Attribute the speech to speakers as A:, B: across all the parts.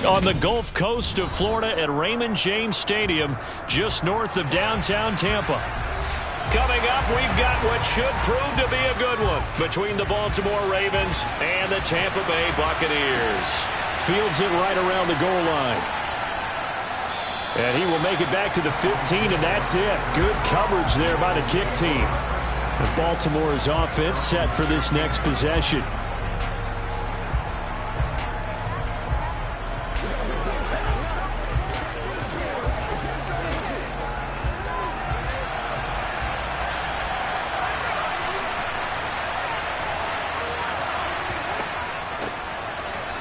A: on the Gulf Coast of Florida at Raymond James Stadium, just north of downtown Tampa. Coming up, we've got what should prove to be a good one between the Baltimore Ravens and the Tampa Bay Buccaneers.
B: Fields it right around the goal line. And he will make it back to the 15, and that's it. Good coverage there by the kick team. And Baltimore's offense set for this next possession.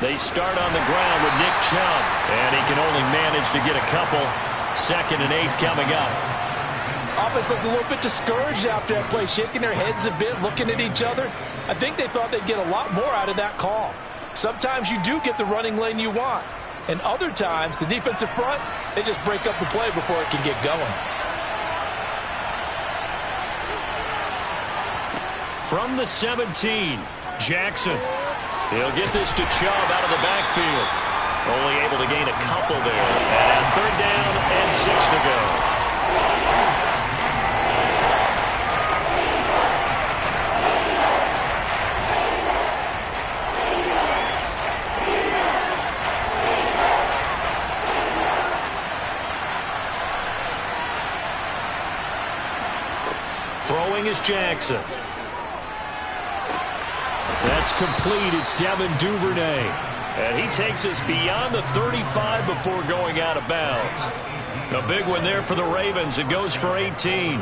A: They start on the ground with Nick Chubb, and he can only manage to get a couple. 2nd and 8 coming up.
C: Offense looked a little bit discouraged after that play, shaking their heads a bit, looking at each other. I think they thought they'd get a lot more out of that call. Sometimes you do get the running lane you want, and other times the defensive front, they just break up the play before it can get going.
A: From the 17, Jackson. He'll get this to Chubb out of the backfield. Only able to gain a couple there. And 3rd down and 6 to go. Throwing is Jackson.
B: That's complete. It's Devin Duvernay.
A: And he takes us beyond the 35 before going out of bounds. A big one there for the Ravens. It goes for 18.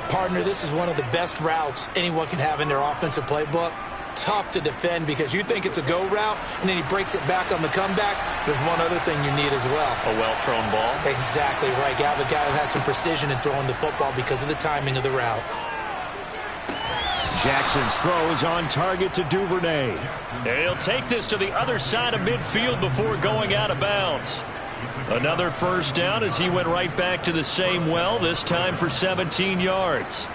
C: Partner, this is one of the best routes anyone can have in their offensive playbook. Tough to defend because you think it's a go route, and then he breaks it back on the comeback. There's one other thing you need as well.
A: A well-thrown ball?
C: Exactly right. You have a guy who has some precision in throwing the football because of the timing of the route.
B: Jackson's throw is on target to Duvernay.
A: And he'll take this to the other side of midfield before going out of bounds. Another 1st down as he went right back to the same well, this time for 17 yards.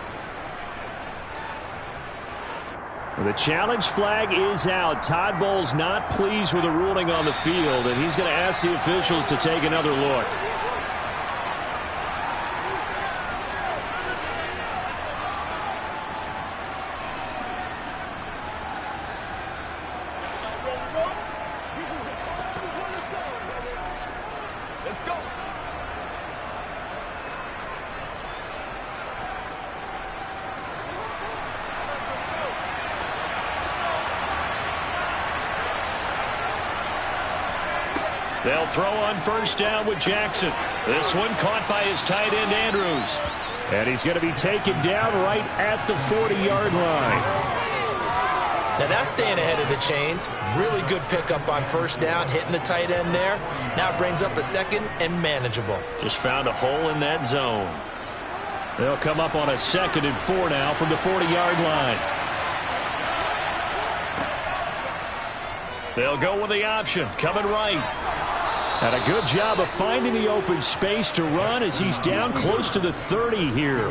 B: The challenge flag is out. Todd Bowles not pleased with the ruling on the field, and he's going to ask the officials to take another look.
A: They'll throw on 1st down with Jackson. This one caught by his tight end, Andrews.
B: And he's going to be taken down right at the 40-yard line.
C: Now that's staying ahead of the chains. Really good pickup on 1st down, hitting the tight end there. Now it brings up a 2nd and manageable.
A: Just found a hole in that zone.
B: They'll come up on a 2nd and 4 now from the 40-yard line.
A: They'll go with the option, coming right.
B: And a good job of finding the open space to run as he's down close to the 30 here.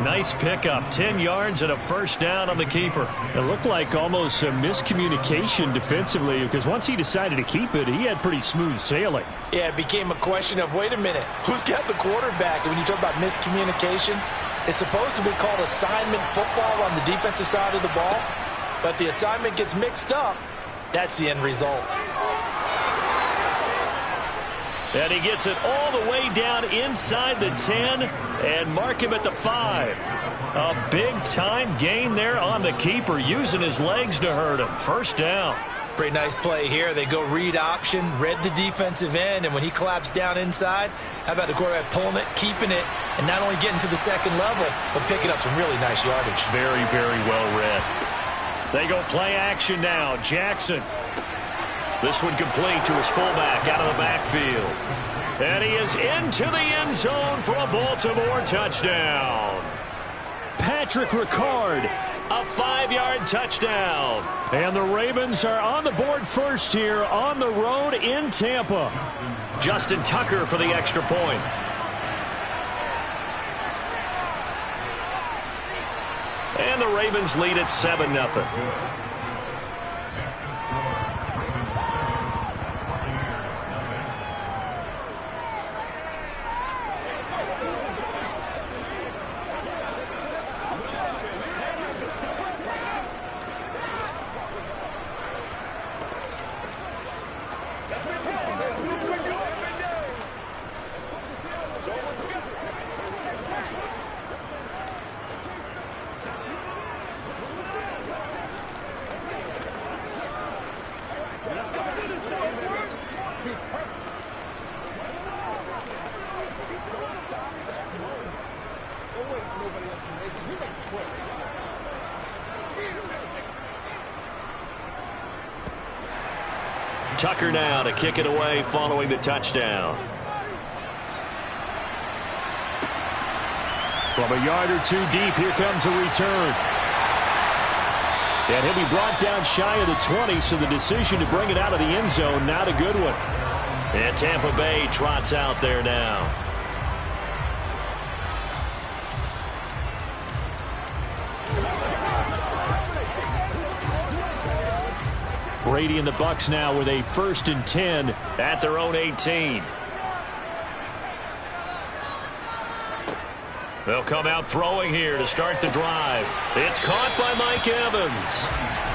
A: Nice pickup, 10 yards and a 1st down on the keeper.
B: It looked like almost some miscommunication defensively because once he decided to keep it, he had pretty smooth sailing.
C: Yeah, it became a question of, wait a minute, who's got the quarterback? And when you talk about miscommunication, it's supposed to be called assignment football on the defensive side of the ball. But the assignment gets mixed up. That's the end result.
A: And he gets it all the way down inside the 10 and mark him at the 5. A big-time gain there on the keeper, using his legs to hurt him. 1st down.
C: Pretty nice play here. They go read option, read the defensive end, and when he collapsed down inside, how about the quarterback pulling it, keeping it, and not only getting to the 2nd level, but picking up some really nice yardage.
A: Very, very well read. They go play action now. Jackson. This one complete to his fullback out of the backfield. And he is into the end zone for a Baltimore touchdown.
B: Patrick Ricard.
A: A 5-yard touchdown.
B: And the Ravens are on the board first here on the road in Tampa.
A: Justin Tucker for the extra point. And the Ravens lead at 7-0. Tucker now to kick it away following the touchdown.
B: From a yard or two deep, here comes a return. And he'll be brought down shy of the 20, so the decision to bring it out of the end zone, not a good one.
A: And Tampa Bay trots out there now.
B: Brady and the Bucs now with a 1st and 10
A: at their own 18. They'll come out throwing here to start the drive. It's caught by Mike Evans.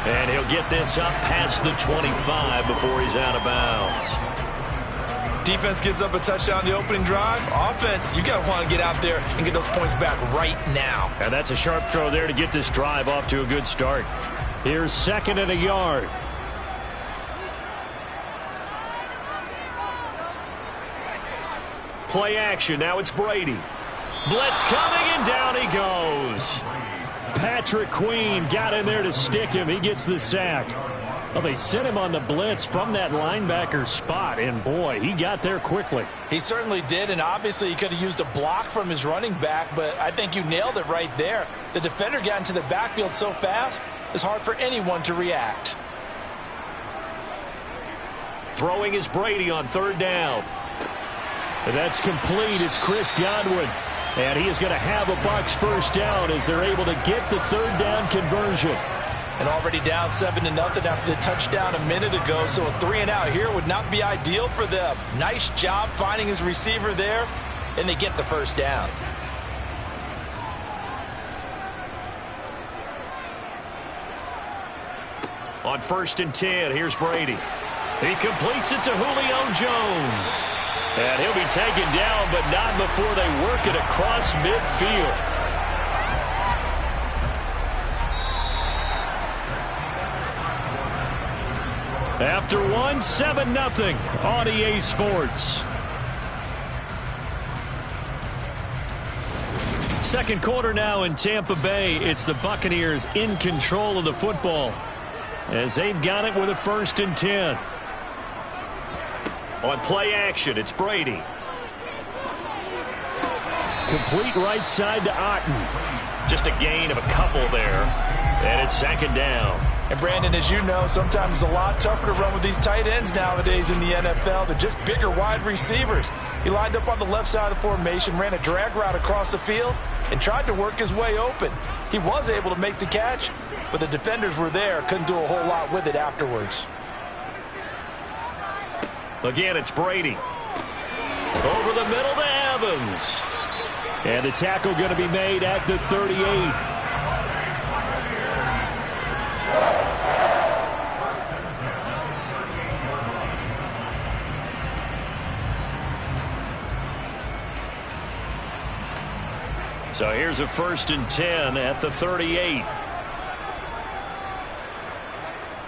A: And he'll get this up past the 25 before he's out of bounds.
C: Defense gives up a touchdown the opening drive. Offense, you got to want to get out there and get those points back right now.
B: And that's a sharp throw there to get this drive off to a good start. Here's 2nd and a yard.
A: Play action. Now it's Brady. Blitz coming, and down he goes.
B: Patrick Queen got in there to stick him. He gets the sack. Well, they sent him on the blitz from that linebacker spot, and boy, he got there quickly.
C: He certainly did, and obviously he could have used a block from his running back, but I think you nailed it right there. The defender got into the backfield so fast, it's hard for anyone to react.
A: Throwing is Brady on 3rd down.
B: And that's complete. It's Chris Godwin. And he is going to have a Bucs 1st down as they're able to get the 3rd down conversion.
C: And already down 7-0 after the touchdown a minute ago, so a 3-and-out here would not be ideal for them. Nice job finding his receiver there, and they get the 1st down.
A: On 1st and 10, here's Brady. He completes it to Julio Jones. And he'll be taken down, but not before they work it across midfield.
B: After 7-0 on EA Sports. 2nd quarter now in Tampa Bay. It's the Buccaneers in control of the football as they've got it with a 1st and 10.
A: On play action, it's Brady.
B: Complete right side to Otten.
A: Just a gain of a couple there. And it's 2nd down.
C: And Brandon, as you know, sometimes it's a lot tougher to run with these tight ends nowadays in the NFL. They're just bigger wide receivers. He lined up on the left side of the formation, ran a drag route across the field, and tried to work his way open. He was able to make the catch, but the defenders were there, couldn't do a whole lot with it afterwards.
A: Again, it's Brady. Over the middle to Evans.
B: And the tackle going to be made at the 38.
A: So here's a 1st and 10 at the 38.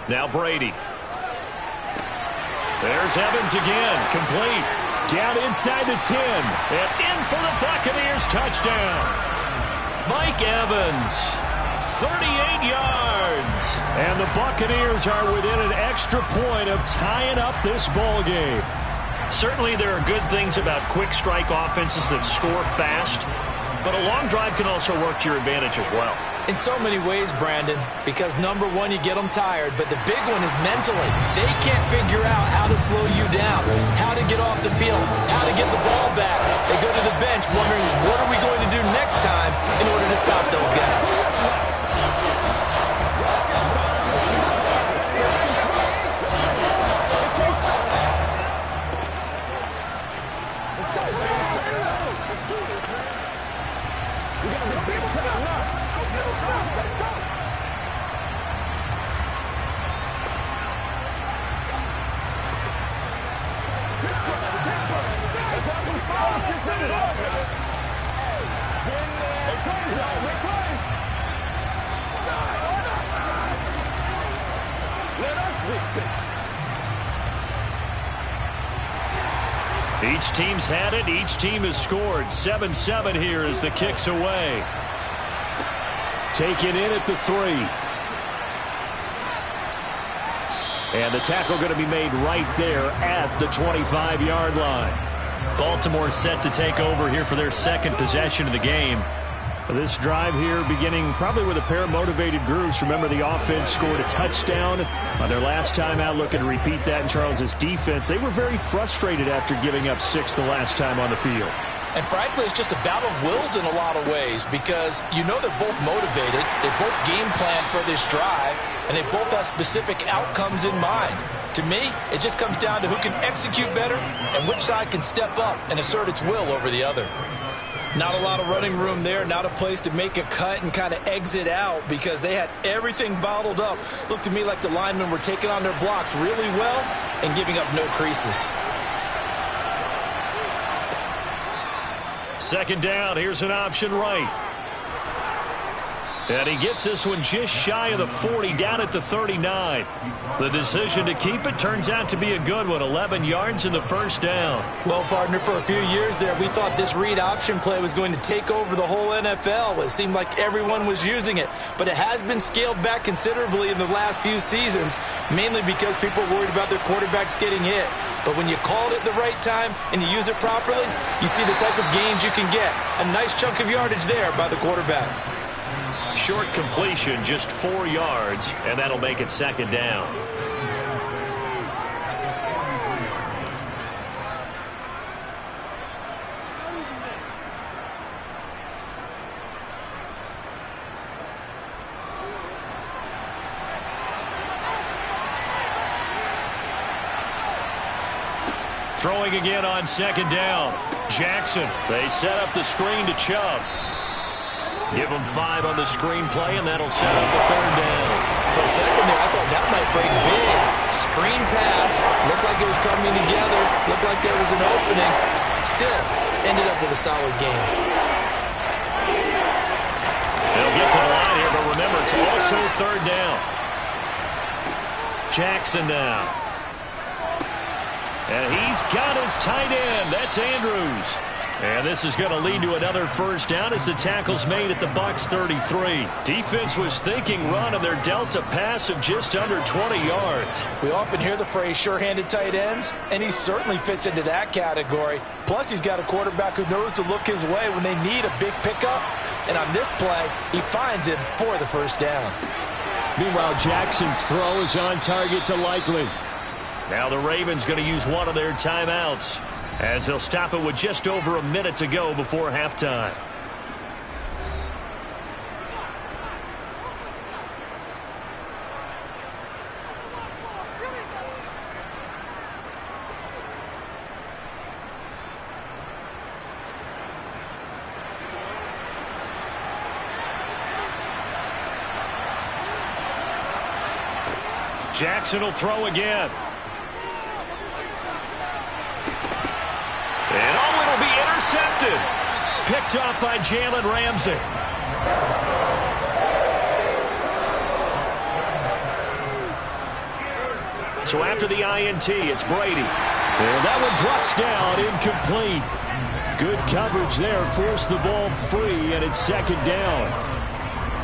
A: Now Brady. There's Evans again, complete.
B: Down inside the 10.
A: And in for the Buccaneers touchdown. Mike Evans, 38 yards.
B: And the Buccaneers are within an extra point of tying up this ball game.
A: Certainly there are good things about quick strike offenses that score fast, but a long drive can also work to your advantage as well.
C: In so many ways, Brandon, because number one, you get them tired, but the big one is mentally. They can't figure out how to slow you down, how to get off the field, how to get the ball back. They go to the bench wondering, what are we going to do next time in order to stop those guys?
A: Each team's had it. Each team has scored. 7-7 here as the kick's away.
B: Taken in at the 3. And the tackle going to be made right there at the 25-yard line.
A: Baltimore set to take over here for their second possession of the game.
B: This drive here beginning probably with a pair of motivated groups. Remember, the offense scored a touchdown on their last time out. Looking to repeat that in Charles' defense. They were very frustrated after giving up 6 the last time on the field.
C: And frankly, it's just a battle of wills in a lot of ways because you know they're both motivated. They both game plan for this drive, and they both have specific outcomes in mind. To me, it just comes down to who can execute better and which side can step up and assert its will over the other.
D: Not a lot of running room there, not a place to make a cut and kind of exit out because they had everything bottled up. Looked to me like the linemen were taking on their blocks really well and giving up no creases.
A: Second down, here's an option right. And he gets this one just shy of the 40, down at the 39. The decision to keep it turns out to be a good one, 11 yards in the first down.
D: Well, partner, for a few years there, we thought this read option play was going to take over the whole NFL. It seemed like everyone was using it, but it has been scaled back considerably in the last few seasons, mainly because people are worried about their quarterbacks getting hit. But when you call it at the right time and you use it properly, you see the type of gains you can get. A nice chunk of yardage there by the quarterback.
A: Short completion, just 4 yards, and that'll make it second down. Throwing again on second down. Jackson, they set up the screen to Chubb. Give them 5 on the screen play, and that'll set up the third down.
D: For a second there, I thought that might break big. Screen pass. Looked like it was coming together. Looked like there was an opening. Still, ended up with a solid game.
A: They'll get to the line here, but remember, it's also third down. Jackson now. And he's got his tight end. That's Andrews. And this is going to lead to another first down as the tackle's made at the Bucs 33. Defense was thinking run, and they're dealt a pass of just under 20 yards.
C: We often hear the phrase sure-handed tight ends, and he certainly fits into that category. Plus, he's got a quarterback who knows to look his way when they need a big pickup. And on this play, he finds him for the first down.
B: Meanwhile, Jackson's throw is on target to Likely.
A: Now the Ravens going to use one of their timeouts, as they'll stop it with just over a minute to go before halftime. Jackson will throw again. And oh, it'll be intercepted. Picked off by Jalen Ramsey. So after the INT, it's Brady. And that one drops down, incomplete. Good coverage there, forced the ball free, and it's second down.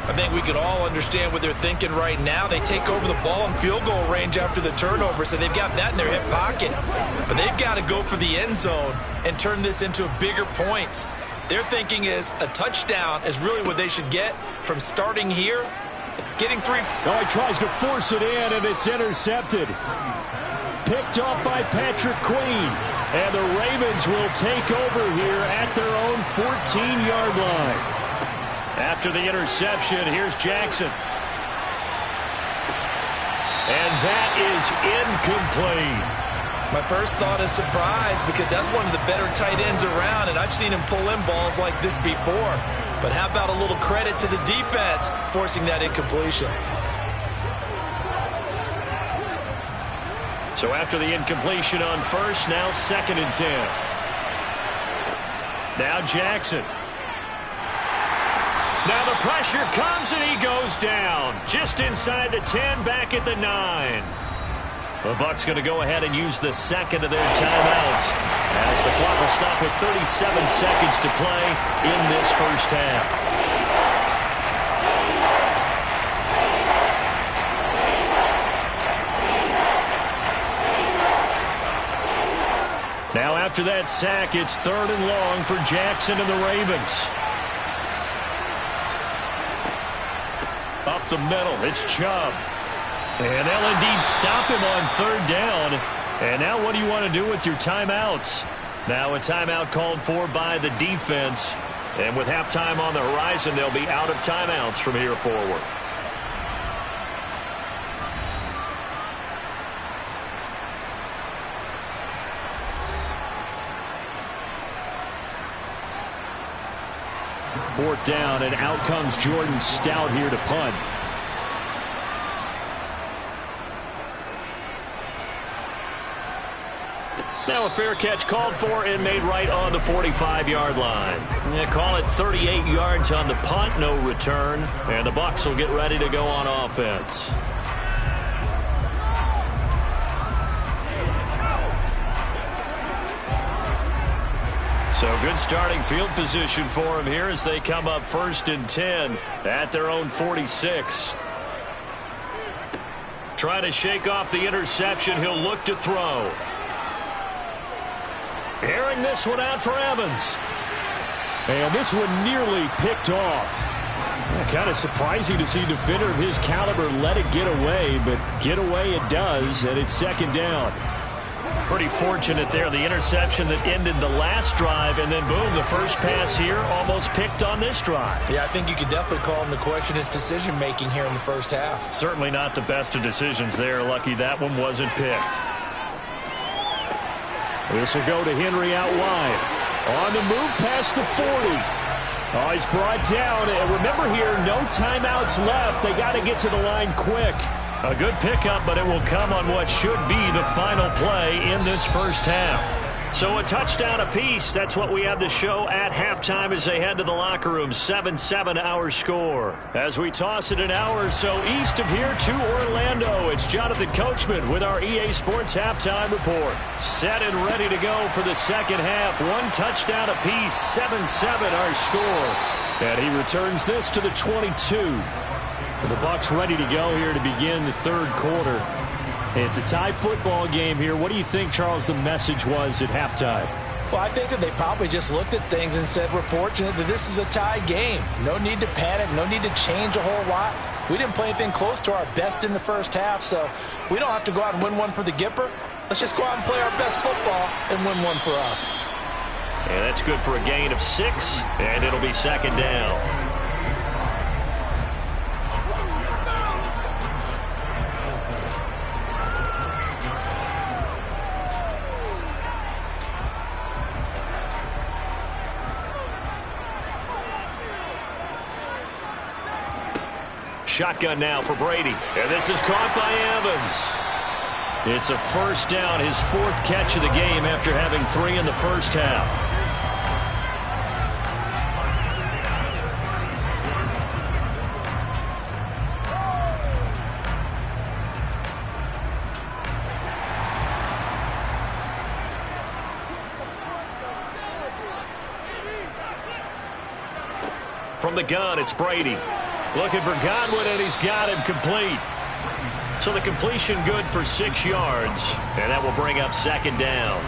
D: I think we could all understand what they're thinking right now. They take over the ball in field goal range after the turnover, so they've got that in their hip pocket. But they've got to go for the end zone and turn this into a bigger points. Their thinking is a touchdown is really what they should get from starting here, getting 3.
B: Oh, he tries to force it in, and it's intercepted. Picked off by Patrick Queen. And the Ravens will take over here at their own 14-yard line. After the interception, here's Jackson. And that is incomplete.
D: My first thought is surprise because that's one of the better tight ends around, and I've seen him pull in balls like this before. But how about a little credit to the defense forcing that incompletion?
A: So after the incompletion on first, now second and 10. Now Jackson. Now the pressure comes and he goes down. Just inside the 10, back at the 9. The Bucs going to go ahead and use the second of their timeouts as the clock will stop with 37 seconds to play in this first half. after that sack, it's 3rd and long for Jackson and the Ravens. Up the middle, it's Chubb. And they'll indeed stop him on 3rd down. And now what do you want to do with your timeouts? Now a timeout called for by the defense. And with halftime on the horizon, they'll be out of timeouts from here forward.
B: Fourth down, and out comes Jordan Stout here to punt.
A: Now a fair catch called for and made right on the 45-yard line. They call it 38 yards on the punt, no return. And the Bucs will get ready to go on offense. So good starting field position for them here as they come up 1st and 10 at their own 46. Trying to shake off the interception. He'll look to throw. Airing this one out for Evans.
B: And this one nearly picked off. Kind of surprising to see a defender of his caliber let it get away, but get away it does, and it's 2nd down.
A: Pretty fortunate there. The interception that ended the last drive, and then boom, the first pass here almost picked on this drive.
D: Yeah, I think you could definitely call him to question his decision-making here in the first half.
A: Certainly not the best of decisions there. Lucky that one wasn't picked.
B: This will go to Henry out wide. On the move past the 40. Oh, he's brought down. And remember here, no timeouts left. They got to get to the line quick.
A: A good pickup, but it will come on what should be the final play in this first half. So a touchdown apiece. That's what we have to show at halftime as they head to the locker room. 7-7 our score. As we toss it an hour or so east of here to Orlando, it's Jonathan Coachman with our EA Sports Halftime Report. Set and ready to go for the second half. 1 touchdown apiece. 7-7 our score.
B: And he returns this to the 22. The Bucs ready to go here to begin the 3rd quarter. It's a tie football game here. What do you think, Charles, the message was at halftime?
C: Well, I think that they probably just looked at things and said, we're fortunate that this is a tie game. No need to panic, no need to change a whole lot. We didn't play anything close to our best in the first half, so we don't have to go out and win one for the Gipper. Let's just go out and play our best football and win one for us.
A: And that's good for a gain of 6, and it'll be 2nd down. Shotgun now for Brady. And this is caught by Evans. It's a 1st down, his 4th catch of the game after having 3 in the first half. From the gun, it's Brady. Looking for Godwin, and he's got him complete. So the completion good for 6 yards, and that will bring up 2nd down.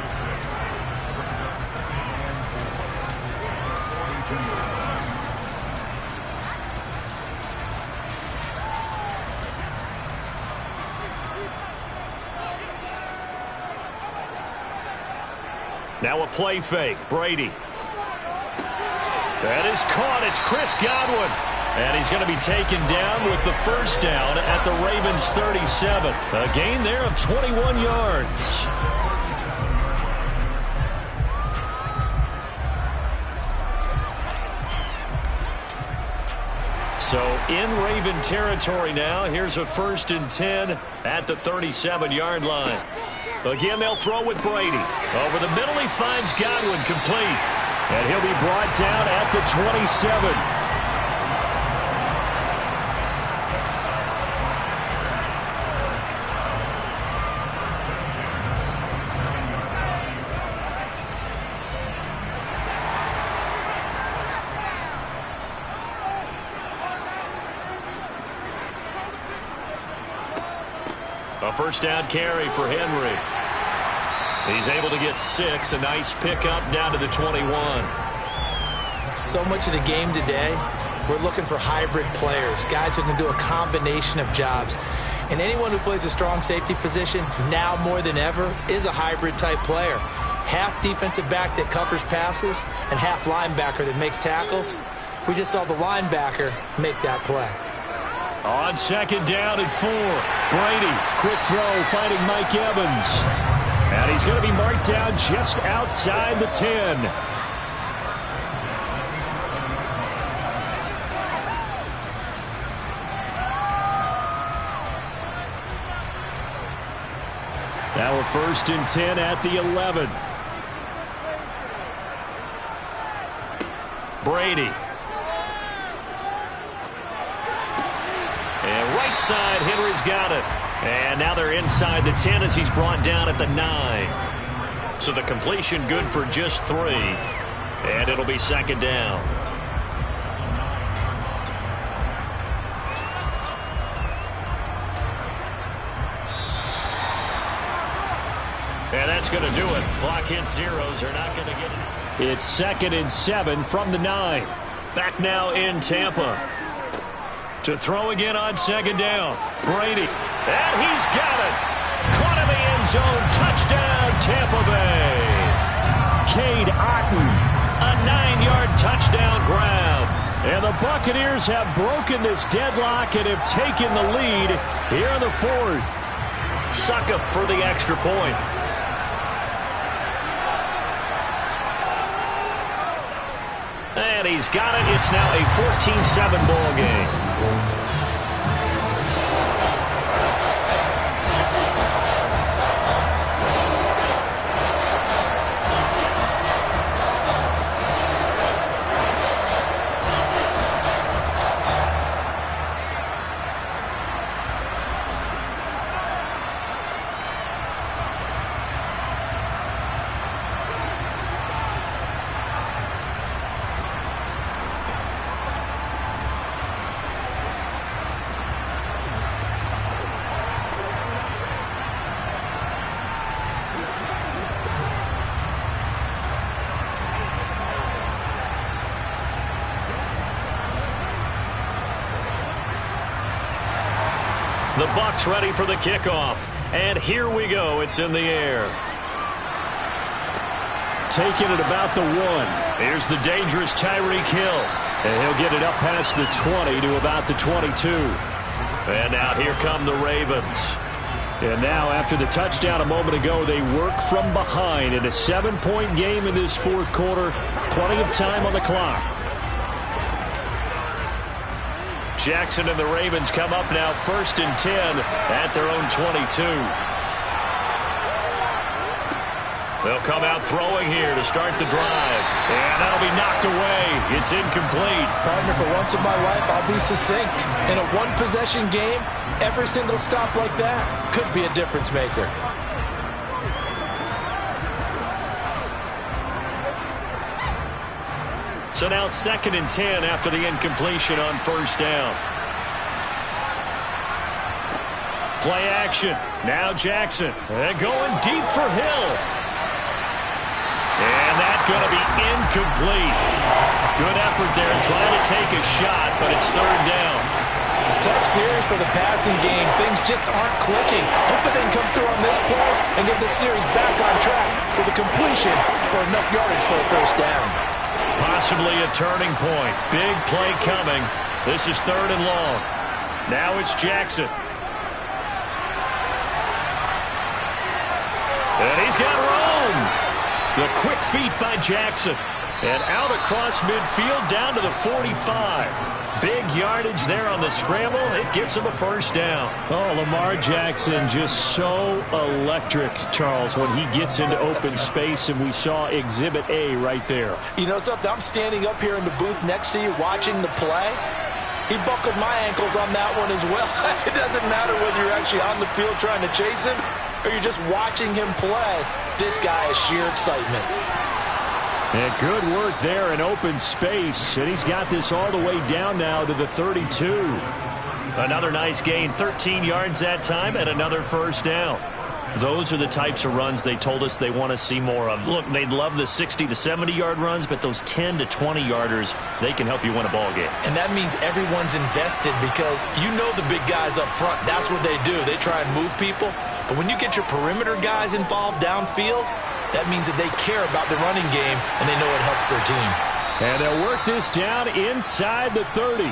A: Now a play fake. Brady. That is caught. It's Chris Godwin. And he's going to be taken down with the 1st down at the Ravens 37. A gain there of 21 yards. So in Raven territory now. Here's a 1st and 10 at the 37-yard line. Again, they'll throw with Brady. Over the middle, he finds Godwin complete. And he'll be brought down at the 27. A 1st down carry for Henry. He's able to get 6. A nice pickup down to the 21.
D: So much of the game today, we're looking for hybrid players, guys who can do a combination of jobs. And anyone who plays a strong safety position, now more than ever, is a hybrid-type player. Half defensive back that covers passes and half linebacker that makes tackles. We just saw the linebacker make that play.
B: On second down and 4. Brady, quick throw, finding Mike Evans. And he's going to be marked down just outside the 10. Now a 1st and 10 at the 11.
A: Brady. And right side, Henry's got it. And now they're inside the 10 as he's brought down at the 9. So the completion good for just 3. And it'll be second down. And that's going to do it. Clock hits zeros. They're not going to get it.
B: It's 2nd and 7 from the 9.
A: Back now in Tampa. To throw again on second down. Brady. And he's got it. Caught in the end zone. Touchdown, Tampa Bay.
B: Cade Otton.
A: A 9-yard touchdown grab.
B: And the Buccaneers have broken this deadlock and have taken the lead here in the 4th.
A: Succop for the extra point. And he's got it. It's now a 14-7 ball game. The Bucs ready for the kickoff. And here we go. It's in the air.
B: Taking it about the 1.
A: Here's the dangerous Tyreek Hill.
B: And he'll get it up past the 20 to about the 22.
A: And now here come the Ravens.
B: And now after the touchdown a moment ago, they work from behind in a 7-point game in this 4th quarter. Plenty of time on the clock.
A: Jackson and the Ravens come up now 1st and 10 at their own 22. They'll come out throwing here to start the drive. And that'll be knocked away. It's incomplete.
C: Partner, for once in my life, I'll be succinct. In a one-possession game, every single stop like that could be a difference maker.
A: So now 2nd and 10 after the incompletion on 1st down. Play action. Now Jackson. And going deep for Hill. And that's going to be incomplete. Good effort there trying to take a shot, but it's 3rd down.
C: Tough series for the passing game. Things just aren't clicking. Hoping they can come through on this play and get this series back on track with a completion for enough yardage for a 1st down.
A: Possibly a turning point. Big play coming. This is 3rd and long. Now it's Jackson. And he's got room. The quick feet by Jackson. And out across midfield down to the 45. Big yardage there on the scramble. It gets him a 1st down.
B: Oh, Lamar Jackson just so electric, Charles, when he gets into open space, and we saw Exhibit A right there.
C: You know something? I'm standing up here in the booth next to you watching the play. He buckled my ankles on that one as well. It doesn't matter whether you're actually on the field trying to chase him or you're just watching him play. This guy is sheer excitement.
B: And good work there in open space. And he's got this all the way down now to the 32.
A: Another nice gain, 13 yards that time, and another 1st down. Those are the types of runs they told us they want to see more of. Look, they'd love the 60 to 70-yard runs, but those 10 to 20-yarders, they can help you win a ball game.
D: And that means everyone's invested because you know the big guys up front. That's what they do. They try and move people. But when you get your perimeter guys involved downfield, that means that they care about the running game and they know it helps their team.
B: And they'll work this down inside the 30.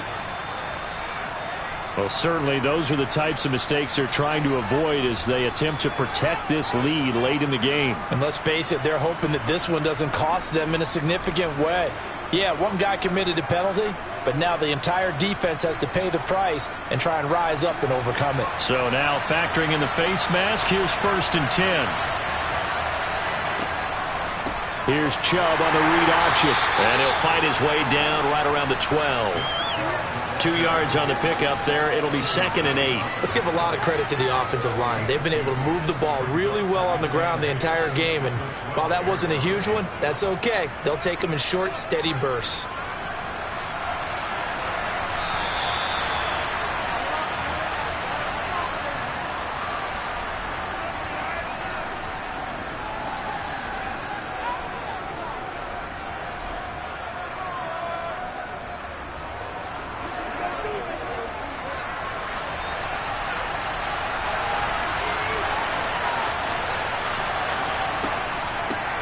B: Well, certainly those are the types of mistakes they're trying to avoid as they attempt to protect this lead late in the game.
C: And let's face it, they're hoping that this one doesn't cost them in a significant way. Yeah, one guy committed a penalty, but now the entire defense has to pay the price and try and rise up and overcome it.
A: So now factoring in the face mask, here's 1st and 10.
B: Here's Chubb on the read option.
A: And he'll fight his way down right around the 12. 2 yards on the pickup there. It'll be 2nd and 8.
D: Let's give a lot of credit to the offensive line. They've been able to move the ball really well on the ground the entire game. And while that wasn't a huge one, that's okay. They'll take them in short, steady bursts.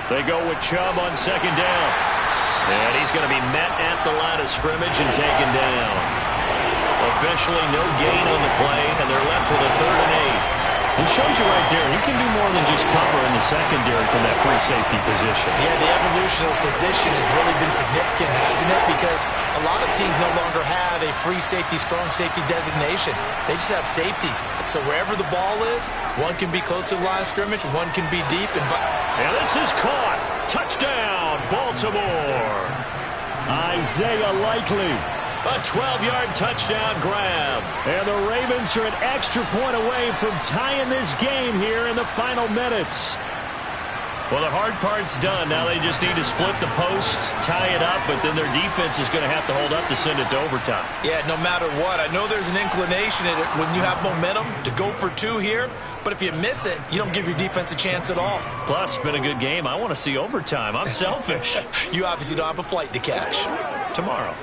A: They go with Chubb on 2nd down. And he's going to be met at the line of scrimmage and taken down. Officially no gain on the play, and they're left with a 3rd and 8.
B: It shows you right there, he can do more than just cover in the secondary from that free safety position.
D: Yeah, the evolution of position has really been significant, hasn't it? Because a lot of teams no longer have a free safety, strong safety designation. They just have safeties. So wherever the ball is, one can be close to the line of scrimmage, one can be deep.
A: And this is caught. Touchdown, Baltimore.
B: Isaiah Likely.
A: A 12-yard touchdown grab.
B: And the Ravens are an extra point away from tying this game here in the final minutes.
A: Well, the hard part's done. Now they just need to split the post, tie it up, but then their defense is going to have to hold up to send it to overtime.
D: Yeah, no matter what. I know there's an inclination in it when you have momentum to go for 2 here, but if you miss it, you don't give your defense a chance at all.
A: Plus, it's been a good game. I want to see overtime. I'm selfish.
D: You obviously don't have a flight to catch.
A: Tomorrow.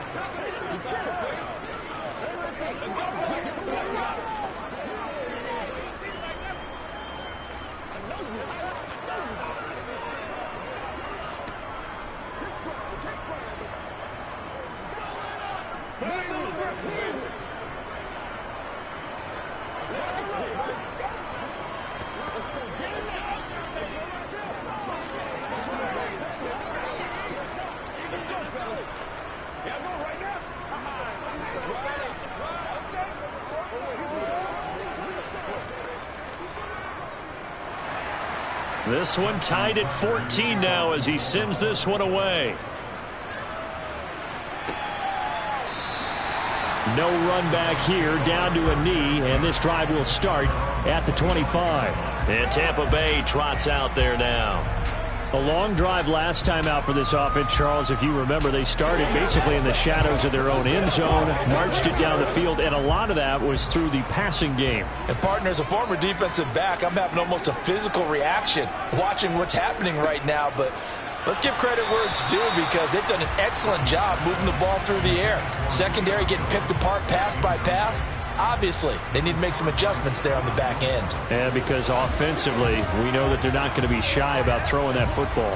A: This one tied at 14 now as he sends this one away.
B: No run back here, down to a knee, and this drive will start at the 25.
A: And Tampa Bay trots out there now.
B: A long drive last time out for this offense, Charles. If you remember, they started basically in the shadows of their own end zone, marched it down the field, and a lot of that was through the passing game.
C: And, partner, as a former defensive back, I'm having almost a physical reaction watching what's happening right now. But let's give credit where it's due because they've done an excellent job moving the ball through the air. Secondary getting picked apart pass by pass. Obviously, they need to make some adjustments there on the back end.
B: And because offensively, we know that they're not going to be shy about throwing that football.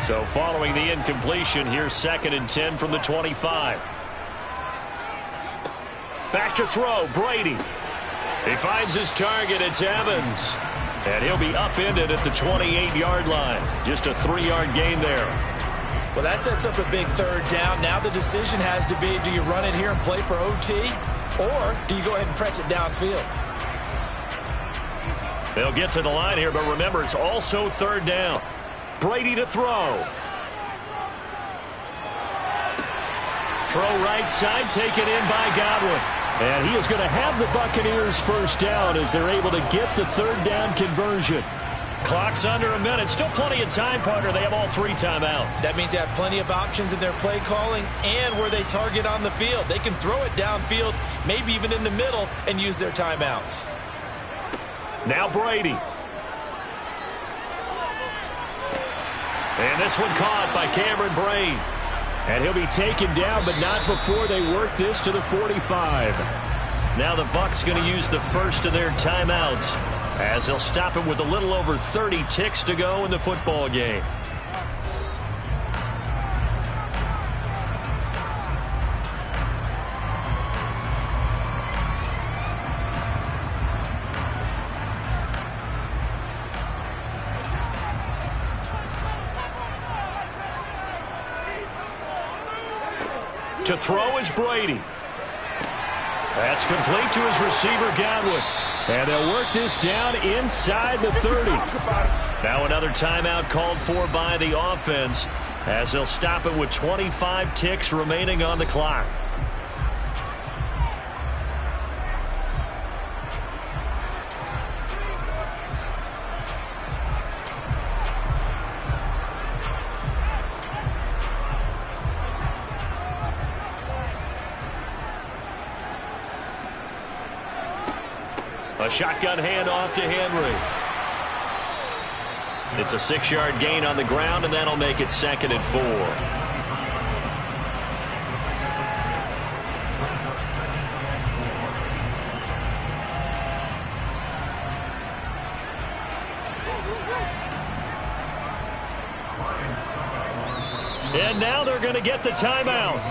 A: So following the incompletion, here's 2nd and 10 from the 25. Back to throw, Brady. He finds his target, it's Evans. And he'll be upended at the 28-yard line. Just a 3-yard gain there.
D: Well, that sets up a big 3rd down. Now the decision has to be, do you run it here and play for OT, or do you go ahead and press it downfield?
A: They'll get to the line here, but remember, it's also 3rd down. Brady to throw. Throw right side, taken in by Godwin.
B: And he is going to have the Buccaneers 1st down as they're able to get the 3rd down conversion.
A: Clock's under a minute. Still plenty of time, partner. They have all 3 timeout.
D: That means they have plenty of options in their play calling and where they target on the field. They can throw it downfield, maybe even in the middle, and use their timeouts.
A: Now Brady. And this one caught by Cameron Brate.
B: And he'll be taken down, but not before they work this to the 45.
A: Now the Bucs going to use the first of their timeouts as they'll stop it with a little over 30 ticks to go in the football game. To throw is Brady. That's complete to his receiver, Godwin.
B: And they'll work this down inside the 30.
A: Now another timeout called for by the offense as they'll stop it with 25 ticks remaining on the clock. A shotgun handoff to Henry. It's a 6-yard gain on the ground, and that'll make it 2nd and 4. And now they're going to get the timeout.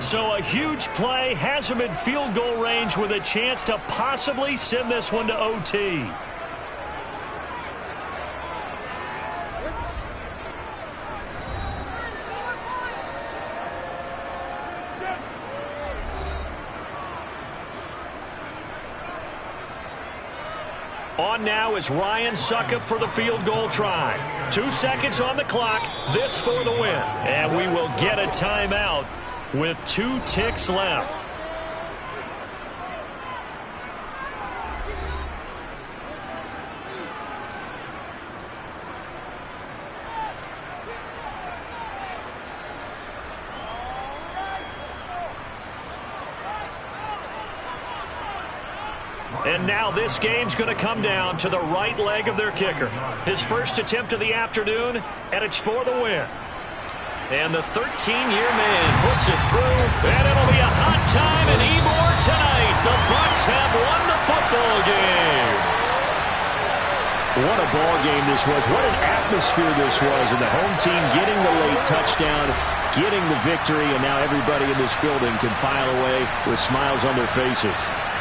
A: So a huge play has them in field goal range with a chance to possibly send this one to OT. On now is Ryan Succop for the field goal try. 2 seconds on the clock. This for the win. And we will get a timeout with 2 ticks left. And now this game's going to come down to the right leg of their kicker. His first attempt of the afternoon, and it's for the win. And the 13-year man puts it through, and it'll be a hot time in Ybor tonight. The Bucs have won the football game.
B: What a ball game this was. What an atmosphere this was. And the home team getting the late touchdown, getting the victory, and now everybody in this building can file away with smiles on their faces.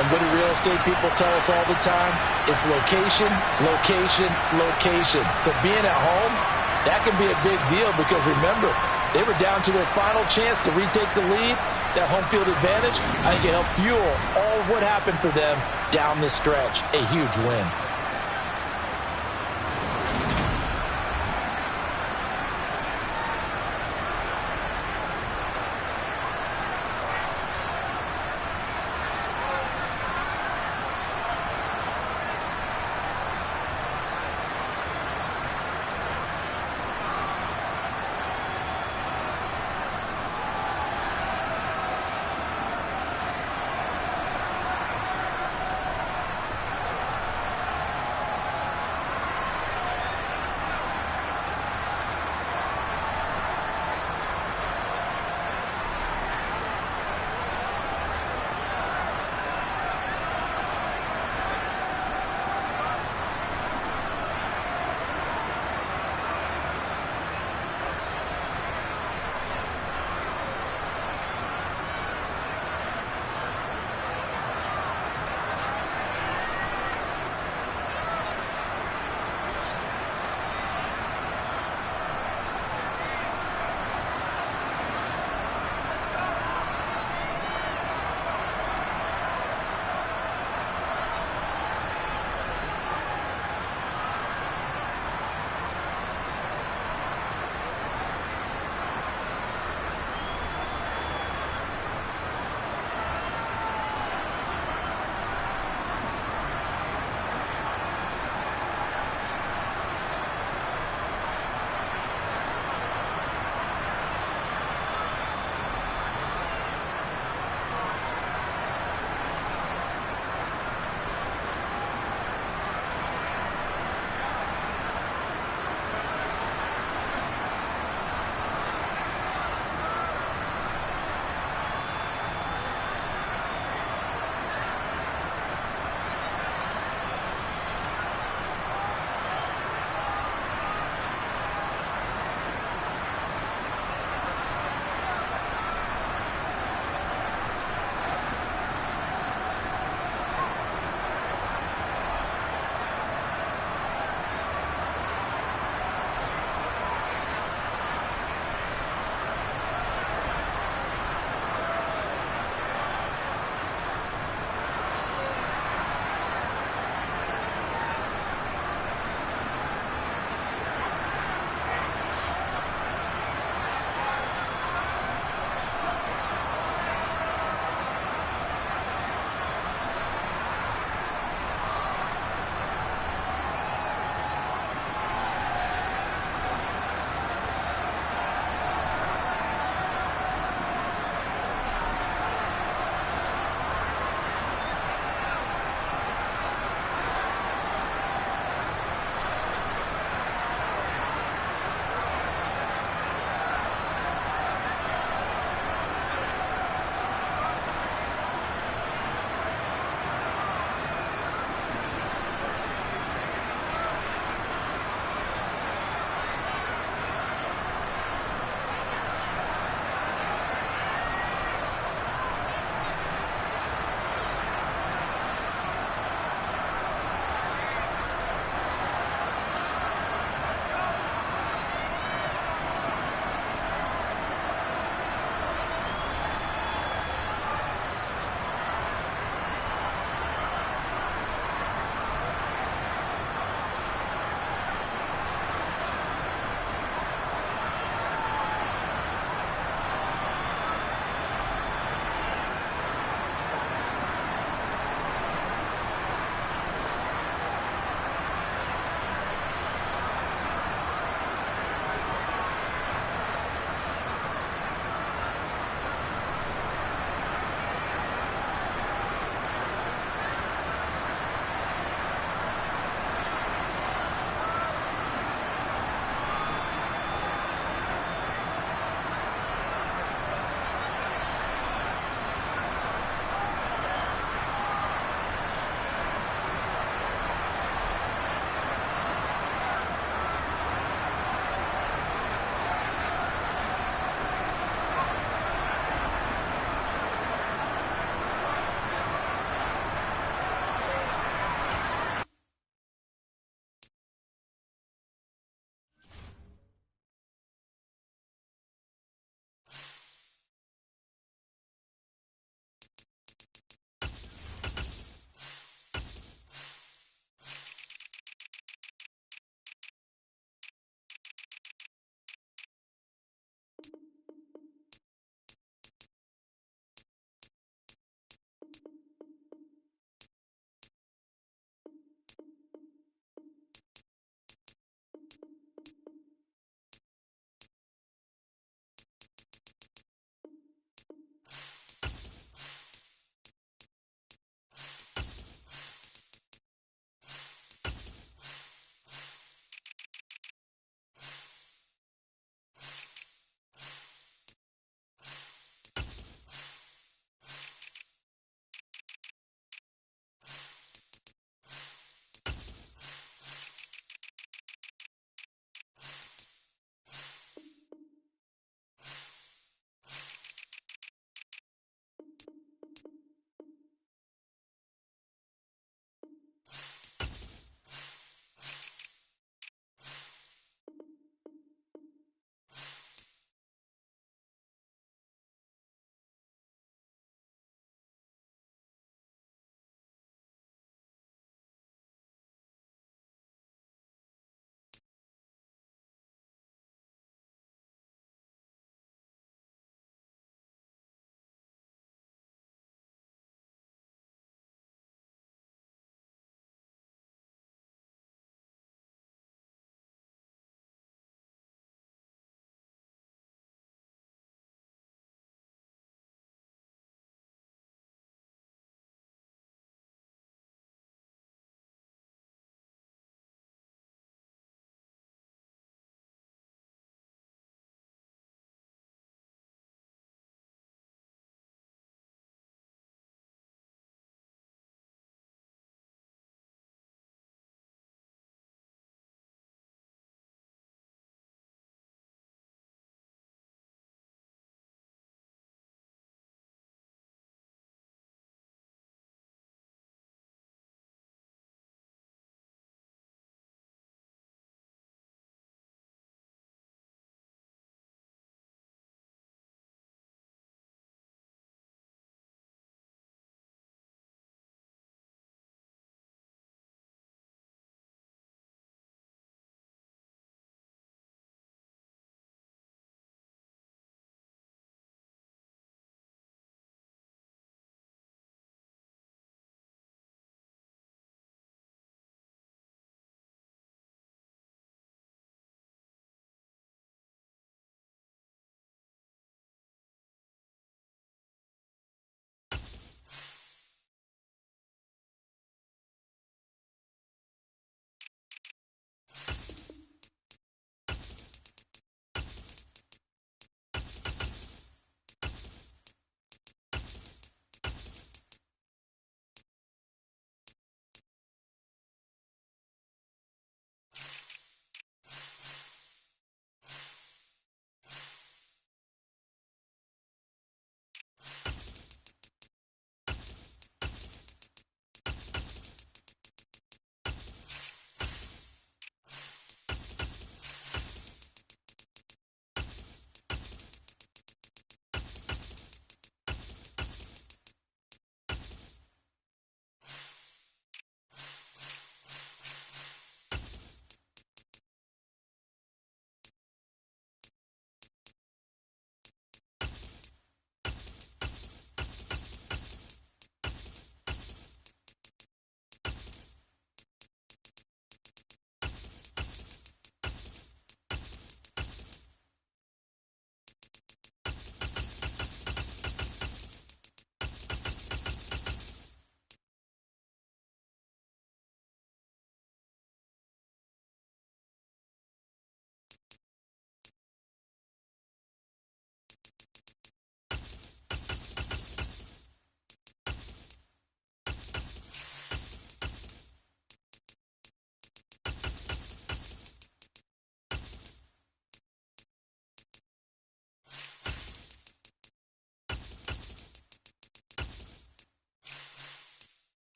C: And what do real estate people tell us all the time? It's location, location, location. So being at home, that can be a big deal because, remember, they were down to their final chance to retake the lead. That home field advantage, I think it helped fuel all what happened for them down the stretch. A huge win.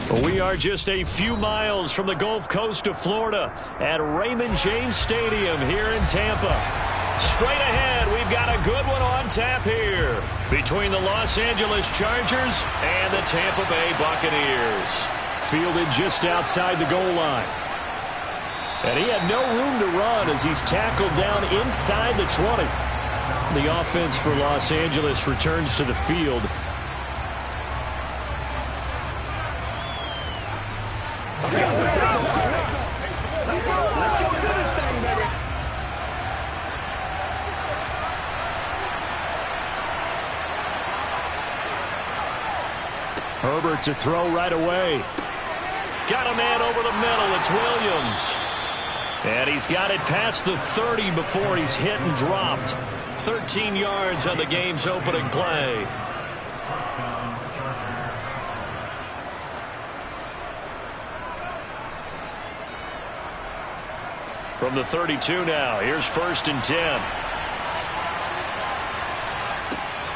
A: We are just a few miles from the Gulf Coast of Florida at Raymond James Stadium here in Tampa. Straight ahead, we've got a good one on tap here between the Los Angeles Chargers and the Tampa Bay Buccaneers.
B: Fielded just outside the goal line. And he had no room to run as he's tackled down inside the 20. The offense for Los Angeles returns to the field. Herbert to throw right away.
A: Got a man over the middle. It's Williams. And he's got it past the 30 before he's hit and dropped. 13 yards on the game's opening play. From the 32 now, here's 1st and 10.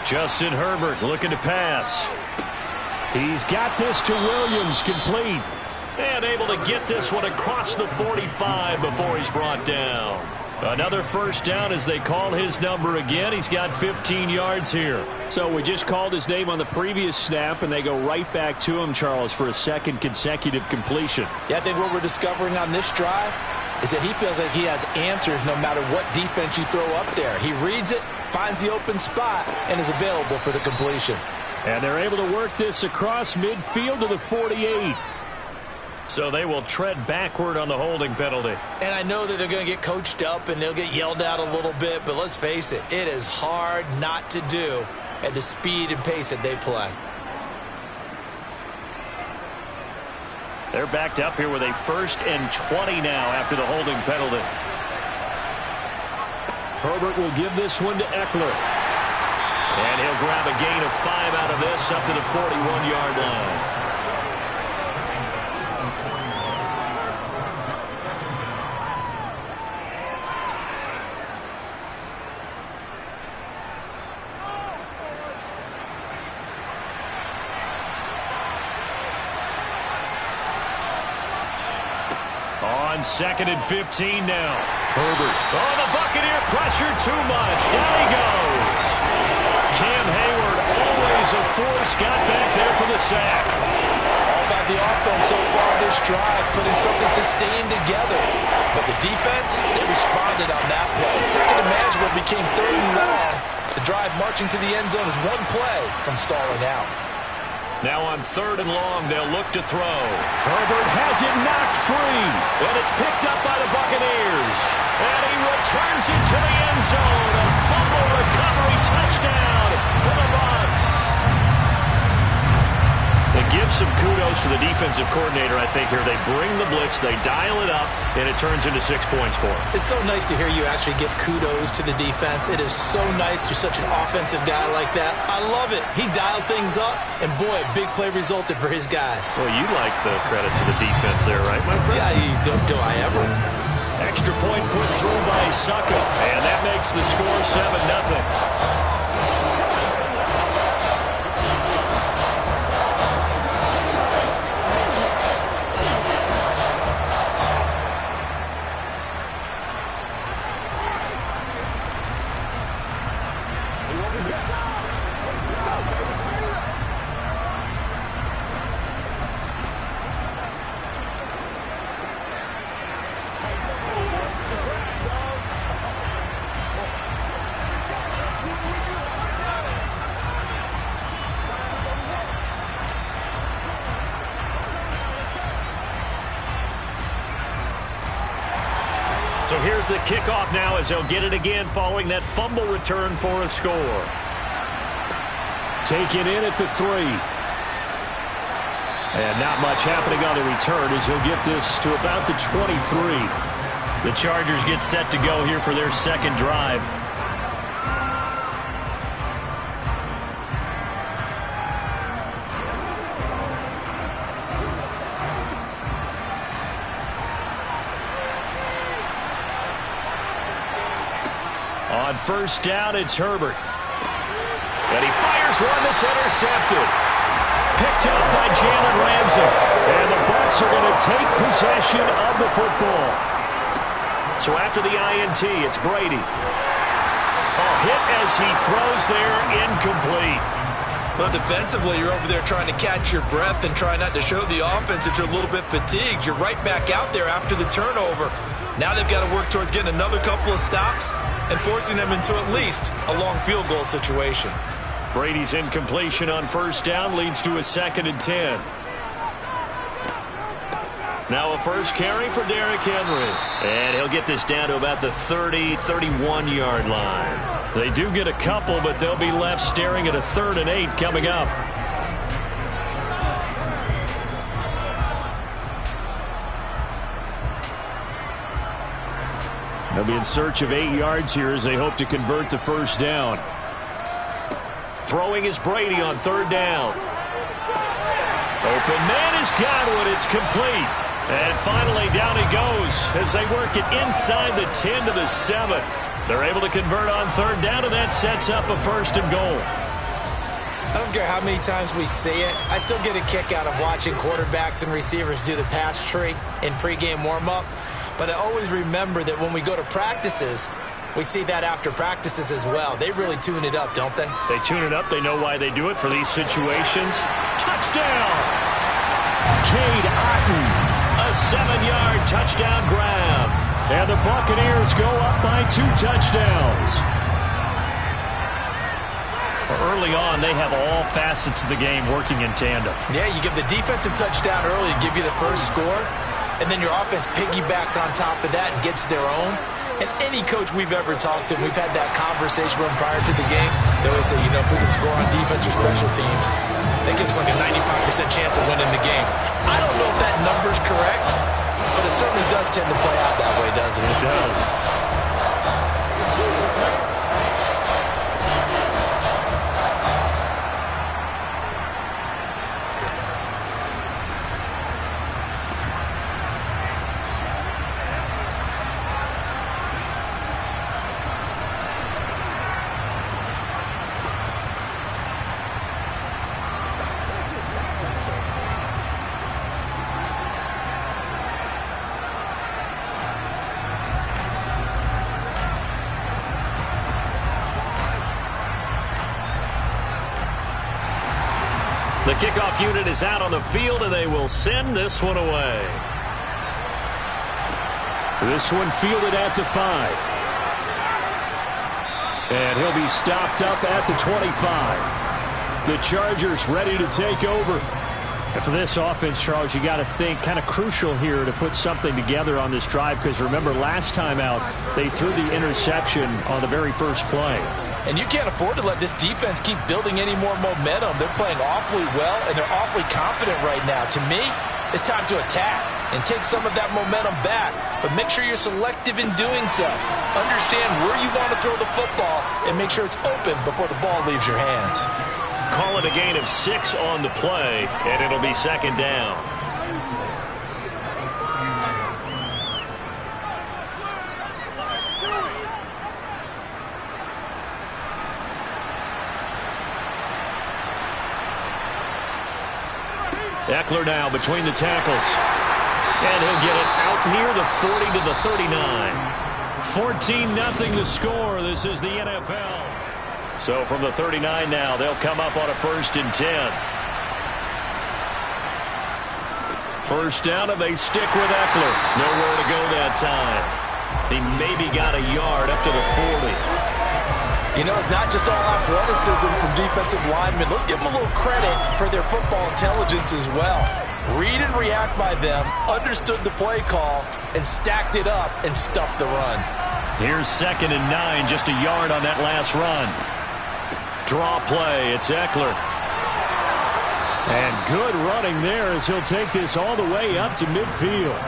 A: Justin Herbert looking to pass.
B: He's got this to Williams, complete.
A: And able to get this one across the 45 before he's brought down. Another first down as they call his number again. He's got 15 yards here.
B: So we just called his name on the previous snap, and they go right back to him, Charles, for a second consecutive completion.
C: Yeah, I think what we're discovering on this drive is that he feels like he has answers no matter what defense you throw up there. He reads it, finds the open spot, and is available for the completion.
B: And they're able to work this across midfield to the 48.
A: So they will tread backward on the holding penalty.
D: And I know that they're going to get coached up and they'll get yelled at a little bit, but let's face it, it is hard not to do at the speed and pace that they play.
A: They're backed up here with a 1st and 20 now after the holding penalty.
B: Herbert will give this one to Eckler.
A: And he'll grab a gain of 5 out of this up to the 41-yard line. On 2nd and 15 now.
B: Herbert.
A: Oh, the Buccaneer pressure too much. Down he goes. Cam Hayward, always a force, got back there for the sack.
C: All about the offense so far this drive, putting something sustained together. But the defense, they responded on that play. Second and manageable became 3rd and long. The drive marching to the end zone is one play from stalling out.
A: Now on 3rd and long, they'll look to throw.
B: Herbert has it knocked free.
A: And it's picked up by the Buccaneers. And he returns it to the end zone. A fumble recovery touchdown for the Bucs. It gives some kudos to the defensive coordinator, I think, here. They bring the blitz, they dial it up, and it turns into 6 points for them.
C: It's so nice to hear you actually give kudos to the defense. It is so nice you're such an offensive guy like that. I love it. He dialed things up, and boy, a big play resulted for his guys.
A: Well, you like the credit to the defense there, right, my friend?
C: Yeah, do I ever?
A: Extra point put through by Succa, and that makes the score 7-0. So here's the kickoff now as they'll get it again following that fumble return for a score.
B: Taken in at the 3. And not much happening on the return as he'll get this to about the 23.
A: The Chargers get set to go here for their second drive. On 1st down, it's Herbert. And he fires one that's intercepted. Picked up by Jalen Ramsey. And the Bucs are going to take possession of the football. So after the INT, it's Brady. A hit as he throws there, incomplete.
D: Well, defensively, you're over there trying to catch your breath and try not to show the offense that you're a little bit fatigued. You're right back out there after the turnover. Now they've got to work towards getting another couple of stops and forcing them into at least a long field goal situation.
A: Brady's incompletion on first down leads to a 2nd and 10. Now a first carry for Derrick Henry. And he'll get this down to about the 30, 31-yard line. They do get a couple, but they'll be left staring at a 3rd and 8 coming up. They'll be in search of 8 yards here as they hope to convert the first down. Throwing is Brady on 3rd down. Open man is Godwin. It's complete. And finally down he goes as they work it inside the 10 to the 7. They're able to convert on 3rd down, and that sets up a 1st and goal.
D: I don't care how many times we see it. I still get a kick out of watching quarterbacks and receivers do the pass tree in pregame warm-up. But I always remember that when we go to practices, we see that after practices as well. They really tune it up, don't they?
A: They tune it up. They know why they do it for these situations. Touchdown! Cade Otton. A 7-yard touchdown grab. And the Buccaneers go up by 2 touchdowns. Early on, they have all facets of the game working in tandem.
D: Yeah, you give the defensive touchdown early to give you the first score, and then your offense piggybacks on top of that and gets their own. And any coach we've ever talked to, we've had that conversation with them prior to the game. They always say, if we can score on defense or special teams, that gives like a 95% chance of winning the game. I don't know if that number's correct, but it certainly does tend to play out that way, doesn't it?
A: It does. The kickoff unit is out on the field, and they will send this one away. This one fielded at the 5. And he'll be stopped up at the 25. The Chargers ready to take over. And for this offense, Charles, you got to think kind of crucial here to put something together on this drive, because remember last time out, they threw the interception on the very first play.
C: And you can't afford to let this defense keep building any more momentum. They're playing awfully well, and they're awfully confident right now. To me, it's time to attack and take some of that momentum back. But make sure you're selective in doing so. Understand where you want to throw the football and make sure it's open before the ball leaves your hands.
A: Call it a gain of 6 on the play, and it'll be 2nd down. Eckler now between the tackles. And he'll get it out near the 40 to the 39. 14-0 the score. This is the NFL. So from the 39 now, they'll come up on a 1st and 10. First down, and they stick with Eckler. Nowhere to go that time. He maybe got a yard up to the 40.
C: You know, it's not just all athleticism from defensive linemen. Let's give them a little credit for their football intelligence as well. Read and react by them, understood the play call, and stacked it up and stuffed the run.
A: Here's 2nd and 9, just a yard on that last run. Draw play, it's Eckler. And good running there as he'll take this all the way up to midfield.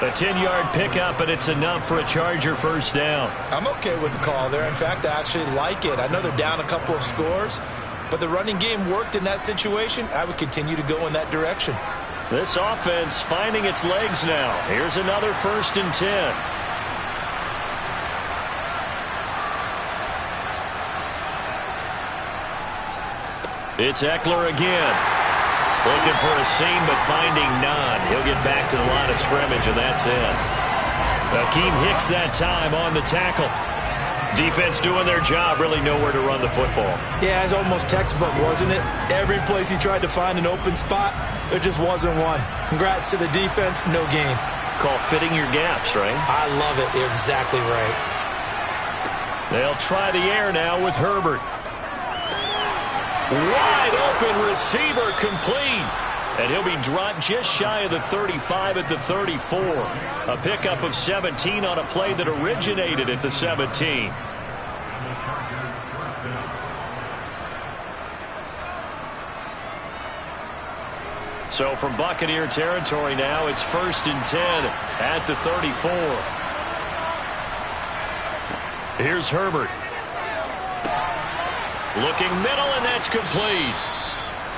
A: A 10-yard pickup, and it's enough for a Charger first down.
D: I'm okay with the call there. In fact, I actually like it. I know they're down a couple of scores, but the running game worked in that situation. I would continue to go in that direction.
A: This offense finding its legs now. Here's another 1st and 10. It's Eckler again. Looking for a seam, but finding none. He'll get back to the line of scrimmage, and that's it. Akeem Hicks that time on the tackle. Defense doing their job, really nowhere to run the football.
D: Yeah, it's almost textbook, wasn't it? Every place he tried to find an open spot, there just wasn't one. Congrats to the defense, no gain.
A: Call fitting your gaps, right?
D: I love it. You're exactly right.
A: They'll try the air now with Herbert. Wide open receiver complete. And he'll be dropped just shy of the 35 at the 34. A pickup of 17 on a play that originated at the 17. So from Buccaneer territory now, it's 1st and 10 at the 34. Here's Herbert. Looking middle, and that's complete.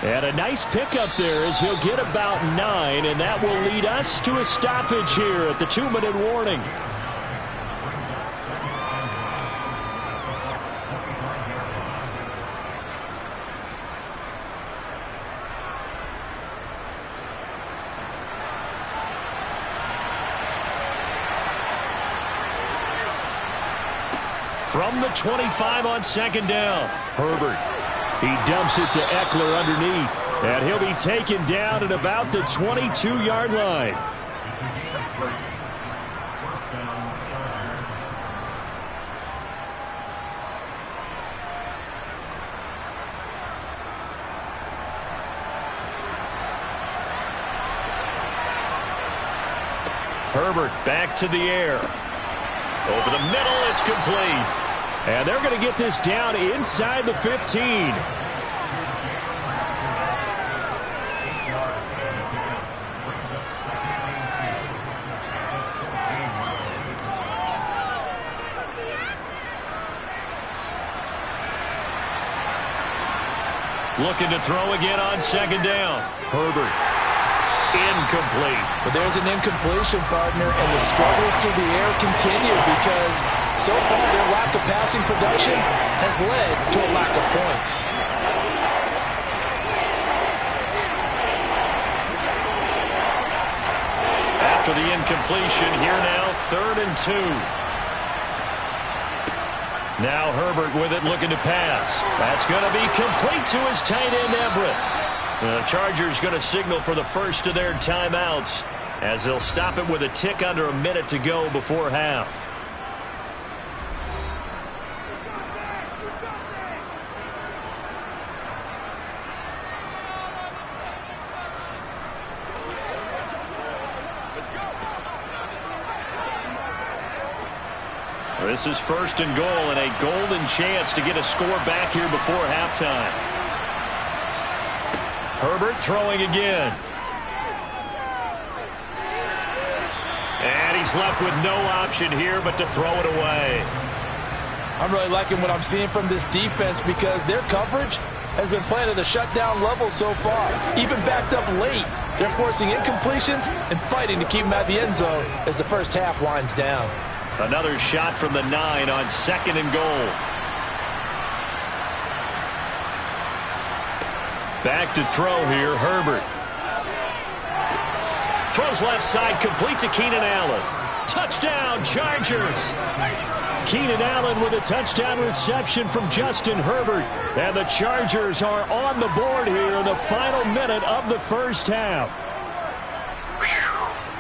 B: And a nice pickup there as he'll get about 9, and that will lead us to a stoppage here at the 2-minute warning. From the 25 on 2nd down, Herbert. He dumps it to Eckler underneath, and he'll be taken down at about the 22-yard line. Herbert back to the air. Over the middle, it's complete. And they're going to get this down inside the 15. Looking to throw again on 2nd down. Herbert. Incomplete.
C: But there's an incompletion, partner, and the struggles through the air continue because so far their lack of passing production has led to a lack of points.
A: After the incompletion, here now, 3rd and 2. Now Herbert with it, looking to pass. That's going to be complete to his tight end, Everett. The Chargers going to signal for the first of their timeouts as they'll stop it with a tick under a minute to go before half. This is 1st and goal and a golden chance to get a score back here before halftime. Herbert throwing again. And he's left with no option here but to throw it away.
C: I'm really liking what I'm seeing from this defense because their coverage has been playing at a shutdown level so far. Even backed up late, they're forcing incompletions and fighting to keep them at the end zone as the first half winds down.
A: Another shot from the 9 on 2nd and goal. Back to throw here, Herbert. Throws left side, complete to Keenan Allen. Touchdown, Chargers. Keenan Allen with a touchdown reception from Justin Herbert. And the Chargers are on the board here in the final minute of the first half.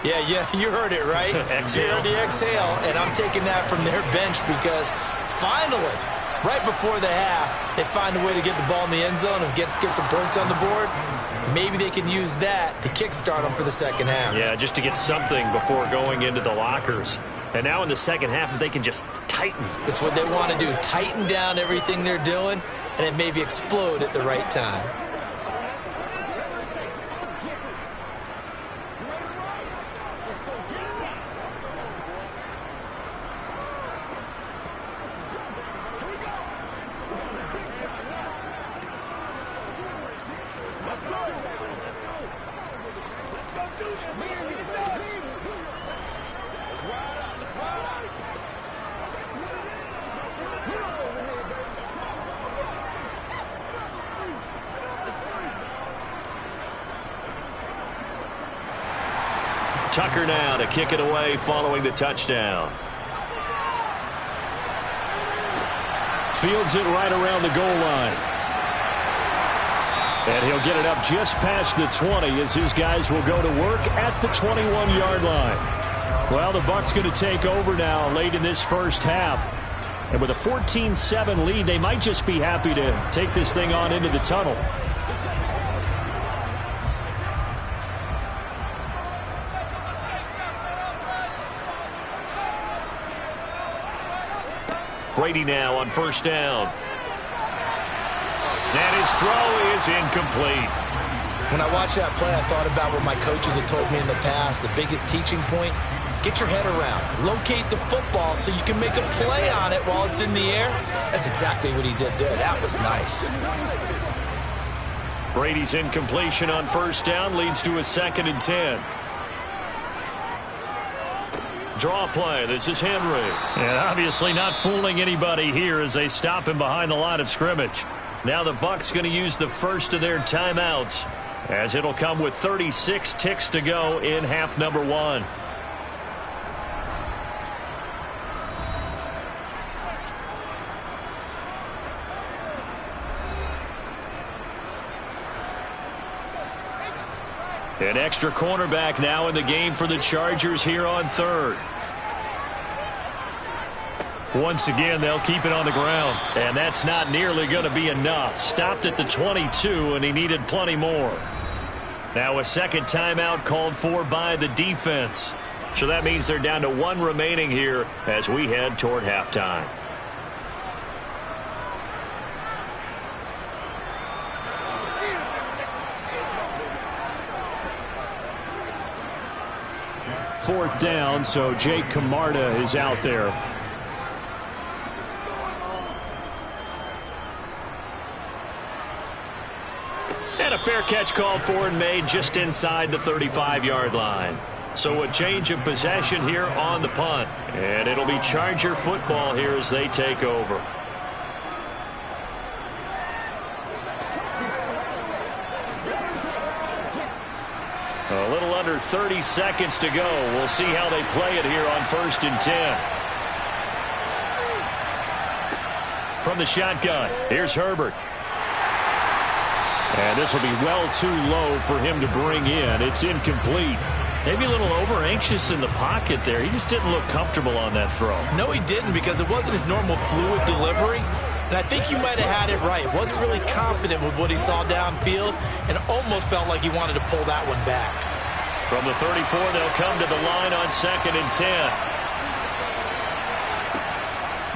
D: Yeah, you heard it, right?
A: Exhale.
D: You heard the exhale, and I'm taking that from their bench because finally, right before the half, they find a way to get the ball in the end zone and get some points on the board. Maybe they can use that to kickstart them for the second half.
A: Yeah, just to get something before going into the lockers. And now in the second half, if they can just tighten.
D: That's what they want to do, tighten down everything they're doing, and then maybe explode at the right time.
A: Tucker now to kick it away following the touchdown.
B: Fields it right around the goal line. And he'll get it up just past the 20 as his guys will go to work at the 21-yard line. Well, the Bucs going to take over now late in this first half. And with a 14-7 lead, they might just be happy to take this thing on into the tunnel.
A: Brady now on first down. And his throw is incomplete.
D: When I watched that play, I thought about what my coaches had told me in the past. The biggest teaching point, get your head around. Locate the football so you can make a play on it while it's in the air. That's exactly what he did there. That was nice.
A: Brady's incompletion on first down leads to a 2nd and 10. Draw play. This is Henry.
B: And obviously not fooling anybody here as they stop him behind the line of scrimmage.
A: Now the Bucs going to use the first of their timeouts, as it'll come with 36 ticks to go in half number 1. An extra cornerback now in the game for the Chargers here on 3rd.
B: Once again, they'll keep it on the ground.
A: And that's not nearly going to be enough. Stopped at the 22, and he needed plenty more. Now a second timeout called for by the defense. So that means they're down to 1 remaining here as we head toward halftime.
B: Fourth down, so Jake Camarda is out there.
A: And a fair catch called for and made just inside the 35-yard line. So a change of possession here on the punt. And it'll be Charger football here as they take over. A little under 30 seconds to go. We'll see how they play it here on 1st and 10. From the shotgun, here's Herbert.
B: And this will be well too low for him to bring in. It's incomplete.
A: Maybe a little over-anxious in the pocket there. He just didn't look comfortable on that throw.
D: No, he didn't, because it wasn't his normal fluid delivery. And I think you might have had it right. Wasn't really confident with what he saw downfield and almost felt like he wanted to pull that one back.
A: From the 34, they'll come to the line on 2nd and 10.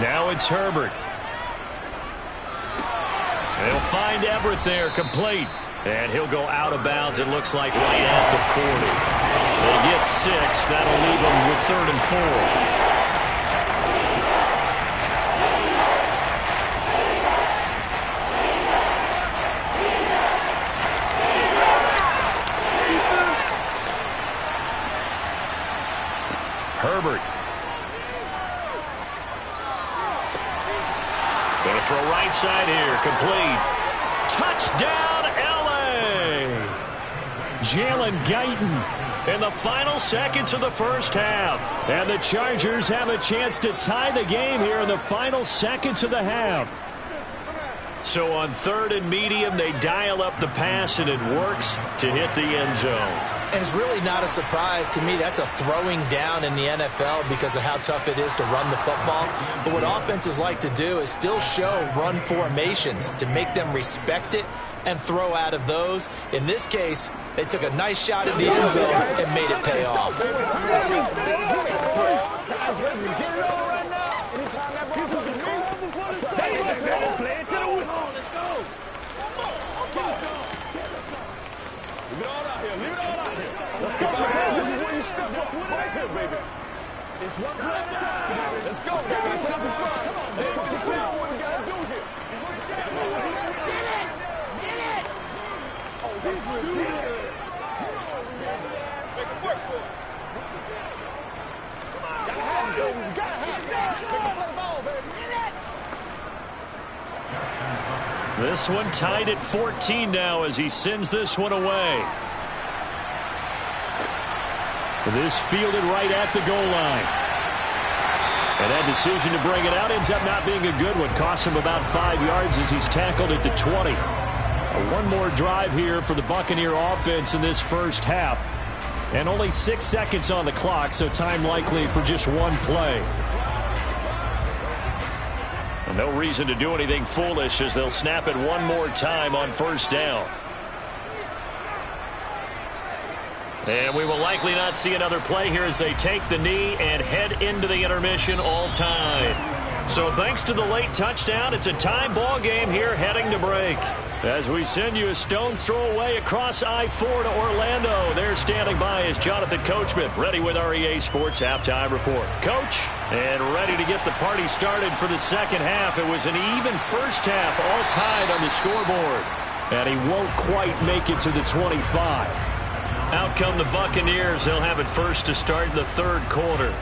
A: Now it's Herbert. They'll find Everett there, complete. And he'll go out of bounds, it looks like, right at the 40. They get 6. That'll leave them with 3rd and 4. Herbert. Going to throw right side here, complete. Touchdown, L.A.
B: Jalen Guyton
A: in the final seconds of the first half.
B: And the Chargers have a chance to tie the game here in the final seconds of the half.
A: So on 3rd and medium, they dial up the pass, and it works to hit the end zone.
D: And it's really not a surprise to me. That's a throwing down in the NFL because of how tough it is to run the football. But what offenses like to do is still show run formations to make them respect it and throw out of those. In this case, they took a nice shot at the end zone and made it pay off.
E: Let's go, man. This is where you step up right here, baby. It's one play at a time. Let's go, baby. Let's have some fun. Let's go to see what we got to do here. Get it. Oh, he's real good. Make it work for him. Come on. Gotta have it, baby. Gotta have it. Play the ball, baby. Get it.
A: This one tied at 14 now as he sends this one away.
B: This fielded right at the goal line. And that decision to bring it out ends up not being a good one. Costs him about 5 yards as he's tackled at the 20. One more drive here for the Buccaneer offense in this first half. And only 6 seconds on the clock, so time likely for just one play.
A: Well, no reason to do anything foolish as they'll snap it one more time on first down. And we will likely not see another play here as they take the knee and head into the intermission all tied. So thanks to the late touchdown, it's a tie ball game here heading to break. As we send you a stone's throw away across I-4 to Orlando. There standing by is Jonathan Coachman, ready with our EA Sports Halftime Report. Coach, and ready to get the party started for the second half. It was an even first half, all tied on the scoreboard.
B: And he won't quite make it to the 25.
A: Out come the Buccaneers. They'll have it first to start the third quarter.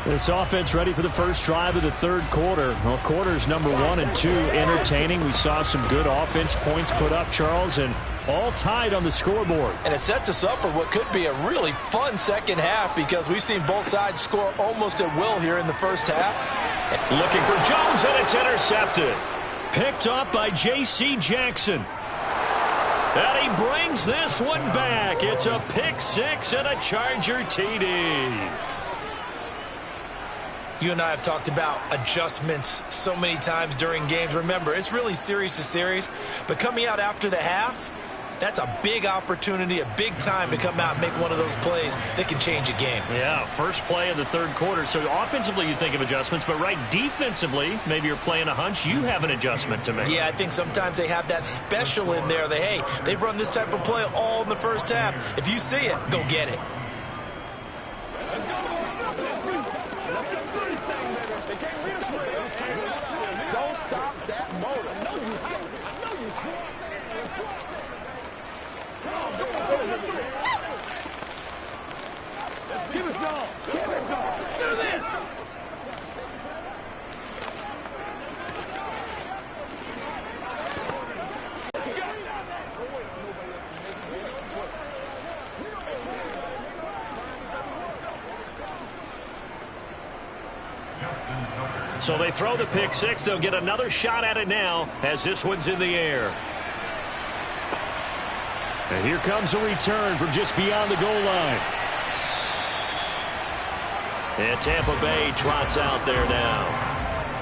B: This offense ready for the first drive of the third quarter. Well, quarters number 1 and 2 entertaining. We saw some good offense points put up, Charles, and all tied on the scoreboard.
C: And it sets us up for what could be a really fun second half because we've seen both sides score almost at will here in the first half.
A: Looking for Jones, and it's intercepted. Picked up by J.C. Jackson. And he brings this one back. It's a pick six and a Charger TD.
D: You and I have talked about adjustments so many times during games. Remember, it's really series to series. But coming out after the half, that's a big opportunity, a big time to come out and make one of those plays that can change a game.
A: Yeah, first play of the third quarter. So offensively you think of adjustments, but right defensively, maybe you're playing a hunch. You have an adjustment to make.
D: Yeah, I think sometimes they have that special in there that, hey, they've run this type of play all in the first half. If you see it, go get it.
A: So they throw the pick six. They'll get another shot at it now as this one's in the air.
B: And here comes a return from just beyond the goal line.
A: And Tampa Bay trots out there now.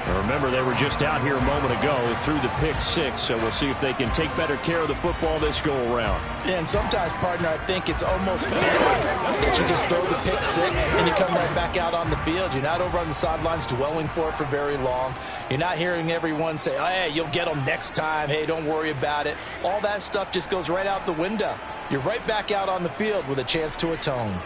B: Now remember, they were just out here a moment ago through the pick six, so we'll see if they can take better care of the football this go-around.
C: Yeah, and sometimes, partner, I think it's almost better that you just throw the pick six and you come right back out on the field. You're not over on the sidelines dwelling for it for very long. You're not hearing everyone say, oh, hey, you'll get them next time. Hey, don't worry about it. All that stuff just goes right out the window. You're right back out on the field with a chance to atone.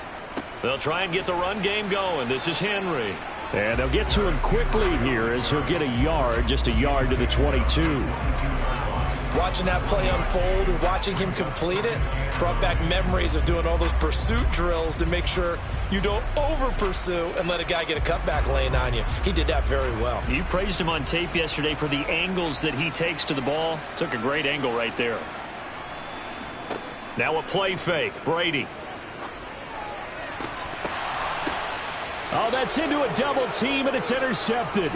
A: They'll try and get the run game going. This is Henry.
B: And they'll get to him quickly here as he'll get a yard, just a yard to the 22.
D: Watching that play unfold and watching him complete it brought back memories of doing all those pursuit drills to make sure you don't over-pursue and let a guy get a cutback lane on you. He did that very well.
A: You praised him on tape yesterday for the angles that he takes to the ball. Took a great angle right there. Now a play fake. Brady.
B: Oh, that's into a double team, and it's intercepted.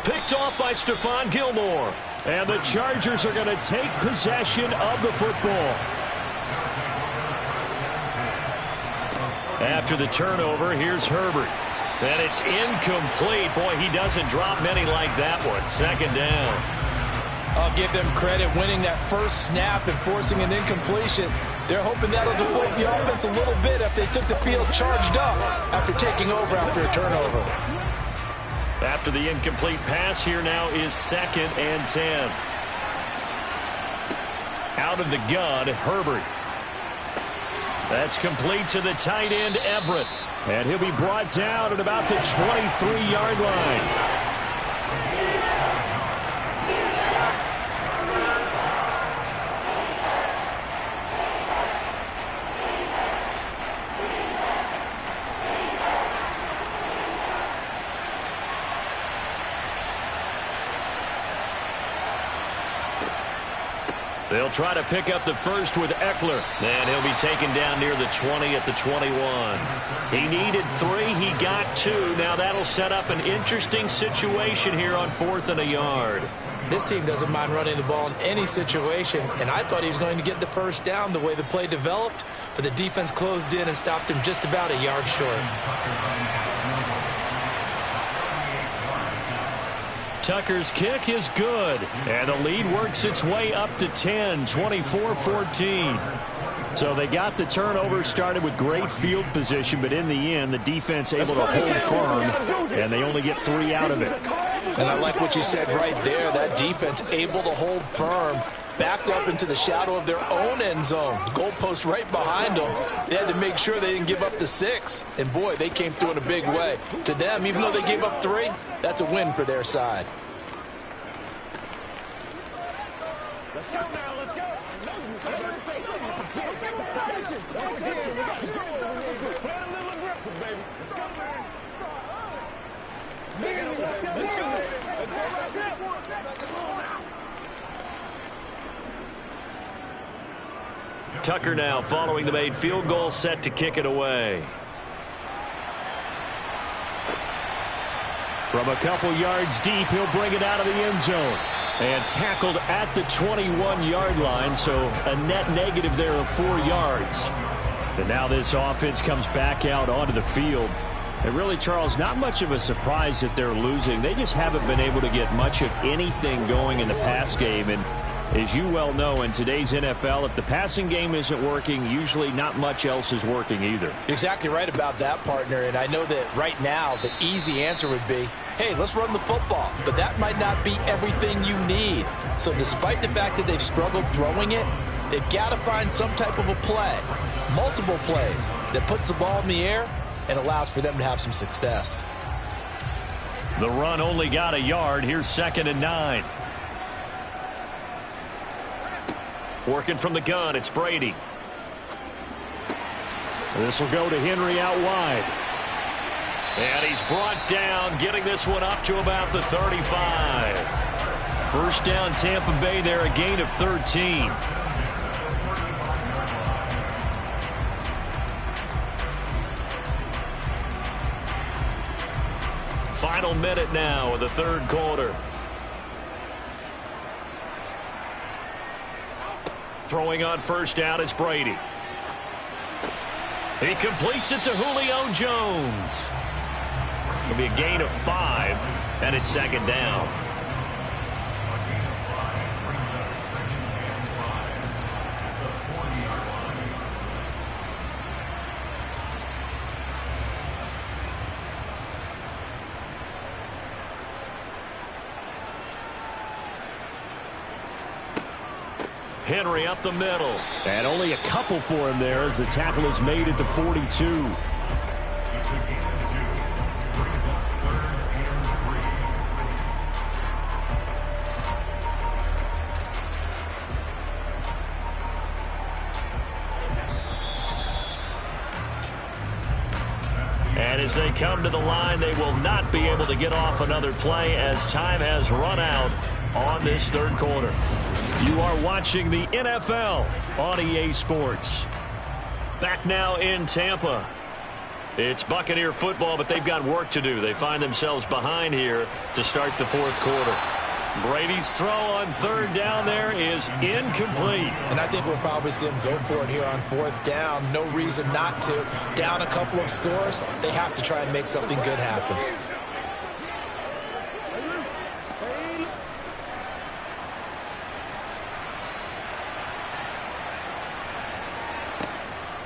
A: Picked off by Stephon Gilmore.
B: And the Chargers are going to take possession of the football.
A: After the turnover, here's Herbert. And it's incomplete. Boy, he doesn't drop many like that one. Second down.
C: I'll give them credit winning that first snap and forcing an incompletion. They're hoping that'll deflate the offense a little bit if they took the field charged up after taking over after a turnover.
A: After the incomplete pass, here now is 2nd and 10. Out of the gun, Herbert. That's complete to the tight end, Everett.
B: And he'll be brought down at about the 23-yard line.
A: They'll try to pick up the first with Eckler. And he'll be taken down near the 20 at the 21. He needed 3. He got 2. Now that'll set up an interesting situation here on 4th and a yard.
D: This team doesn't mind running the ball in any situation, and I thought he was going to get the first down the way the play developed, but the defense closed in and stopped him just about a yard short.
A: Tucker's kick is good, and the lead works its way up to 10, 24-14.
B: So they got the turnover, started with great field position, but in the end, the defense able to hold firm, and they only get 3 out of it.
C: And I like what you said right there. That defense able to hold firm, backed up into the shadow of their own end zone. The goalpost right behind them. They had to make sure they didn't give up the 6. And, boy, they came through in a big way. To them, even though they gave up 3, that's a win for their side.
E: Let's go now, let's go. Once again, we got to play a little aggressive, baby. Let's go, man.
A: Tucker now following the made field goal, set to kick it away.
B: From a couple yards deep, he'll bring it out of the end zone. And tackled at the 21-yard line, so a net negative there of 4 yards. And now this offense comes back out onto the field. And really, Charles, not much of a surprise that they're losing. They just haven't been able to get much of anything going in the pass game. And as you well know, in today's NFL, if the passing game isn't working, usually not much else is working either.
C: You're exactly right about that, partner. And I know that right now the easy answer would be, hey, let's run the football. But that might not be everything you need. So despite the fact that they've struggled throwing it, they've got to find some type of a play, multiple plays, that puts the ball in the air and allows for them to have some success.
A: The run only got a yard. Here's 2nd and 9. Working from the gun, it's Brady.
B: This will go to Henry out wide.
A: And he's brought down, getting this one up to about the 35. First down, Tampa Bay there, a gain of 13. Final minute now of the 3rd quarter. Throwing on first down is Brady. He completes it to Julio Jones. It'll be a gain of 5, and it's 2nd down. Henry up the middle.
B: And only a couple for him there as the tackle is made at the 42.
A: And as they come to the line, they will not be able to get off another play as time has run out on this 3rd quarter. You are watching the NFL on EA Sports. Back now in Tampa. It's Buccaneer football, but they've got work to do. They find themselves behind here to start the 4th quarter. Brady's throw on 3rd down there is incomplete.
C: And I think we'll probably see him go for it here on 4th down. No reason not to. Down a couple of scores, they have to try and make something good happen.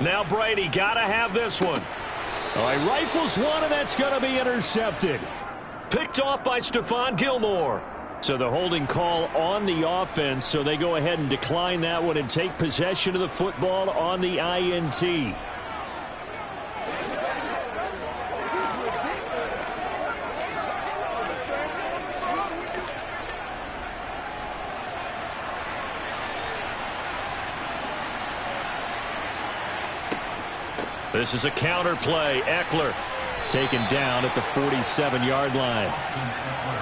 A: Now Brady got to have this one.
B: All right, rifles one, and that's going to be intercepted.
A: Picked off by Stephon Gilmore.
B: So the holding call on the offense, so they go ahead and decline that one and take possession of the football on the INT.
A: This is a counter play. Eckler
B: taken down at the 47-yard line.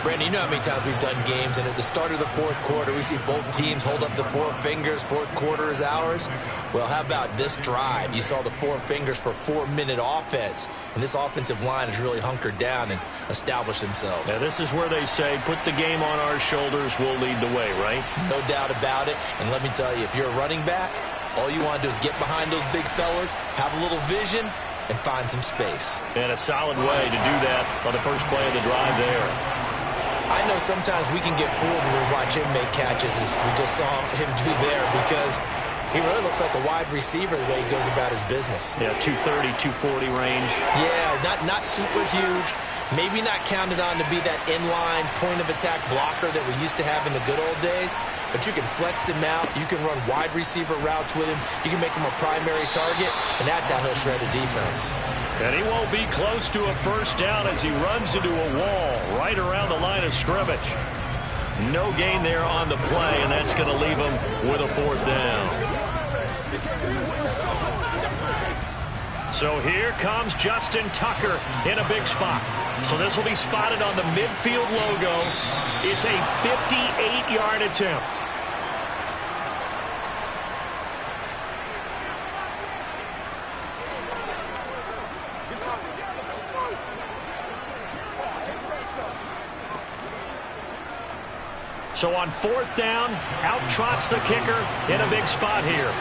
D: Brandon, you know how many times we've done games, and at the start of the fourth quarter, we see both teams hold up the four fingers, fourth quarter is ours. Well, how about this drive? You saw the four fingers for 4-minute offense, and this offensive line has really hunkered down and established themselves.
A: Yeah, this is where they say, put the game on our shoulders, we'll lead the way, right?
D: No doubt about it, and let me tell you, if you're a running back, all you want to do is get behind those big fellas, have a little vision, and find some space.
A: And a solid way to do that on the first play of the drive there.
D: I know sometimes we can get fooled when we watch him make catches, as we just saw him do there, because he really looks like a wide receiver the way he goes about his business.
A: Yeah, 230, 240 range.
D: Yeah, not super huge. Maybe not counted on to be that inline point-of-attack blocker that we used to have in the good old days, but you can flex him out. You can run wide receiver routes with him. You can make him a primary target, and that's how he'll shred a defense.
A: And he won't be close to a first down as he runs into a wall right around the line of scrimmage. No gain there on the play, and that's going to leave him with a fourth down. So here comes Justin Tucker in a big spot. So this will be spotted on the midfield logo. It's a 58-yard attempt. So on fourth down, out trots the kicker in a big spot here.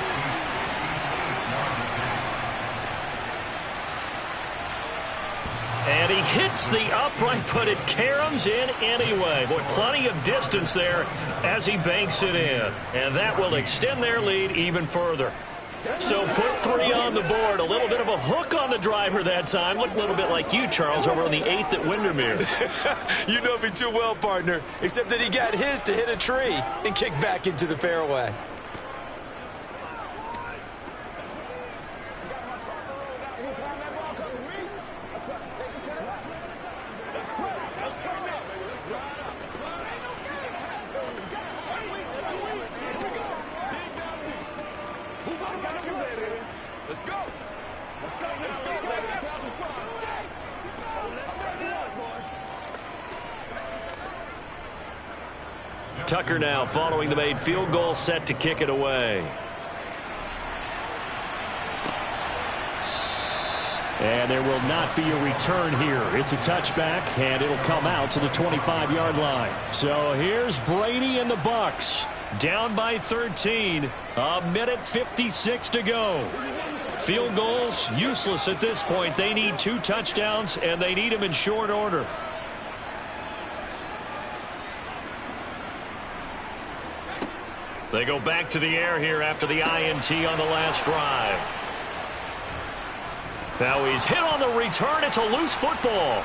A: And he hits the upright, but it caroms in anyway. Boy, plenty of distance there as he banks it in. And that will extend their lead even further. So put 3 on the board. A little bit of a hook on the driver that time. Looked a little bit like you, Charles, over on the 8th at Windermere.
D: You know me too well, partner, except that he got his to hit a tree and kick back into the fairway.
A: Tucker now following the made field goal, set to kick it away.
B: And there will not be a return here. It's a touchback, and it'll come out to the 25-yard line. So here's Brady and the Bucks.
A: Down by 13. A minute 56 to go. Field goals useless at this point. They need 2 touchdowns, and they need them in short order. They go back to the air here after the INT on the last drive. Now he's hit on the return. It's a loose football.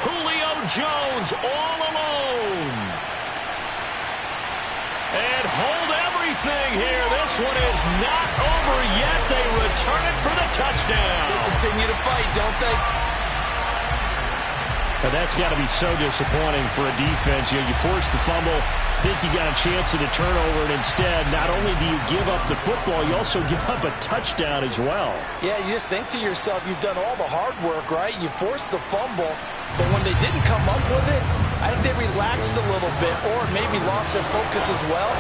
A: Julio Jones all alone. And hold everything here. This one is not over yet. They return it for the touchdown.
D: They continue to fight, don't they?
B: Now that's got to be so disappointing for a defense. You force the fumble, think you got a chance at a turnover, and instead, not only do you give up the football, you also give up a touchdown as well.
C: Yeah, you just think to yourself, you've done all the hard work, right? You forced the fumble, but when they didn't come up with it, I think they relaxed a little bit or maybe lost their focus as well,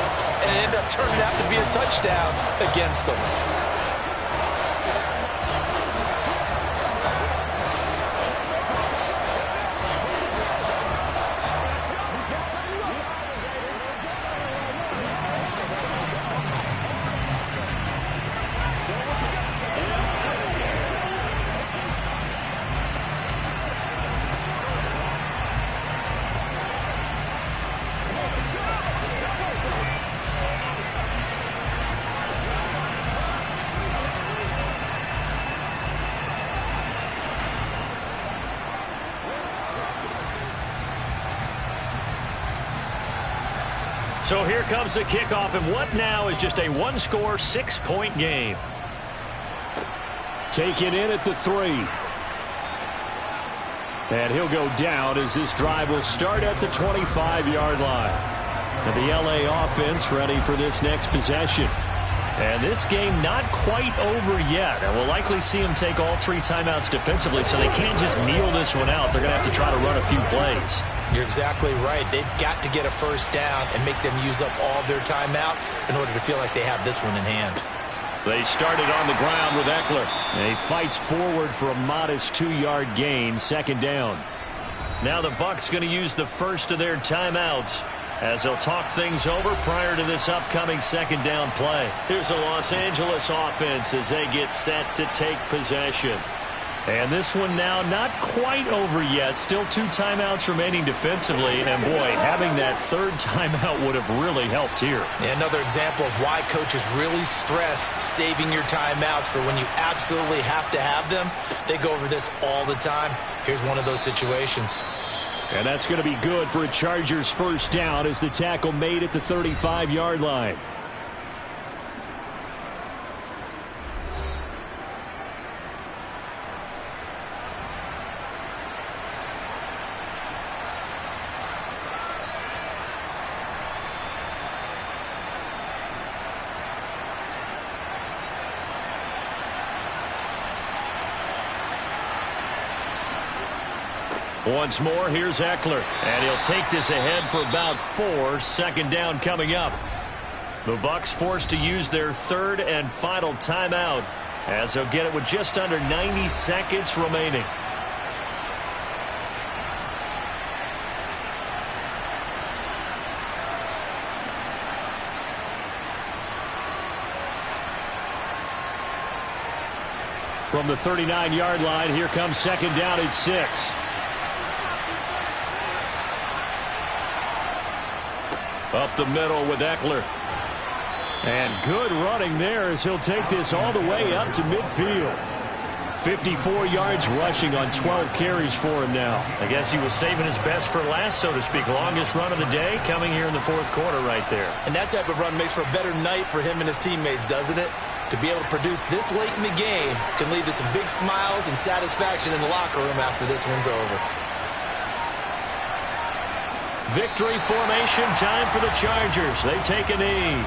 C: and it ended up turning out to be a touchdown against them.
A: So here comes the kickoff, and what now is just a one-score, 6-point game.
B: Take it in at the 3. And he'll go down as this drive will start at the 25-yard line. And the LA offense ready for this next possession.
A: And this game not quite over yet. And we'll likely see them take all 3 timeouts defensively, so they can't just kneel this one out. They're going to have to try to run a few plays.
D: You're exactly right. They've got to get a first down and make them use up all their timeouts in order to feel like they have this one in hand.
A: They started on the ground with Eckler.
B: And he fights forward for a modest 2-yard gain, second down.
A: Now the Bucs going to use the first of their timeouts as they'll talk things over prior to this upcoming second down play. Here's a Los Angeles offense as they get set to take possession. And this one now not quite over yet. Still 2 timeouts remaining defensively. And, boy, having that 3rd timeout would have really helped here.
D: Yeah, another example of why coaches really stress saving your timeouts for when you absolutely have to have them. They go over this all the time. Here's one of those situations.
B: And that's going to be good for a Chargers first down as the tackle made at the 35-yard line.
A: Once more, here's Eckler. And he'll take this ahead for about 4. Second down coming up. The Bucs forced to use their 3rd and final timeout as they'll get it with just under 90 seconds remaining.
B: From the 39-yard line, here comes second down at 6.
A: Up the middle with Eckler.
B: And good running there as he'll take this all the way up to midfield. 54 yards rushing on 12 carries for him now.
A: I guess he was saving his best for last, so to speak. Longest run of the day coming here in the 4th quarter right there.
D: And that type of run makes for a better night for him and his teammates, doesn't it? To be able to produce this late in the game can lead to some big smiles and satisfaction in the locker room after this one's over.
A: Victory formation time for the Chargers. They take a knee.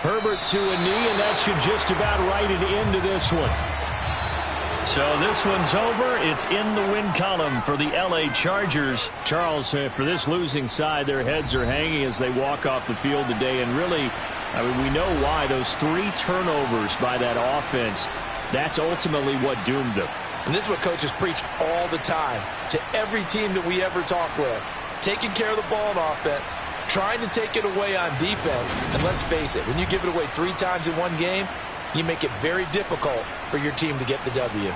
B: Herbert to a knee, and that should just about write it into this one.
A: So this one's over. It's in the win column for the L.A. Chargers.
B: Charles, for this losing side, their heads are hanging as they walk off the field today. And really, I mean, we know why. Those 3 turnovers by that offense, that's ultimately what doomed them.
C: And this is what coaches preach all the time to every team that we ever talk with. Taking care of the ball on offense, trying to take it away on defense. And let's face it, when you give it away 3 times in one game, you make it very difficult for your team to get the W.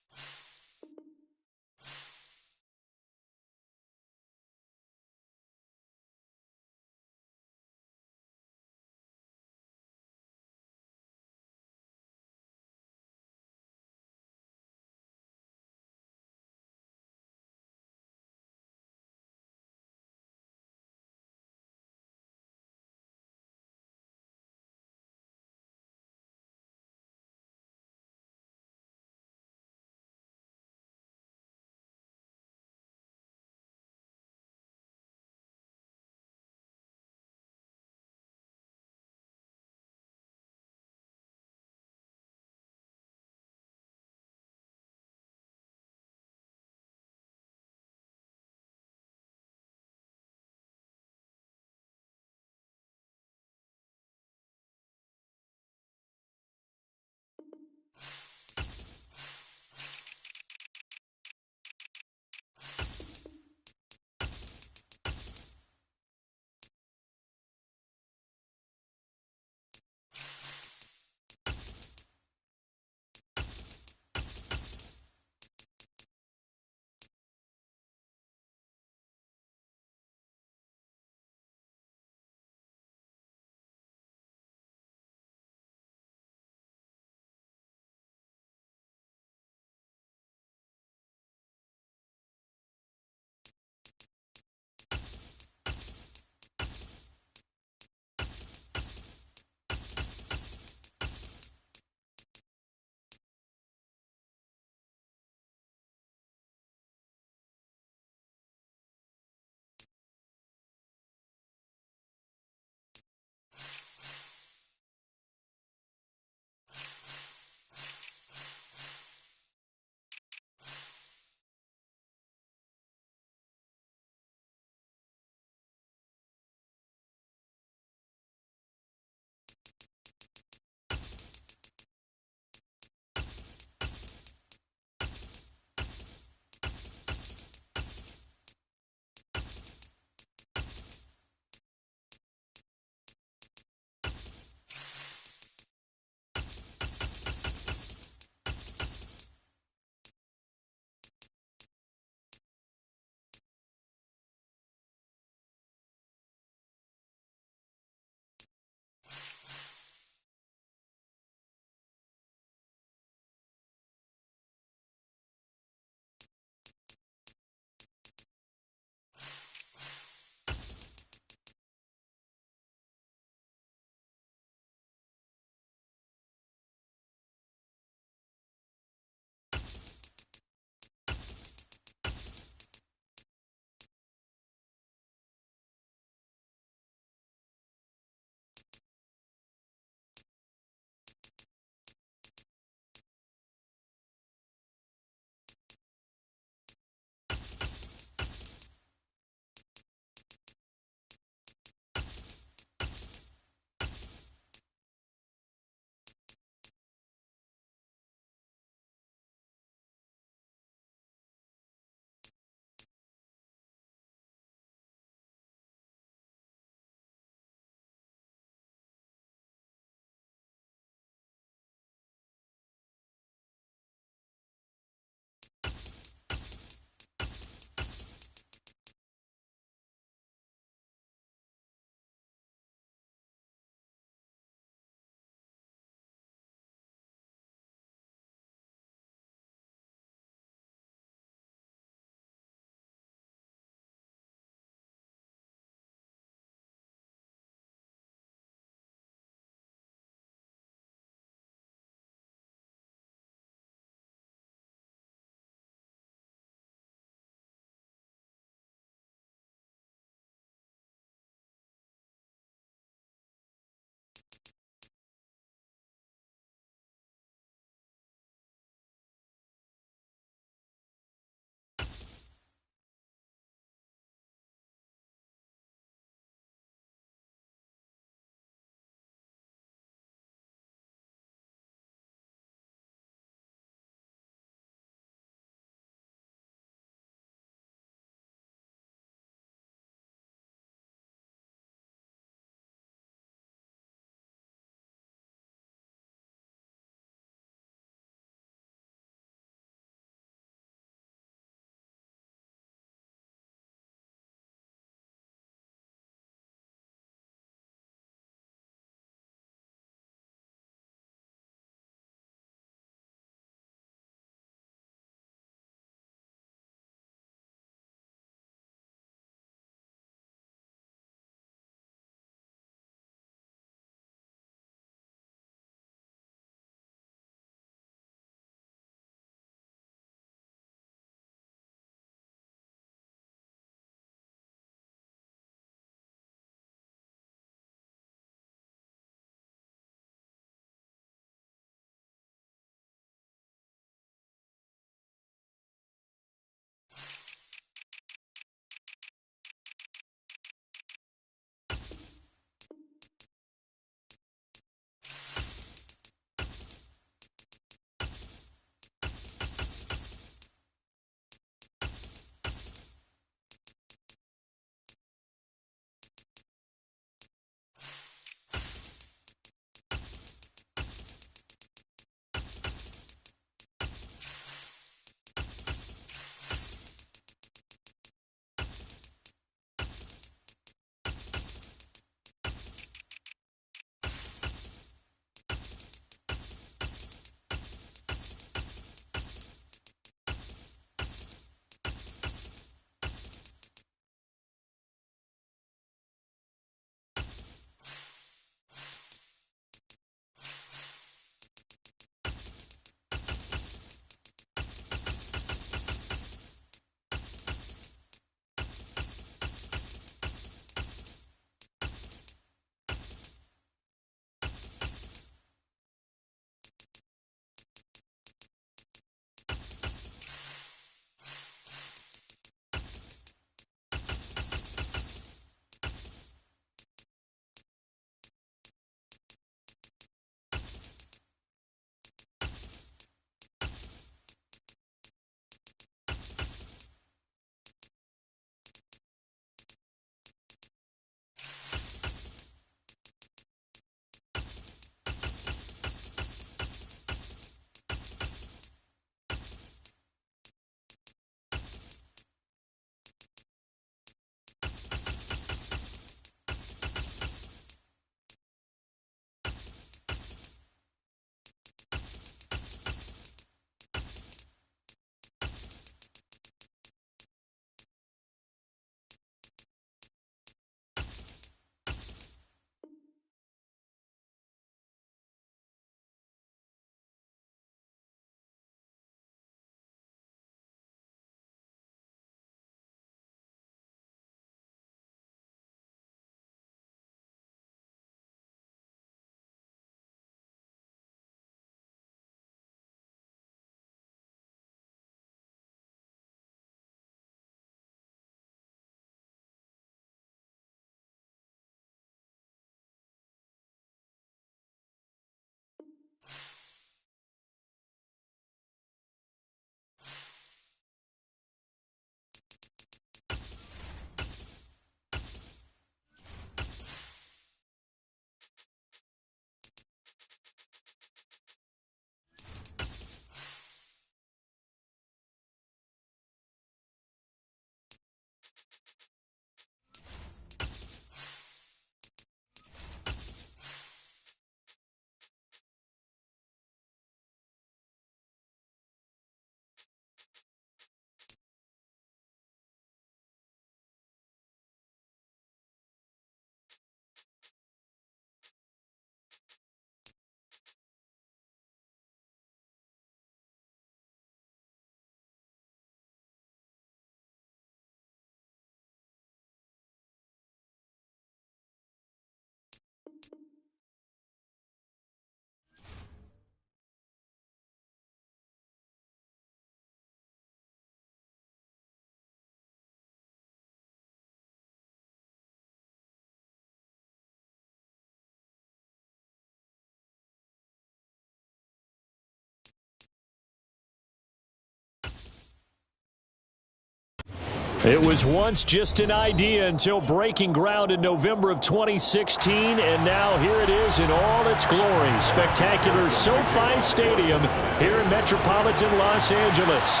B: It was once just an idea until breaking ground in November of 2016, and now here it is in all its glory. Spectacular SoFi Stadium here in metropolitan Los Angeles.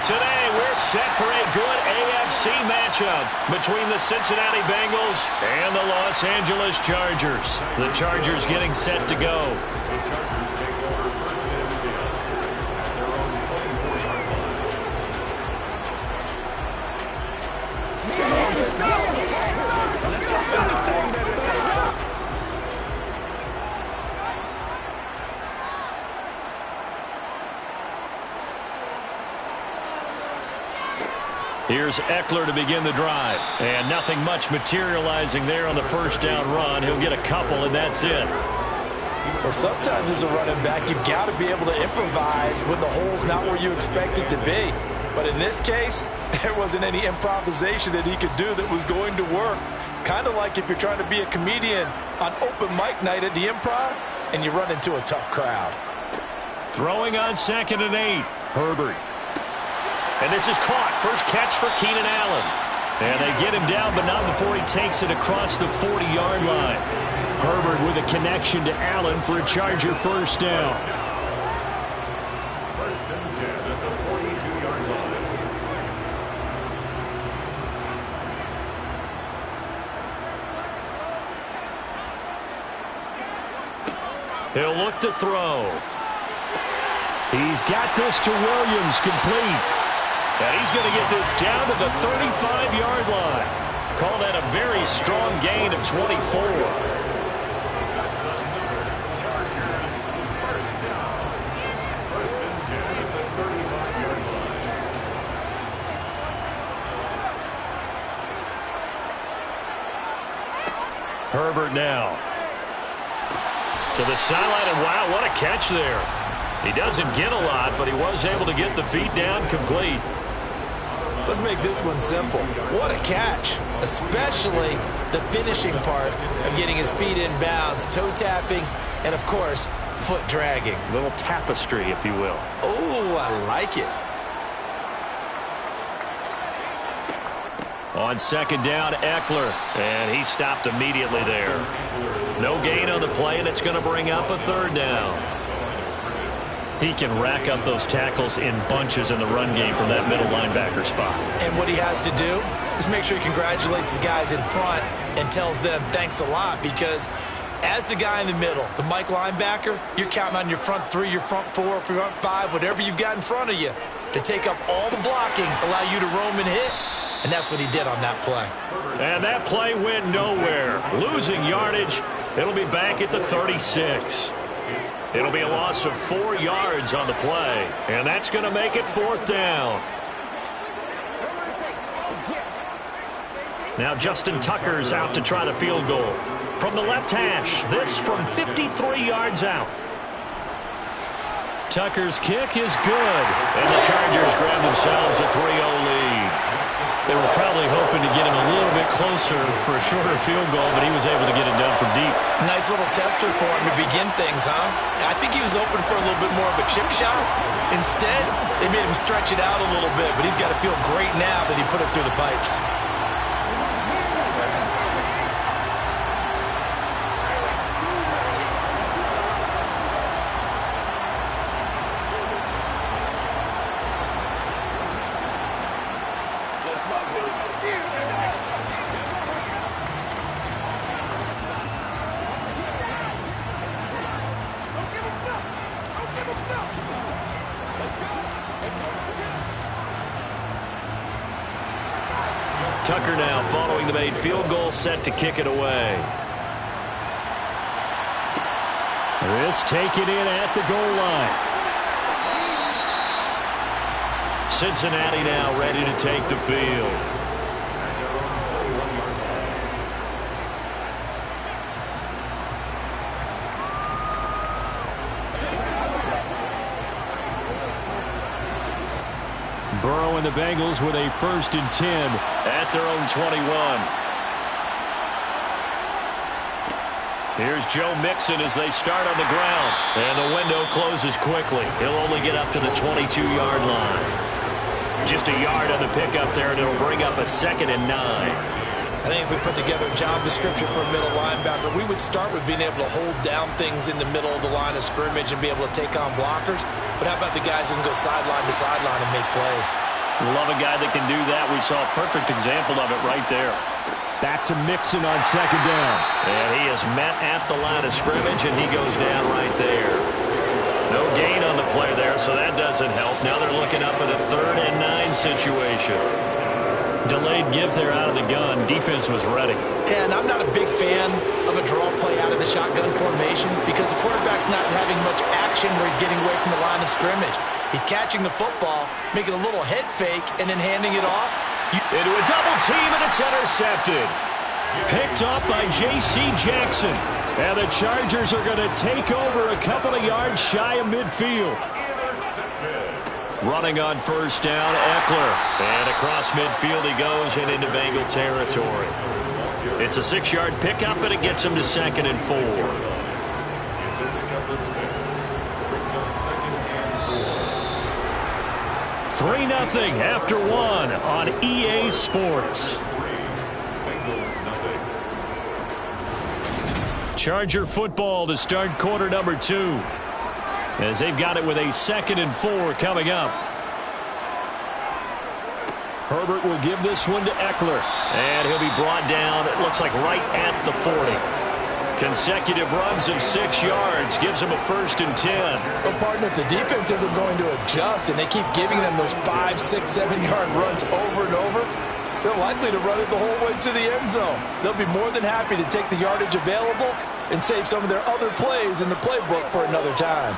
A: Today, we're set for a good AFC matchup between the Cincinnati Bengals and the Los Angeles Chargers. The Chargers getting set to go.
E: The Chargers take over first and 10. Their own 24-yard line.
A: Here's Eckler to begin the drive. And nothing much materializing there on the first down run. He'll get a couple, and that's it.
C: Well, sometimes as a running back, you've got to be able to improvise when the hole's not where you expect it to be. But in this case, there wasn't any improvisation that he could do that was going to work. Kind of like if you're trying to be a comedian on open mic night at the Improv and you run into a tough crowd.
A: Throwing on 2nd and 8. Herbert. And this is caught. First catch for Keenan Allen. And they get him down, but not before he takes it across the 40-yard line.
B: Herbert with a connection to Allen for a Charger first down.
E: First and 10 at the 42-yard line.
A: He'll look to throw.
B: He's got this to Williams, complete.
A: And he's going to get this down to the 35-yard line. Call that a very strong gain of 24.
E: Chargers first down. First and 10 at the 35-yard line.
A: Herbert now. To the sideline, and wow, what a catch there. He doesn't get a lot, but he was able to get the feet down complete.
D: Let's make this one simple. What a catch, especially the finishing part of getting his feet in bounds, toe tapping, and, of course, foot dragging.
A: A little tapestry, if you will.
D: Oh, I like it.
A: On 2nd down, Eckler, and he stopped immediately there. No gain on the play, and it's going to bring up a 3rd down. He can rack up those tackles in bunches in the run game from that middle linebacker spot.
D: And what he has to do is make sure he congratulates the guys in front and tells them thanks a lot, because as the guy in the middle, the Mike linebacker, you're counting on your front 3, your front 4, front 5, whatever you've got in front of you to take up all the blocking, allow you to roam and hit, and that's what he did on that play.
A: And that play went nowhere. Losing yardage. It'll be back at the 36. It'll be a loss of 4 yards on the play, and that's going to make it 4th down. Now Justin Tucker's out to try the field goal. From the left hash, this from 53 yards out. Tucker's kick is good, and the Chargers grab themselves a 3-0 lead. They were probably hoping to get him a little bit closer for a shorter field goal, but he was able to get it done from deep.
D: Nice little tester for him to begin things, huh? I think he was open for a little bit more of a chip shot. Instead, they made him stretch it out a little bit, but he's got to feel great now that he put it through the pipes.
A: Tucker now following the made field goal, set to kick it away.
B: This taken in at the goal line.
A: Cincinnati now ready to take the field.
B: Burrow and the Bengals with a 1st and 10
A: at their own 21. Here's Joe Mixon as they start on the ground. And the window closes quickly. He'll only get up to the 22-yard line. Just a yard on the pickup there, and it'll bring up a 2nd and 9.
D: I think if we put together a job description for a middle linebacker, we would start with being able to hold down things in the middle of the line of scrimmage and be able to take on blockers. But how about the guys who can go sideline to sideline and make plays?
A: Love a guy that can do that. We saw a perfect example of it right there.
B: Back to Mixon on 2nd down.
A: And he is met at the line of scrimmage, and he goes down right there. No gain on the play there, so that doesn't help. Now they're looking up at a 3rd and 9 situation. Delayed give there out of the gun. Defense was ready.
D: And I'm not a big fan of a draw play out of the shotgun formation because the quarterback's not having much action where he's getting away from the line of scrimmage. He's catching the football, making a little head fake, and then handing it off.
A: Into a double team, and it's intercepted. Picked off by J.C. Jackson.
B: And the Chargers are going to take over a couple of yards shy of midfield.
A: Running on 1st down, Eckler. And across midfield he goes and into Bengal territory. It's a 6-yard pickup, and it gets him to 2nd and 4. 3-0 after 1 on EA Sports. Charger football to start quarter number 2. As they've got it with a 2nd and 4 coming up.
B: Herbert will give this one to Eckler.
A: And he'll be brought down, it looks like right at the 40. Consecutive runs of 6 yards gives him a 1st and 10.
C: Well, partner, if the defense isn't going to adjust and they keep giving them those 5, 6, 7-yard runs over and over, they're likely to run it the whole way to the end zone. They'll be more than happy to take the yardage available and save some of their other plays in the playbook for another time.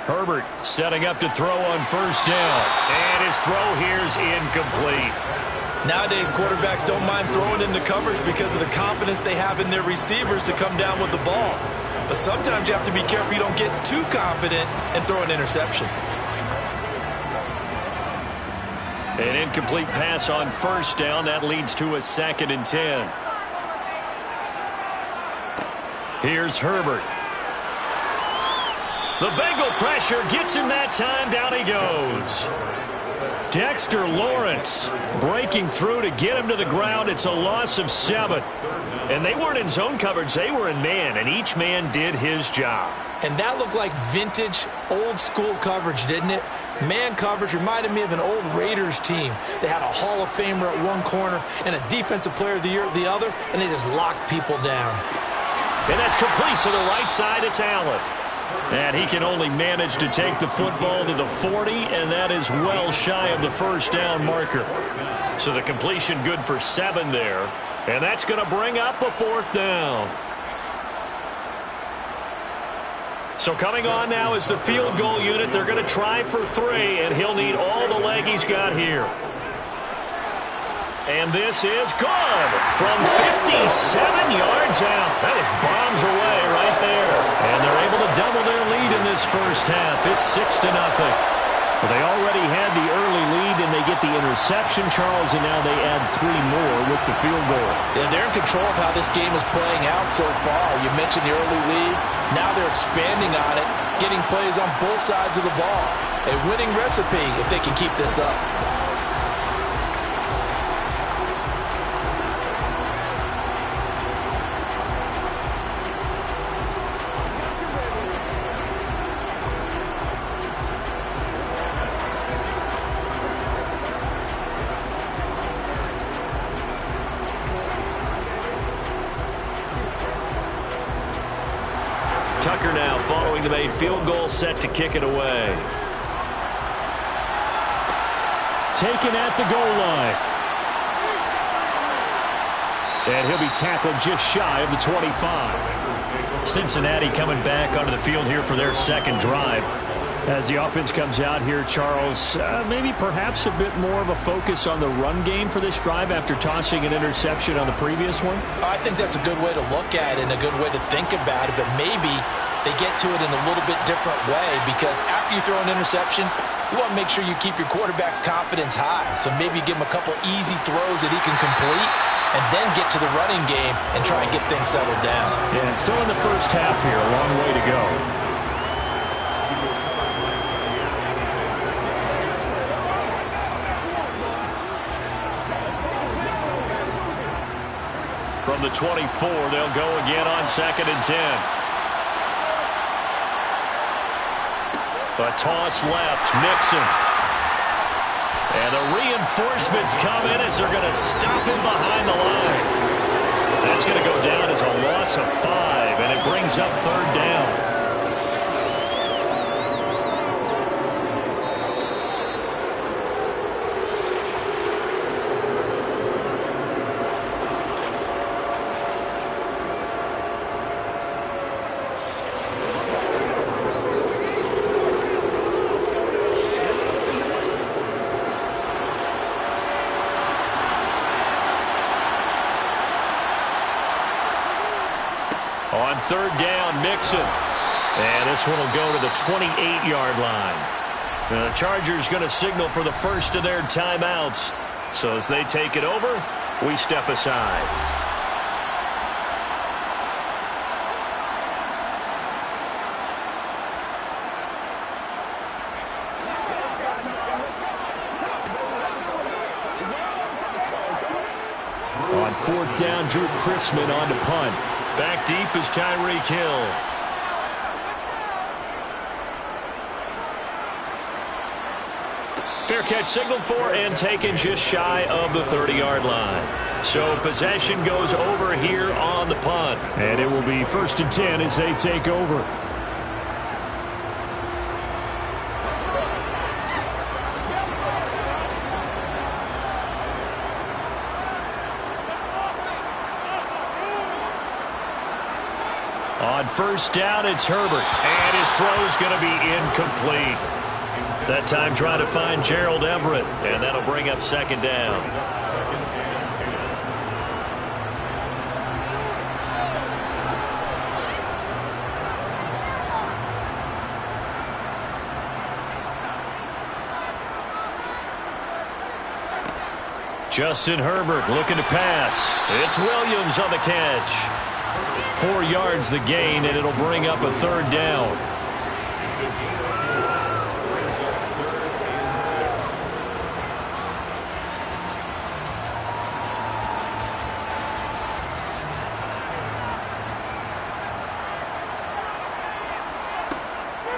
A: Herbert setting up to throw on 1st down. And his throw here's incomplete.
D: Nowadays, quarterbacks don't mind throwing into coverage because of the confidence they have in their receivers to come down with the ball. But sometimes you have to be careful you don't get too confident and throw an interception.
A: An incomplete pass on 1st down. That leads to a 2nd and 10. Here's Herbert. The Bengal pressure gets him that time. Down he goes. Dexter Lawrence breaking through to get him to the ground. It's a loss of 7. And they weren't in zone coverage. They were in man, and each man did his job.
D: And that looked like vintage, old-school coverage, didn't it? Man coverage reminded me of an old Raiders team. They had a Hall of Famer at one corner and a Defensive Player of the Year at the other, and they just locked people down.
A: And that's complete to the right side. It's Allen. And he can only manage to take the football to the 40, and that is well shy of the 1st down marker. So the completion good for 7 there. And that's going to bring up a 4th down. So coming on now is the field goal unit. They're going to try for 3, and he'll need all the leg he's got here. And this is good from 57 yards out. That is bombs away right there. And they're able to double their lead in this 1st half. It's 6-0.
B: Well, they already had the early lead, and they get the interception, Charles, and now they add 3 more with the field goal.
C: Yeah, they're in control of how this game is playing out so far. You mentioned the early lead. Now they're expanding on it, getting plays on both sides of the ball. A winning recipe if they can keep this up.
A: Tucker now following the made field goal, set to kick it away.
B: Taken at the goal line. And he'll be tackled just shy of the 25.
A: Cincinnati coming back onto the field here for their 2nd drive.
B: As the offense comes out here, Charles, maybe perhaps a bit more of a focus on the run game for this drive after tossing an interception on the previous one?
C: I think that's a good way to look at it and a good way to think about it, but maybe they get to it in a little bit different way because after you throw an interception, you want to make sure you keep your quarterback's confidence high. So maybe you give him a couple easy throws that he can complete and then get to the running game and try and get things settled down.
B: Yeah, and still in the 1st half here, a long way to go.
A: From the 24, they'll go again on 2nd and 10. A toss left, Mixon. And the reinforcements come in as they're going to stop him behind the line. That's going to go down as a loss of 5, and it brings up 3rd down. On 3rd down, Mixon. And this one will go to the 28-yard line. Now, the Chargers going to signal for the first of their timeouts. So as they take it over, we step aside.
B: On 4th down, Drew Chrisman on to punt.
A: Back deep is Tyreek Hill. Fair catch signaled for and taken just shy of the 30-yard line. So possession goes over here on the punt.
B: And it will be 1st and 10 as they take over.
A: On 1st down, it's Herbert. And his throw's going to be incomplete. That time trying to find Gerald Everett. And that'll bring up 2nd down. Justin Herbert looking to pass. It's Williams on the catch. 4 yards the gain, and it'll bring up a 3rd down.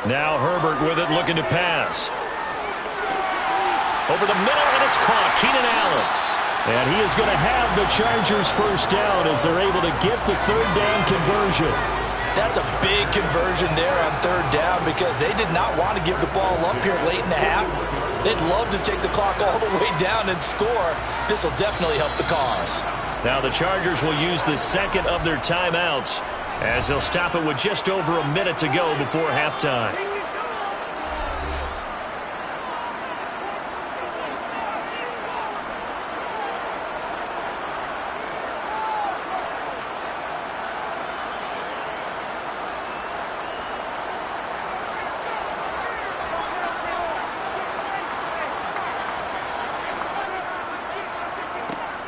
A: Now Herbert with it, looking to pass. Over the middle, and it's caught. Keenan Allen.
B: And he is going to have the Chargers 1st down as they're able to get the 3rd down conversion.
C: That's a big conversion there on 3rd down because they did not want to give the ball up here late in the half. They'd love to take the clock all the way down and score. This will definitely help the cause.
A: Now the Chargers will use the 2nd of their timeouts as they'll stop it with just over a minute to go before halftime.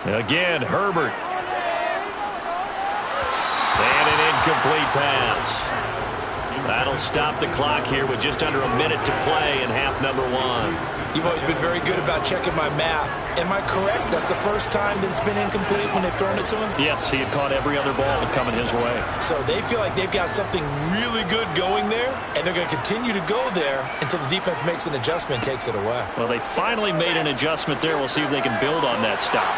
A: Again, Herbert. And an incomplete pass. That'll stop the clock here with just under a minute to play in half number 1.
C: You've always been very good about checking my math. Am I correct? That's the first time that it's been incomplete when they've thrown it to him?
A: Yes, he had caught every other ball coming his way.
C: So they feel like they've got something really good going there, and they're going to continue to go there until the defense makes an adjustment and takes it away.
A: Well, they finally made an adjustment there. We'll see if they can build on that stop.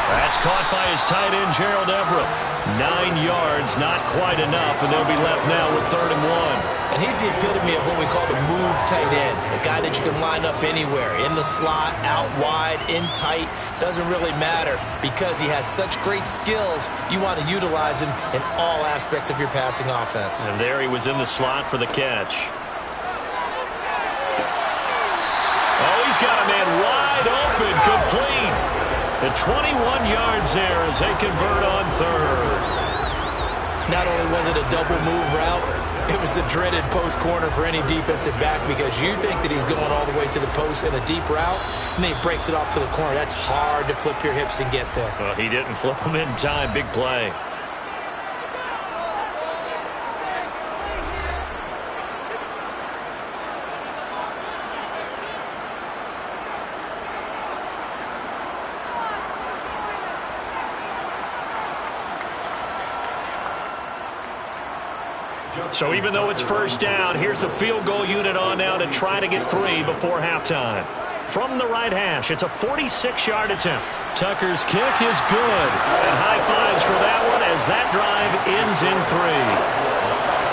A: That's caught by his tight end, Gerald Everett. 9 yards, not quite enough, and they'll be left now with 3rd and 1.
C: And he's the epitome of what we call the move tight end, a guy that you can line up anywhere, in the slot, out wide, in tight, doesn't really matter because he has such great skills. You want to utilize him in all aspects of your passing offense.
A: And there he was in the slot for the catch. Oh, he's got a man wide open, complete. The 21 yards there as they convert on 3rd.
C: Not only was it a double move route, it was the dreaded post corner for any defensive back because you think that he's going all the way to the post in a deep route, and then he breaks it off to the corner. That's hard to flip your hips and get there.
A: Well, he didn't flip him in time. Big play. So even though it's first down, here's the field goal unit on now to try to get 3 before halftime. From the right hash, it's a 46-yard attempt. Tucker's kick is good. And high fives for that one as that drive ends in 3.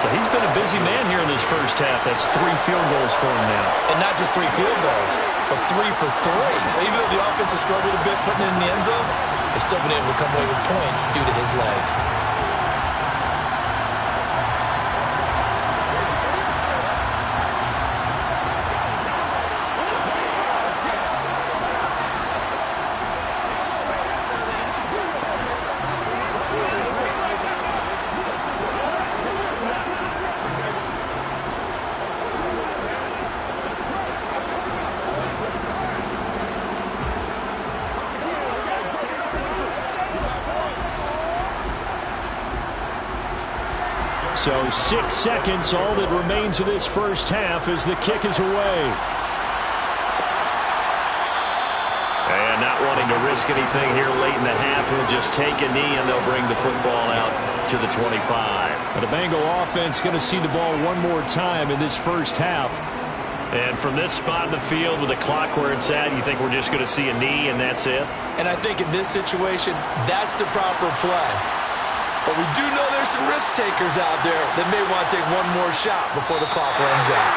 A: So he's been a busy man here in this first half. That's 3 field goals for him now.
D: And not just 3 field goals, but 3 for 3. So even though the offense has struggled a bit putting it in the end zone, they've still been able to come away with points due to his leg.
B: So 6 seconds, all that remains of this first half as the kick is away.
A: And not wanting to risk anything here late in the half, he'll just take a knee and they'll bring the football out to the 25.
B: The Bengal offense going to see the ball one more time in this first half.
A: And from this spot in the field with the clock where it's at, you think we're just going to see a knee and that's it?
D: And I think in this situation, that's the proper play. But we do know there's some risk takers out there that may want to take one more shot before the clock runs out.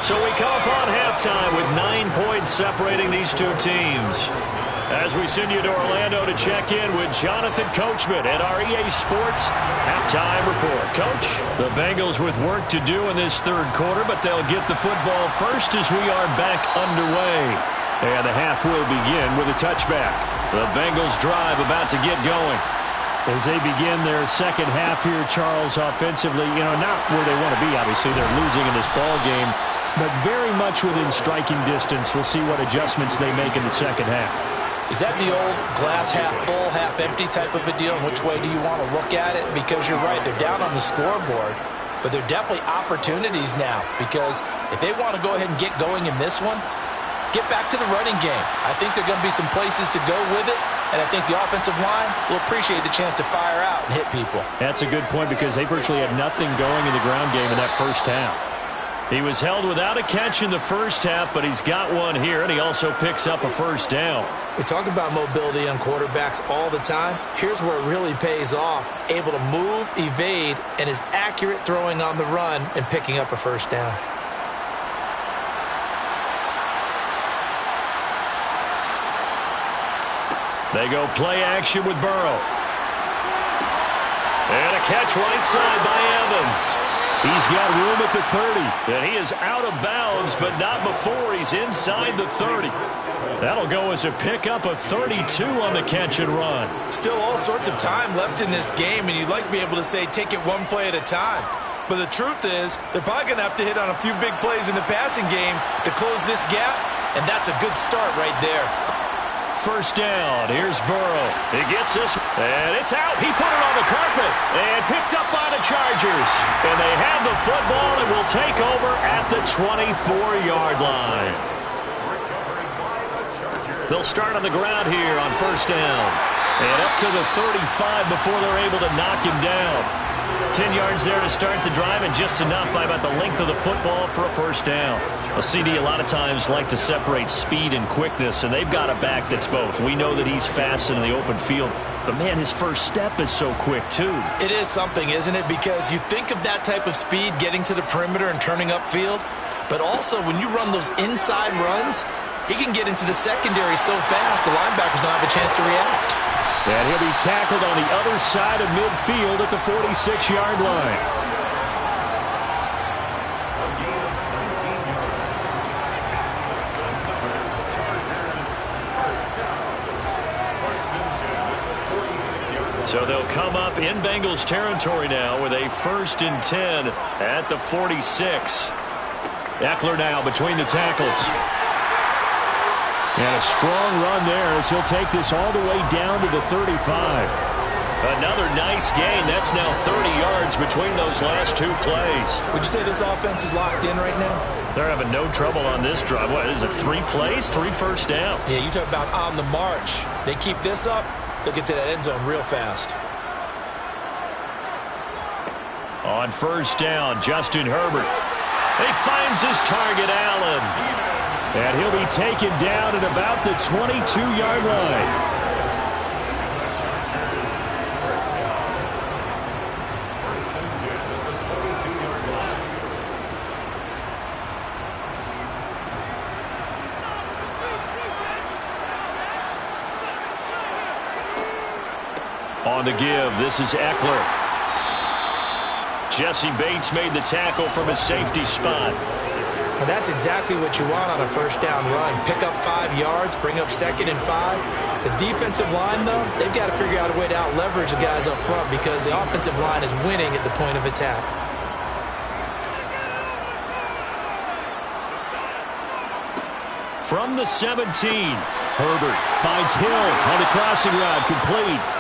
A: So we come upon halftime with 9 points separating these two teams. As we send you to Orlando to check in with Jonathan Coachman at our EA Sports Halftime Report. Coach?
B: The Bengals with work to do in this third quarter, but they'll get the football first as we are back underway. And the half will begin with a touchback. The Bengals drive about to get going. As they begin their second half here, Charles, offensively, not where they want to be, obviously. They're losing in this ball game, but very much within striking distance. We'll see what adjustments they make in the second half.
C: Is that the old glass half full, half empty type of a deal? And which way do you want to look at it? Because you're right, they're down on the scoreboard, but they're definitely opportunities now. Because if they want to go ahead and get going in this one, get back to the running game. I think there are going to be some places to go with it, and I think the offensive line will appreciate the chance to fire out and hit people.
B: That's a good point because they virtually had nothing going in the ground game in that first half.
A: He was held without a catch in the first half, but he's got one here, and he also picks up a first down.
D: We talk about mobility on quarterbacks all the time. Here's where it really pays off. Able to move, evade, and is accurate throwing on the run and picking up a first down.
A: They go play action with Burrow. And a catch right side by Evans.
B: He's got room at the 30.
A: And he is out of bounds, but not before he's inside the 30. That'll go as a pickup of 32 on the catch and run.
D: Still all sorts of time left in this game, and you'd like to be able to say take it one play at a time. But the truth is, they're probably going to have to hit on a few big plays in the passing game to close this gap, and that's a good start right there.
A: First down. Here's Burrow. He gets this, and it's out. He put it on the carpet and picked up by the Chargers. And they have the football and will take over at the 24-yard line. They'll start on the ground here on first down. And up to the 35 before they're able to knock him down. 10 yards there to start the drive, and just enough by about the length of the football for a first down. A CD a lot of times like to separate speed and quickness, and they've got a back that's both. We know that he's fast in the open field, but, man, his first step is so quick, too.
D: It is something, isn't it? Because you think of that type of speed getting to the perimeter and turning upfield, but also when you run those inside runs, he can get into the secondary so fast the linebackers don't have a chance to react.
B: And he'll be tackled on the other side of midfield at the 46-yard line.
A: So they'll come up in Bengals territory now with a 1st and 10 at the 46. Eckler now between the tackles.
B: And a strong run there as he'll take this all the way down to the 35.
A: Another nice gain. That's now 30 yards between those last 2 plays.
D: Would you say this offense is locked in right now?
A: They're having no trouble on this drive. What is it, 3 plays, 3 first downs?
D: Yeah, you talk about on the march. They keep this up, they'll get to that end zone real fast.
A: On first down, Justin Herbert. He finds his target, Allen.
B: And he'll be taken down at about the 22-yard line.
A: On the give, this is Eckler. Jesse Bates made the tackle from his safety spot.
D: And that's exactly what you want on a first down run. Pick up 5 yards, bring up 2nd and 5. The defensive line, though, they've got to figure out a way to out-leverage the guys up front because the offensive line is winning at the point of attack.
B: From the 17, Herbert finds Hill on the crossing route, complete.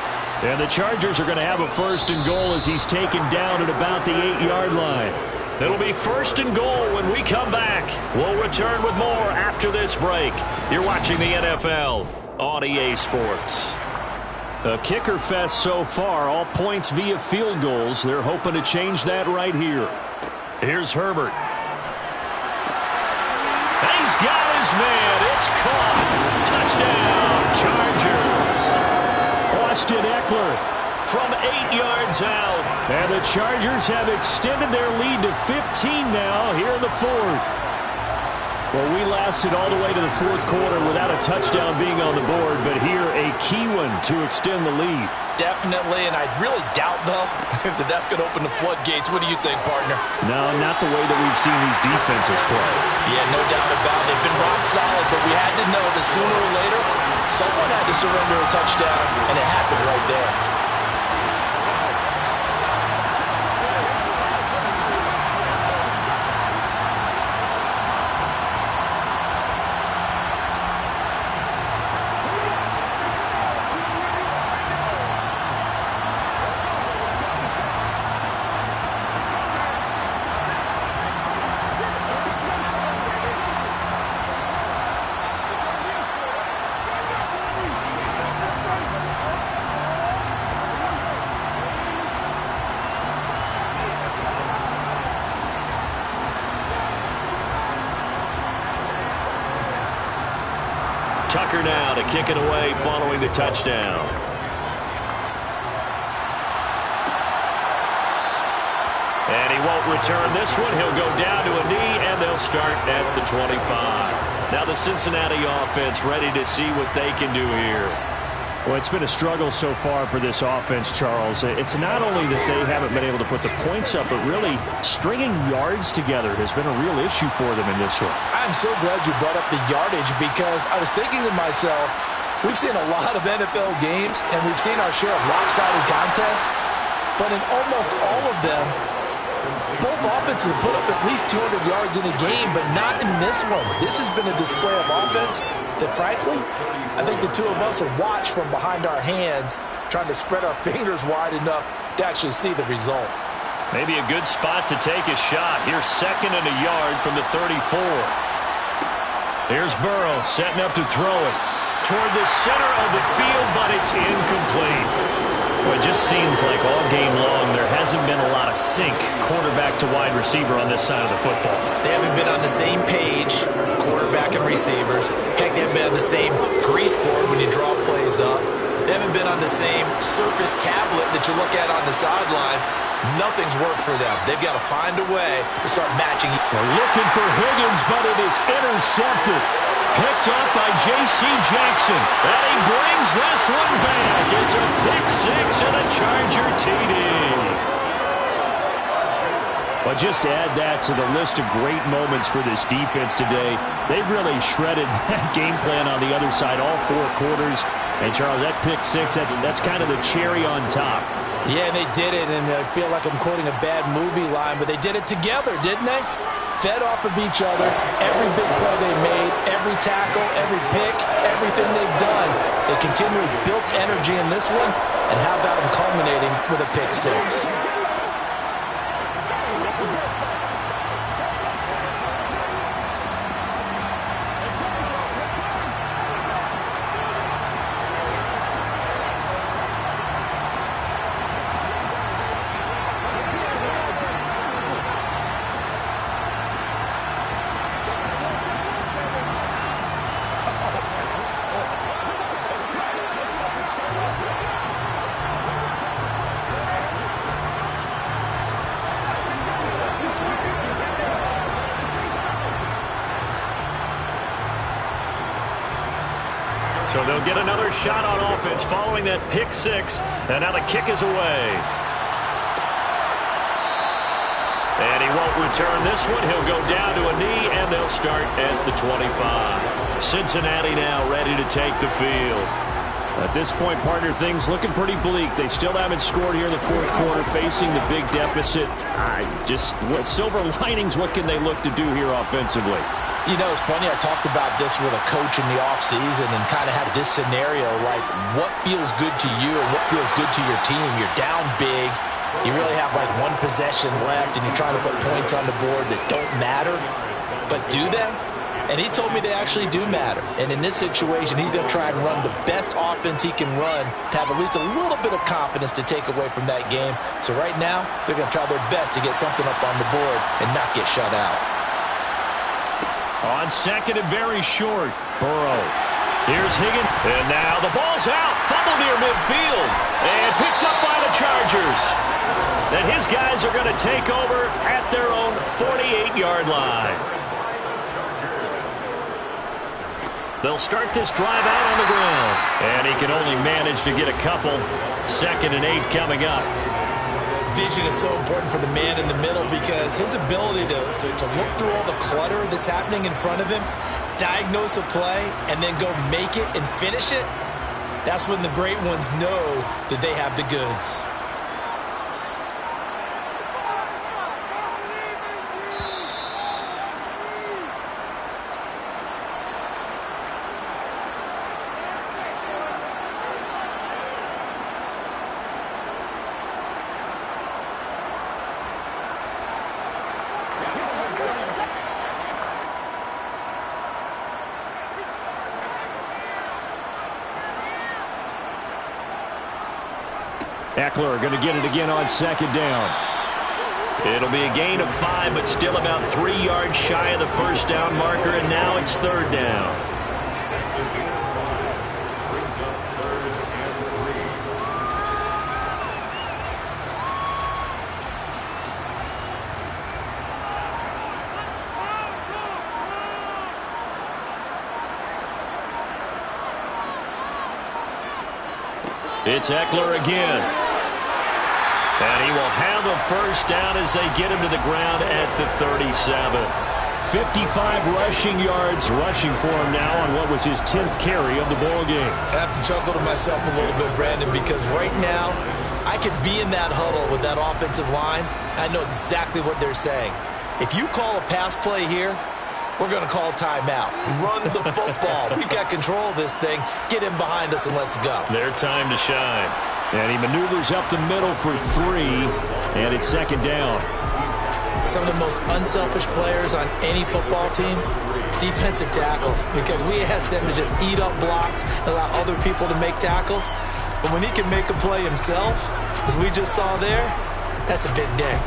B: And the Chargers are going to have a 1st and goal as he's taken down at about the 8-yard line.
A: It'll be 1st and goal when we come back. We'll return with more after this break. You're watching the NFL on EA Sports.
B: A kicker fest so far, all points via field goals. They're hoping to change that right here.
A: Here's Herbert. He's got his man. It's caught. Touchdown, Chargers.
B: Austin Eckler
A: from 8 yards out.
B: And the Chargers have extended their lead to 15 now here in the 4th. Well, we lasted all the way to the 4th quarter without a touchdown being on the board, but here a key one to extend the lead.
C: Definitely, and I really doubt, though, that that's going to open the floodgates. What do you think, partner?
B: No, not the way that we've seen these defenses play.
C: Yeah, no doubt about it. They've been rock solid, but we had to know that sooner or later, someone had to surrender a touchdown, and it happened right there.
A: Tucker now to kick it away following the touchdown. And he won't return this one. He'll go down to a knee, and they'll start at the 25. Now the Cincinnati offense ready to see what they can do here.
B: Well, it's been a struggle so far for this offense, Charles. It's not only that they haven't been able to put the points up, but really stringing yards together has been a real issue for them in this one.
C: I'm so glad you brought up the yardage because I was thinking to myself, we've seen a lot of NFL games and we've seen our share of lopsided contests, but in almost all of them, both offenses have put up at least 200 yards in a game, but not in this one. This has been a display of offense that, frankly, I think the two of us have watched from behind our hands, trying to spread our fingers wide enough to actually see the result.
A: Maybe a good spot to take a shot. Here's 2nd and a yard from the 34. Here's Burrow setting up to throw it toward the center of the field, but it's incomplete. Well, it just seems like all game long there hasn't been a lot of sync quarterback to wide receiver on this side of the football.
D: They haven't been on the same page, quarterback and receivers. Heck, they haven't been on the same grease board when you draw plays up. They haven't been on the same Surface tablet that you look at on the sidelines. Nothing's worked for them. They've got to find a way to start matching.
B: They're looking for Higgins, but it is intercepted.
A: Picked up by J.C. Jackson. And he brings this one back. It's a pick six and a Charger TD.
B: But just to add that to the list of great moments for this defense today, they've really shredded that game plan on the other side all 4 quarters. And, Charles, that pick six, that's kind of the cherry on top.
C: Yeah, and they did it, and I feel like I'm quoting a bad movie line, but they did it together, didn't they? Fed off of each other, every big play they made, every tackle, every pick, everything they've done. They continually built energy in this one, and how about them culminating with a pick six?
A: So they'll get another shot on offense following that pick six. And now the kick is away. And he won't return this one. He'll go down to a knee, and they'll start at the 25. Cincinnati now ready to take the field.
B: At this point, partner, things looking pretty bleak. They still haven't scored here in the fourth quarter, facing the big deficit. What silver linings, what can they look to do here offensively?
C: You know, it's funny, I talked about this with a coach in the offseason and kind of had this scenario, like what feels good to you and what feels good to your team. You're down big. You really have like one possession left, and you're trying to put points on the board that don't matter. But do they? And he told me they actually do matter. And in this situation, he's going to try and run the best offense he can run to have at least a little bit of confidence to take away from that game. So right now, they're going to try their best to get something up on the board and not get shut out.
A: On second and very short, Burrow. Here's Higgins. And now the ball's out. Fumble near midfield. And picked up by the Chargers. And his guys are going to take over at their own 48-yard line. They'll start this drive out on the ground. And he can only manage to get a couple. 2nd and 8 coming up.
D: Vision is so important for the man in the middle because his ability to look through all the clutter that's happening in front of him, diagnose a play, and then go make it and finish it, that's when the great ones know that they have the goods.
B: Eckler going to get it again on 2nd down.
A: It'll be a gain of 5, but still about 3 yards shy of the first down marker, and now it's 3rd down. It's Eckler again. And he will have a first down as they get him to the ground at the 37.
B: 55 rushing yards rushing for him now on what was his 10th carry of the ball game.
D: I have to chuckle to myself a little bit, Brandon, because right now I could be in that huddle with that offensive line. I know exactly what they're saying. If you call a pass play here, we're going to call timeout. Run the football. We've got control of this thing. Get him behind us and let's go.
A: Their time to shine.
B: And he maneuvers up the middle for 3, and it's 2nd down.
D: Some of the most unselfish players on any football team, defensive tackles, because we ask them to just eat up blocks, allow other people to make tackles. But when he can make a play himself, as we just saw there, that's a big day.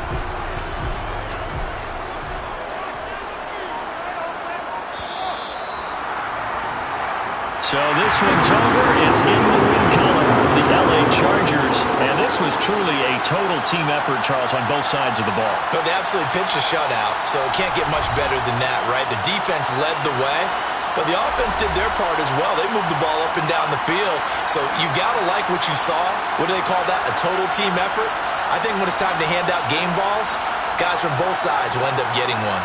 A: So this one's over. It's in the win column for the LA Chargers. And this was truly a total team effort, Charles, on both sides of the ball.
D: No, they absolutely pitched a shutout, so it can't get much better than that, right? The defense led the way, but the offense did their part as well. They moved the ball up and down the field. So you got to like what you saw. What do they call that? A total team effort? I think when it's time to hand out game balls, guys from both sides will end up getting one.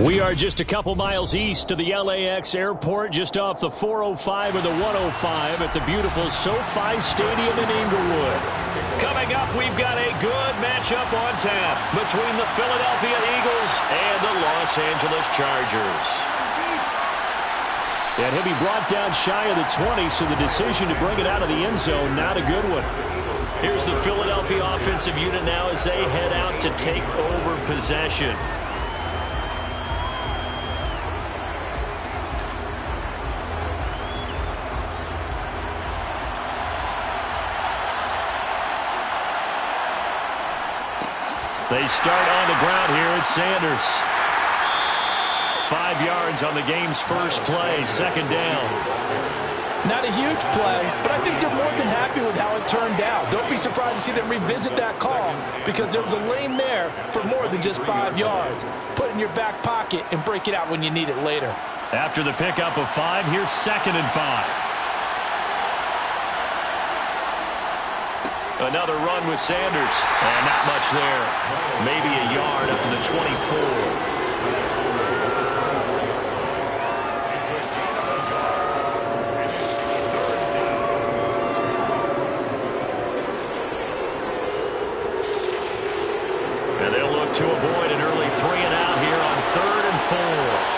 B: We are just a couple miles east of the LAX airport, just off the 405 or the 105 at the beautiful SoFi Stadium in Inglewood.
A: Coming up, we've got a good matchup on tap between the Philadelphia Eagles and the Los Angeles Chargers.
B: And he'll be brought down shy of the 20, so the decision to bring it out of the end zone, not a good one.
A: Here's the Philadelphia offensive unit now as they head out to take over possession. They start on the ground here at Sanders. 5 yards on the game's first play, second down.
C: Not a huge play, but I think they're more than happy with how it turned out. Don't be surprised to see them revisit that call because there was a lane there for more than just 5 yards. Put it in your back pocket and break it out when you need it later.
A: After the pickup of 5, here's 2nd and 5. Another run with Sanders, and not much there. Maybe a yard up to the 24. And they'll look to avoid an early 3-and-out here on 3rd and 4.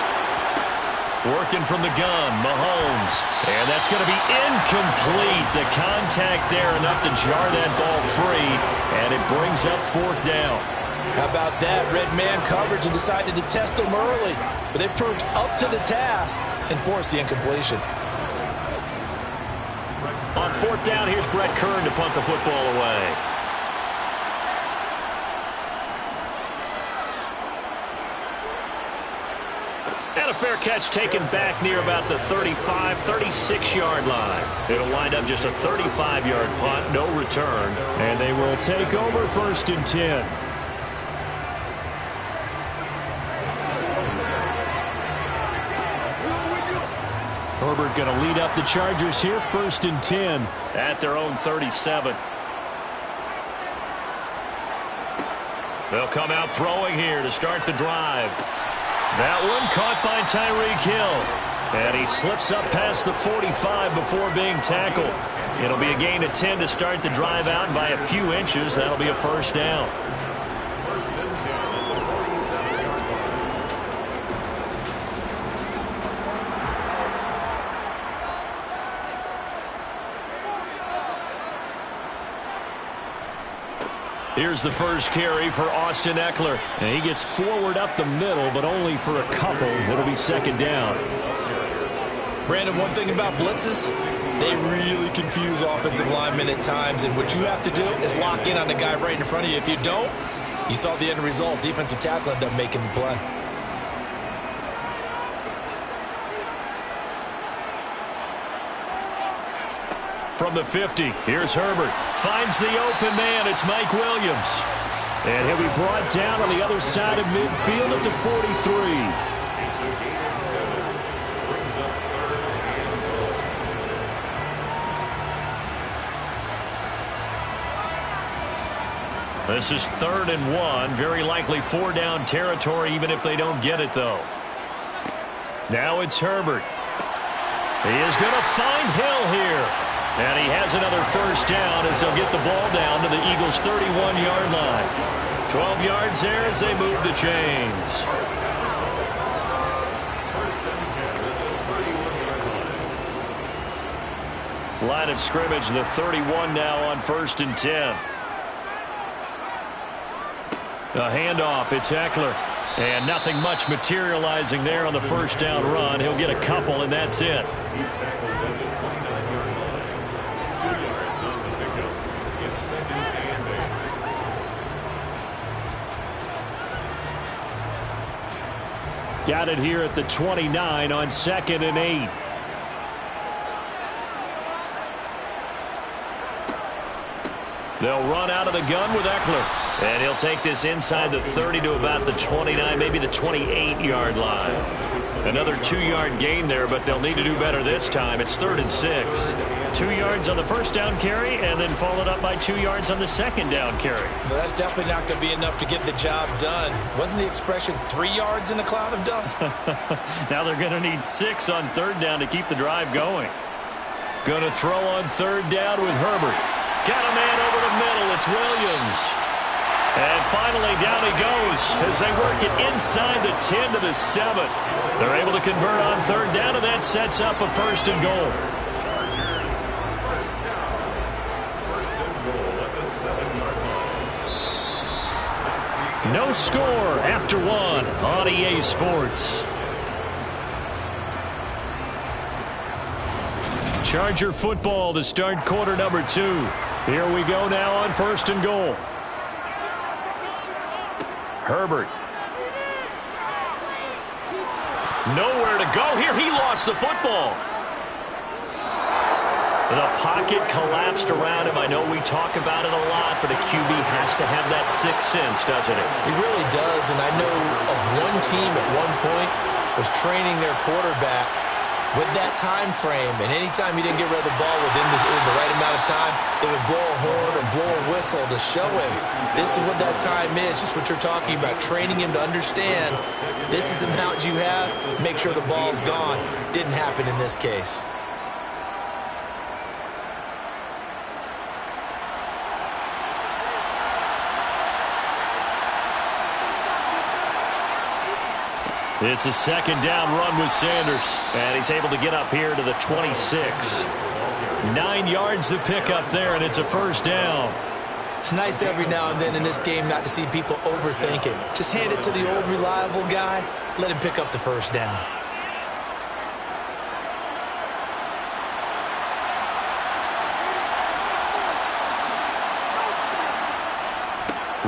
A: Working from the gun, Mahomes. And that's going to be incomplete. The contact there enough to jar that ball free. And it brings up 4th down.
C: How about that? Red man coverage and decided to test them early. But they proved up to the task and forced the incompletion.
A: On 4th down, here's Brett Kern to punt the football away. And a fair catch taken back near about the 35, 36-yard line. It'll wind up just a 35-yard punt, no return.
B: And they will take over 1st and 10. Herbert going to lead up the Chargers here, 1st and 10.
A: At their own 37. They'll come out throwing here to start the drive. That one caught by Tyreek Hill. And he slips up past the 45 before being tackled. It'll be a gain of 10 to start the drive out by a few inches. That'll be a 1st down. Here's the first carry for Austin Eckler.
B: And he gets forward up the middle, but only for a couple. It'll be 2nd down.
D: Brandon, one thing about blitzes, they really confuse offensive linemen at times. And what you have to do is lock in on the guy right in front of you. If you don't, you saw the end result. Defensive tackle ended up making the play.
A: From the 50, here's Herbert. Finds the open man. It's Mike Williams.
B: And he'll be brought down on the other side of midfield at the 43.
A: This is 3rd and 1. Very likely 4-down territory, even if they don't get it, though. Now it's Herbert. He is going to find Hill here. And he has another 1st down as they'll get the ball down to the Eagles' 31-yard line. 12 yards there as they move the chains. Line of scrimmage, the 31 now on 1st and 10. A handoff, it's Eckler. And nothing much materializing there on the 1st down run. He'll get a couple, and that's it.
B: Got it here at the 29 on 2nd and 8.
A: They'll run out of the gun with Eckler. And he'll take this inside the 30 to about the 29, maybe the 28-yard line. Another 2-yard gain there, but they'll need to do better this time. It's 3rd and 6. 2 yards on the first down carry, and then followed up by 2 yards on the second down carry.
D: Well, that's definitely not going to be enough to get the job done. Wasn't the expression 3 yards in a cloud of dust?
A: Now they're going to need 6 on 3rd down to keep the drive going. Going to throw on 3rd down with Herbert. Got a man over the middle. It's Williams. And finally, down he goes as they work it inside the 10 to the 7. They're able to convert on 3rd down, and that sets up a 1st and goal. No score after 1 on EA Sports. Charger football to start quarter number 2. Here we go now on 1st and goal. Herbert. Nowhere to go here. He lost the football. The pocket collapsed around him. I know we talk about it a lot, but a QB has to have that sixth sense, doesn't it?
D: He really does, and I know of one team at one point was training their quarterback with that time frame, and anytime he didn't get rid of the ball within the right amount of time, they would blow a horn or blow a whistle to show him this is what that time is, just what you're talking about, training him to understand this is the amount you have, make sure the ball's gone. Didn't happen in this case.
A: It's a 2nd down run with Sanders, and he's able to get up here to the 26. 9 yards to pick up there, and it's a 1st down.
D: It's nice every now and then in this game not to see people overthink it. Just hand it to the old reliable guy, let him pick up the 1st down.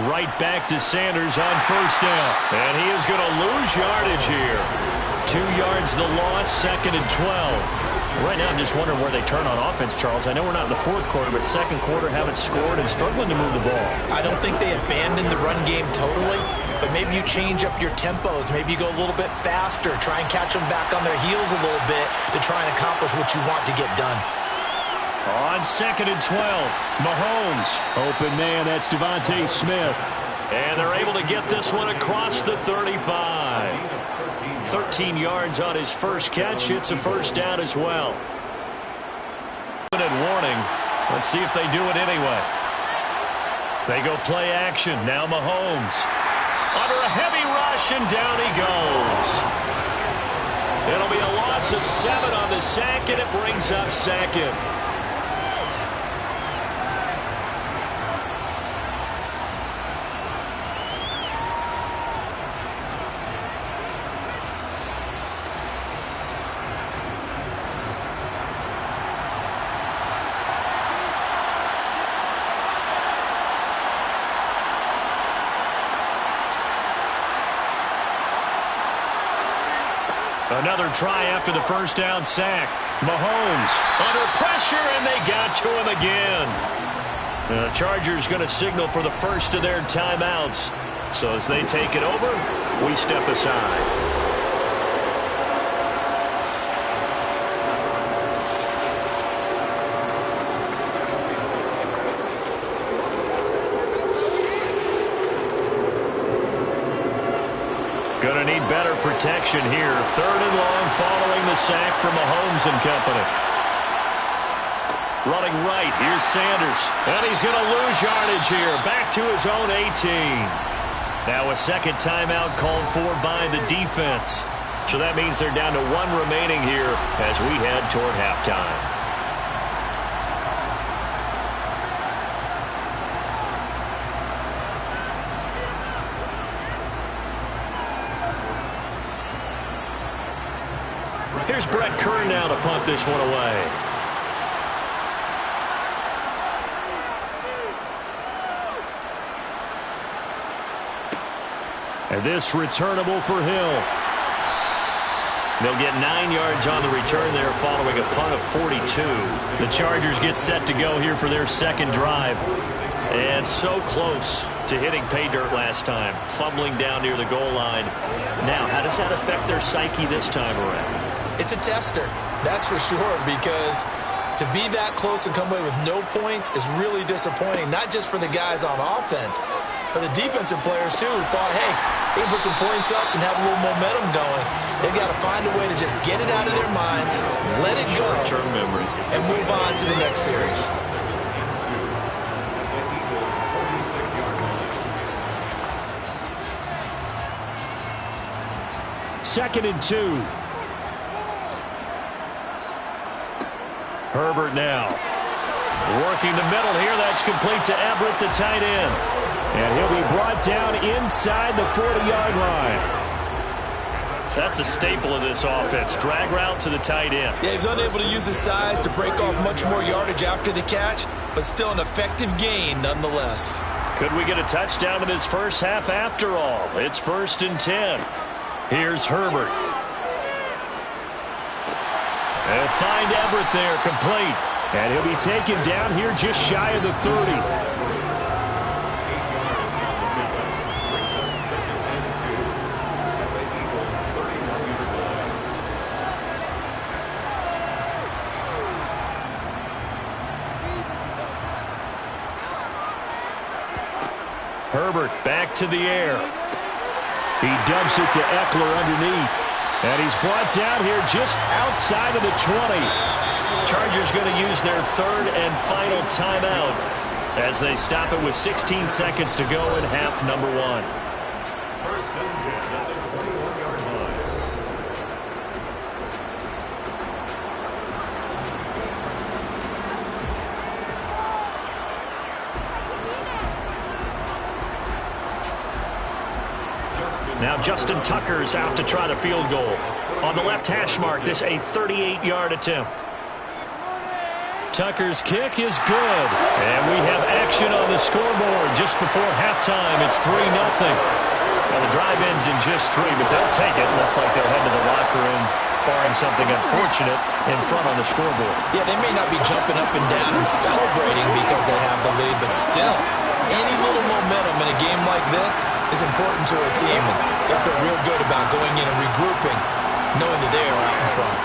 A: Right back to Sanders on 1st down. And he is going to lose yardage here. 2 yards the loss, 2nd and 12. Right now I'm just wondering where they turn on offense, Charles. I know we're not in the 4th quarter, but 2nd quarter haven't scored and struggling to move the ball.
D: I don't think they abandoned the run game totally, but maybe you change up your tempos. Maybe you go a little bit faster, try and catch them back on their heels a little bit to try and accomplish what you want to get done.
A: On 2nd and 12, Mahomes. Open man, that's Devontae Smith. And they're able to get this one across the 35. 13 yards on his first catch. It's a 1st down as well. Warning. Let's see if they do it anyway. They go play action. Now Mahomes. Under a heavy rush, and down he goes. It'll be a loss of 7 on the sack, and it brings up 2nd. Another try after the 1st down sack. Mahomes under pressure, and they got to him again. The Chargers going to signal for the first of their timeouts. So as they take it over, we step aside. Going to need better protection here. 3rd and long following the sack from Mahomes and company. Running right, here's Sanders. And he's going to lose yardage here. Back to his own 18. Now a 2nd timeout called for by the defense. So that means they're down to 1 remaining here as we head toward halftime. Here's Brett Kern now to punt this one away. And this returnable for Hill. They'll get 9 yards on the return there following a punt of 42. The Chargers get set to go here for their 2nd drive. And so close to hitting pay dirt last time, fumbling down near the goal line. Now, how does that affect their psyche this time around?
D: It's a tester, that's for sure, because to be that close and come away with no points is really disappointing, not just for the guys on offense, but the defensive players, too, who thought, hey, they can put some points up and have a little momentum going. They've got to find a way to just get it out of their minds, let it go,
A: short-term memory,
D: and move on to the next series.
B: Second and 2.
A: Herbert now. Working the middle here. That's complete to Everett, the tight end.
B: And he'll be brought down inside the 40-yard line.
A: That's a staple of this offense. Drag route to the tight end.
D: Yeah, he's unable to use his size to break off much more yardage after the catch, but still an effective gain nonetheless.
A: Could we get a touchdown in this first half after all? It's 1st and 10. Here's Herbert. They'll find Everett there, complete.
B: And he'll be taken down here just shy of the 30.
A: Herbert back to the air.
B: He dumps it to Eckler underneath. And he's brought down here just outside of the 20.
A: Chargers going to use their third and final timeout as they stop it with 16 seconds to go in half number 1.
E: First and 10 at the 21-yard line.
A: Now Justin Tucker's out to try the field goal. On the left hash mark, this a 38-yard attempt. Tucker's kick is good. And we have action on the scoreboard just before halftime. It's 3-0. Well, the drive ends in just 3, but they'll take it. Looks like they'll head to the locker room, barring something unfortunate in front on the scoreboard.
D: Yeah, they may not be jumping up and down and celebrating because they have the lead, but still, any little momentum in a game like this is important to a team, and they'll feel real good about going in and regrouping, knowing that they are out in front.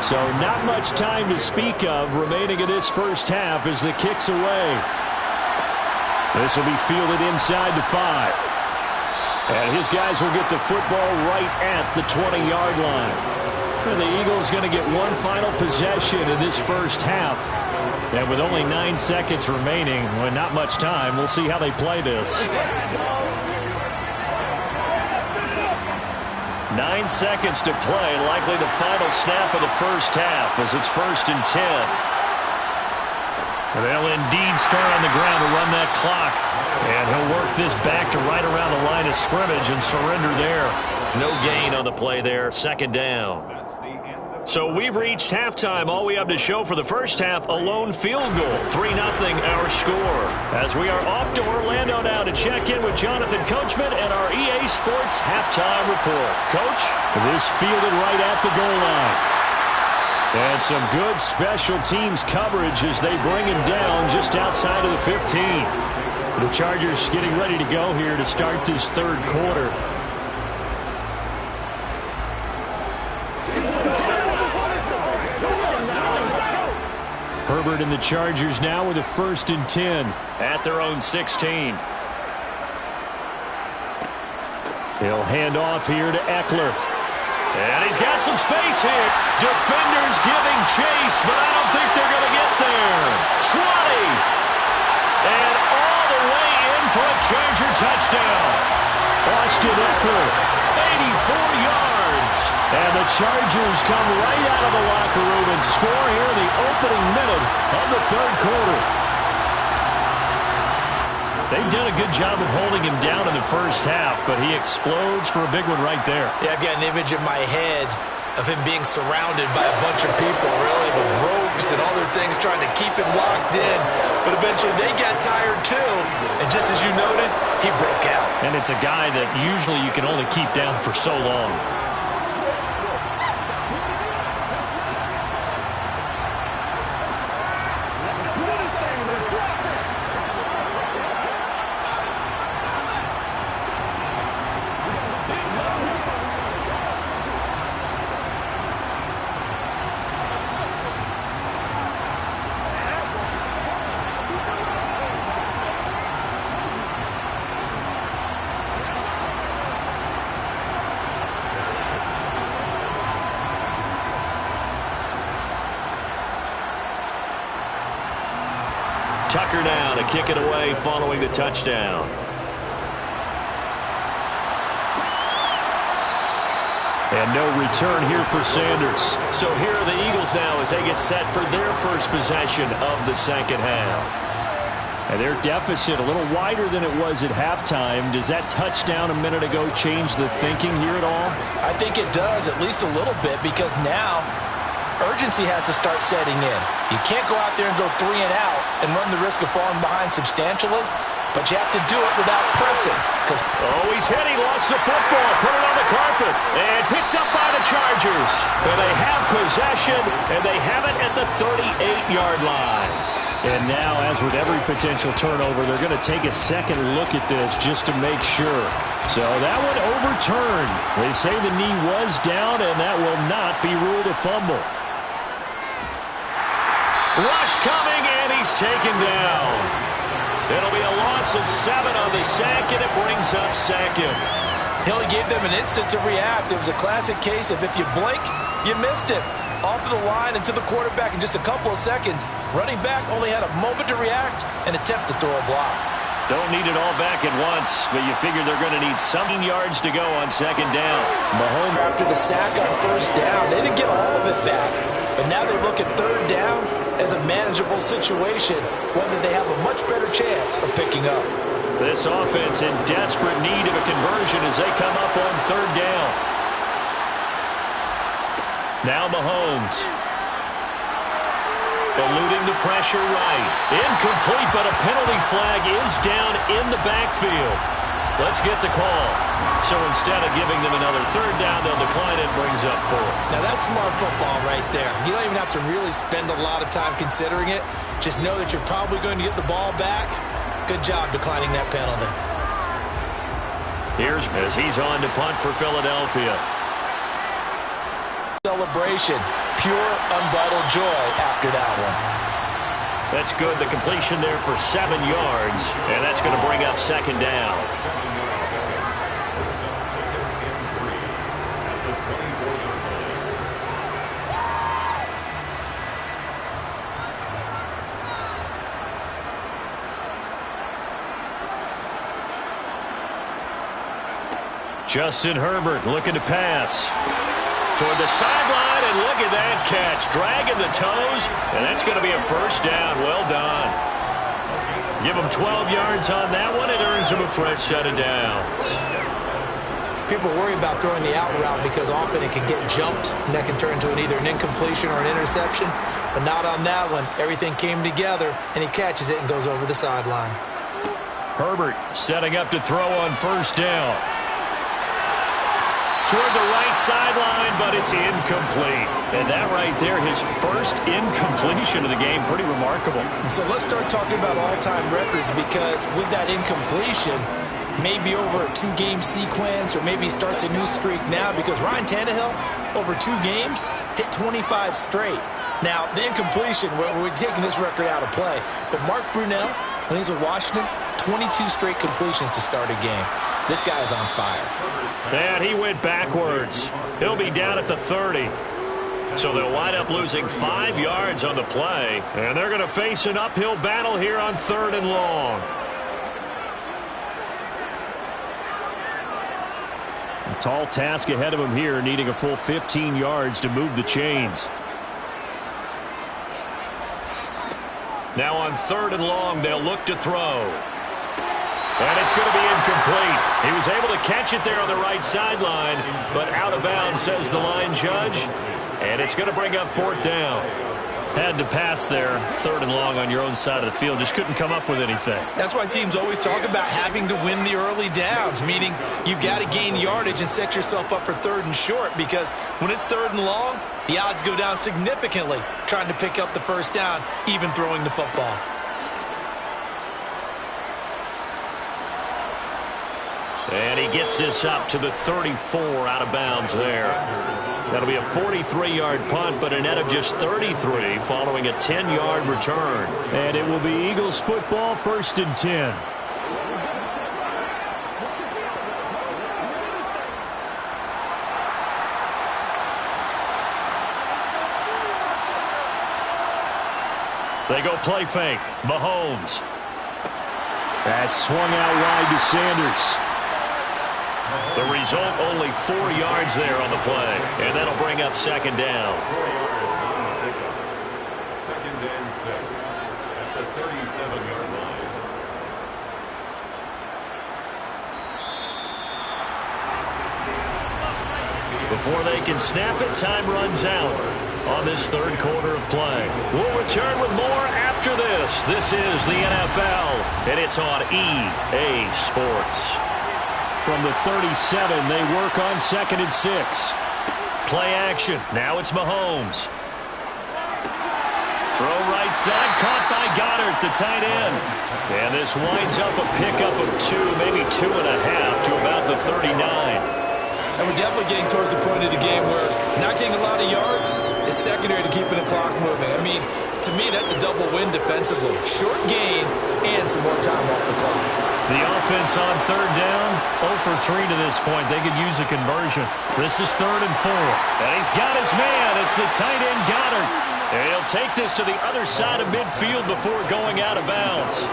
B: So not much time to speak of remaining in this first half as the kick's away. This will be fielded inside the 5. And his guys will get the football right at the 20-yard line. And the Eagles going to get one final possession in this first half. And with only 9 seconds remaining, well, not much time, we'll see how they play this.
A: 9 seconds to play, likely the final snap of the first half as it's 1st and 10. They'll indeed start on the ground to run that clock. And he'll work this back to right around the line of scrimmage and surrender there. No gain on the play there, 2nd down. So we've reached halftime. All we have to show for the first half, a lone field goal. 3-0 our score. As we are off to Orlando now to check in with Jonathan Coachman and our EA Sports halftime report. Coach?
B: This fielded right at the goal line. And some good special teams coverage as they bring him down just outside of the 15. The Chargers getting ready to go here to start this third quarter. Herbert and the Chargers now with a 1st and 10.
A: At their own 16.
B: He'll hand off here to Eckler.
A: And he's got some space here. Defenders giving chase, but I don't think they're going to get there. 20. And all the way in for a Charger touchdown.
B: Austin Eckler,
A: 84 yards.
B: And the Chargers come right out of the locker room and score here in the opening minute of the third quarter.
A: They've done a good job of holding him down in the first half, but he explodes for a big one right there.
D: Yeah, I've got an image in my head of him being surrounded by a bunch of people, really, with ropes and other things trying to keep him locked in. But eventually they got tired too, and just as you noted, he broke out.
A: And it's a guy that usually you can only keep down for so long. Tucker now to kick it away following the touchdown. And no return here for Sanders. So here are the Eagles now as they get set for their first possession of the second half. And their deficit a little wider than it was at halftime. Does that touchdown a minute ago change the thinking here at all?
C: I think it does, at least a little bit, because now urgency has to start setting in. You can't go out there and go 3 and out and run the risk of falling behind substantially, but you have to do it without pressing.
A: He's hit. He lost the football. Put it on the carpet. And picked up by the Chargers. And they have possession, and they have it at the 38-yard line. And now, as with every potential turnover, they're going to take a second look at this just to make sure. So that one overturned. They say the knee was down, and that will not be ruled a fumble. Rush coming, and he's taken down. It'll be a loss of 7 on the sack, and it brings up second.
C: He gave them an instant to react. It was a classic case of if you blink, you missed it. Off of the line and to the quarterback in just a couple of seconds. Running back only had a moment to react and attempt to throw a block.
A: Don't need it all back at once, but you figure they're going to need 17 yards to go on second down.
C: Mahomes, after the sack on first down, they didn't get all of it back. But now they look at third down as a manageable situation, one that they have a much better chance of picking up.
A: This offense in desperate need of a conversion as they come up on third down. Now Mahomes. Eluding the pressure right. Incomplete, but a penalty flag is down in the backfield. Let's get the call. So instead of giving them another third down, they'll decline it, brings up 4.
D: Now that's smart football right there. You don't even have to really spend a lot of time considering it. Just know that you're probably going to get the ball back. Good job declining that penalty.
A: Here's as he's on to punt for Philadelphia.
C: Celebration. Pure, unbridled joy after that one.
A: That's good. The completion there for 7 yards, and that's going to bring up second down. Justin Herbert looking to pass. Toward the sideline, and look at that catch. Dragging the toes, and that's going to be a first down. Well done. Give him 12 yards on that one. It earns him a fresh set of downs.
D: People worry about throwing the out route because often it can get jumped, and that can turn into either an incompletion or an interception. But not on that one. Everything came together, and he catches it and goes over the sideline.
A: Herbert setting up to throw on first down. Toward the right sideline, but it's incomplete. And that right there, his first incompletion of the game, pretty remarkable.
D: So let's start talking about all-time records, because with that incompletion, maybe over a 2-game sequence, or maybe starts a new streak now, because Ryan Tannehill, over 2 games, hit 25 straight. Now, the incompletion, we're taking this record out of play, but Mark Brunell, when he's with Washington, 22 straight completions to start a game. This guy is on fire.
A: And he went backwards. He'll be down at the 30. So they'll wind up losing 5 yards on the play. And they're going to face an uphill battle here on 3rd and long. A tall task ahead of him here, needing a full 15 yards to move the chains. Now on 3rd and long, they'll look to throw. And it's going to be incomplete. He was able to catch it there on the right sideline, but out of bounds, says the line judge. And it's going to bring up fourth down. Had to pass there, third and long on your own side of the field. Just couldn't come up with anything.
D: That's why teams always talk about having to win the early downs, meaning you've got to gain yardage and set yourself up for third and short, because when it's third and long, the odds go down significantly trying to pick up the first down, even throwing the football.
A: And he gets this up to the 34 out of bounds there. That'll be a 43-yard punt, but a net of just 33 following a 10-yard return.
B: And it will be Eagles football, 1st and 10.
A: They go play fake. Mahomes.
B: That swung out wide to Sanders.
A: The result, only 4 yards there on the play. And that'll bring up second down.
E: 2nd and 6 at the 37-yard line.
A: Before they can snap it, time runs out on this third quarter of play. We'll return with more after this. This is the NFL, and it's on EA Sports.
B: From the 37, they work on 2nd and 6.
A: Play action. Now it's Mahomes. Throw right side, caught by Goddard, the tight end. And this winds up a pickup of 2, maybe 2.5 to about the 39.
D: And we're definitely getting towards the point of the game where not getting a lot of yards is secondary to keeping the clock moving. I mean, to me, that's a double win defensively. Short gain and some more time off the clock.
A: The offense on third down, 0 for 3 to this point. They could use a conversion. This is 3rd and 4. And he's got his man. It's the tight end Goddard. And he'll take this to the other side of midfield before going out of bounds.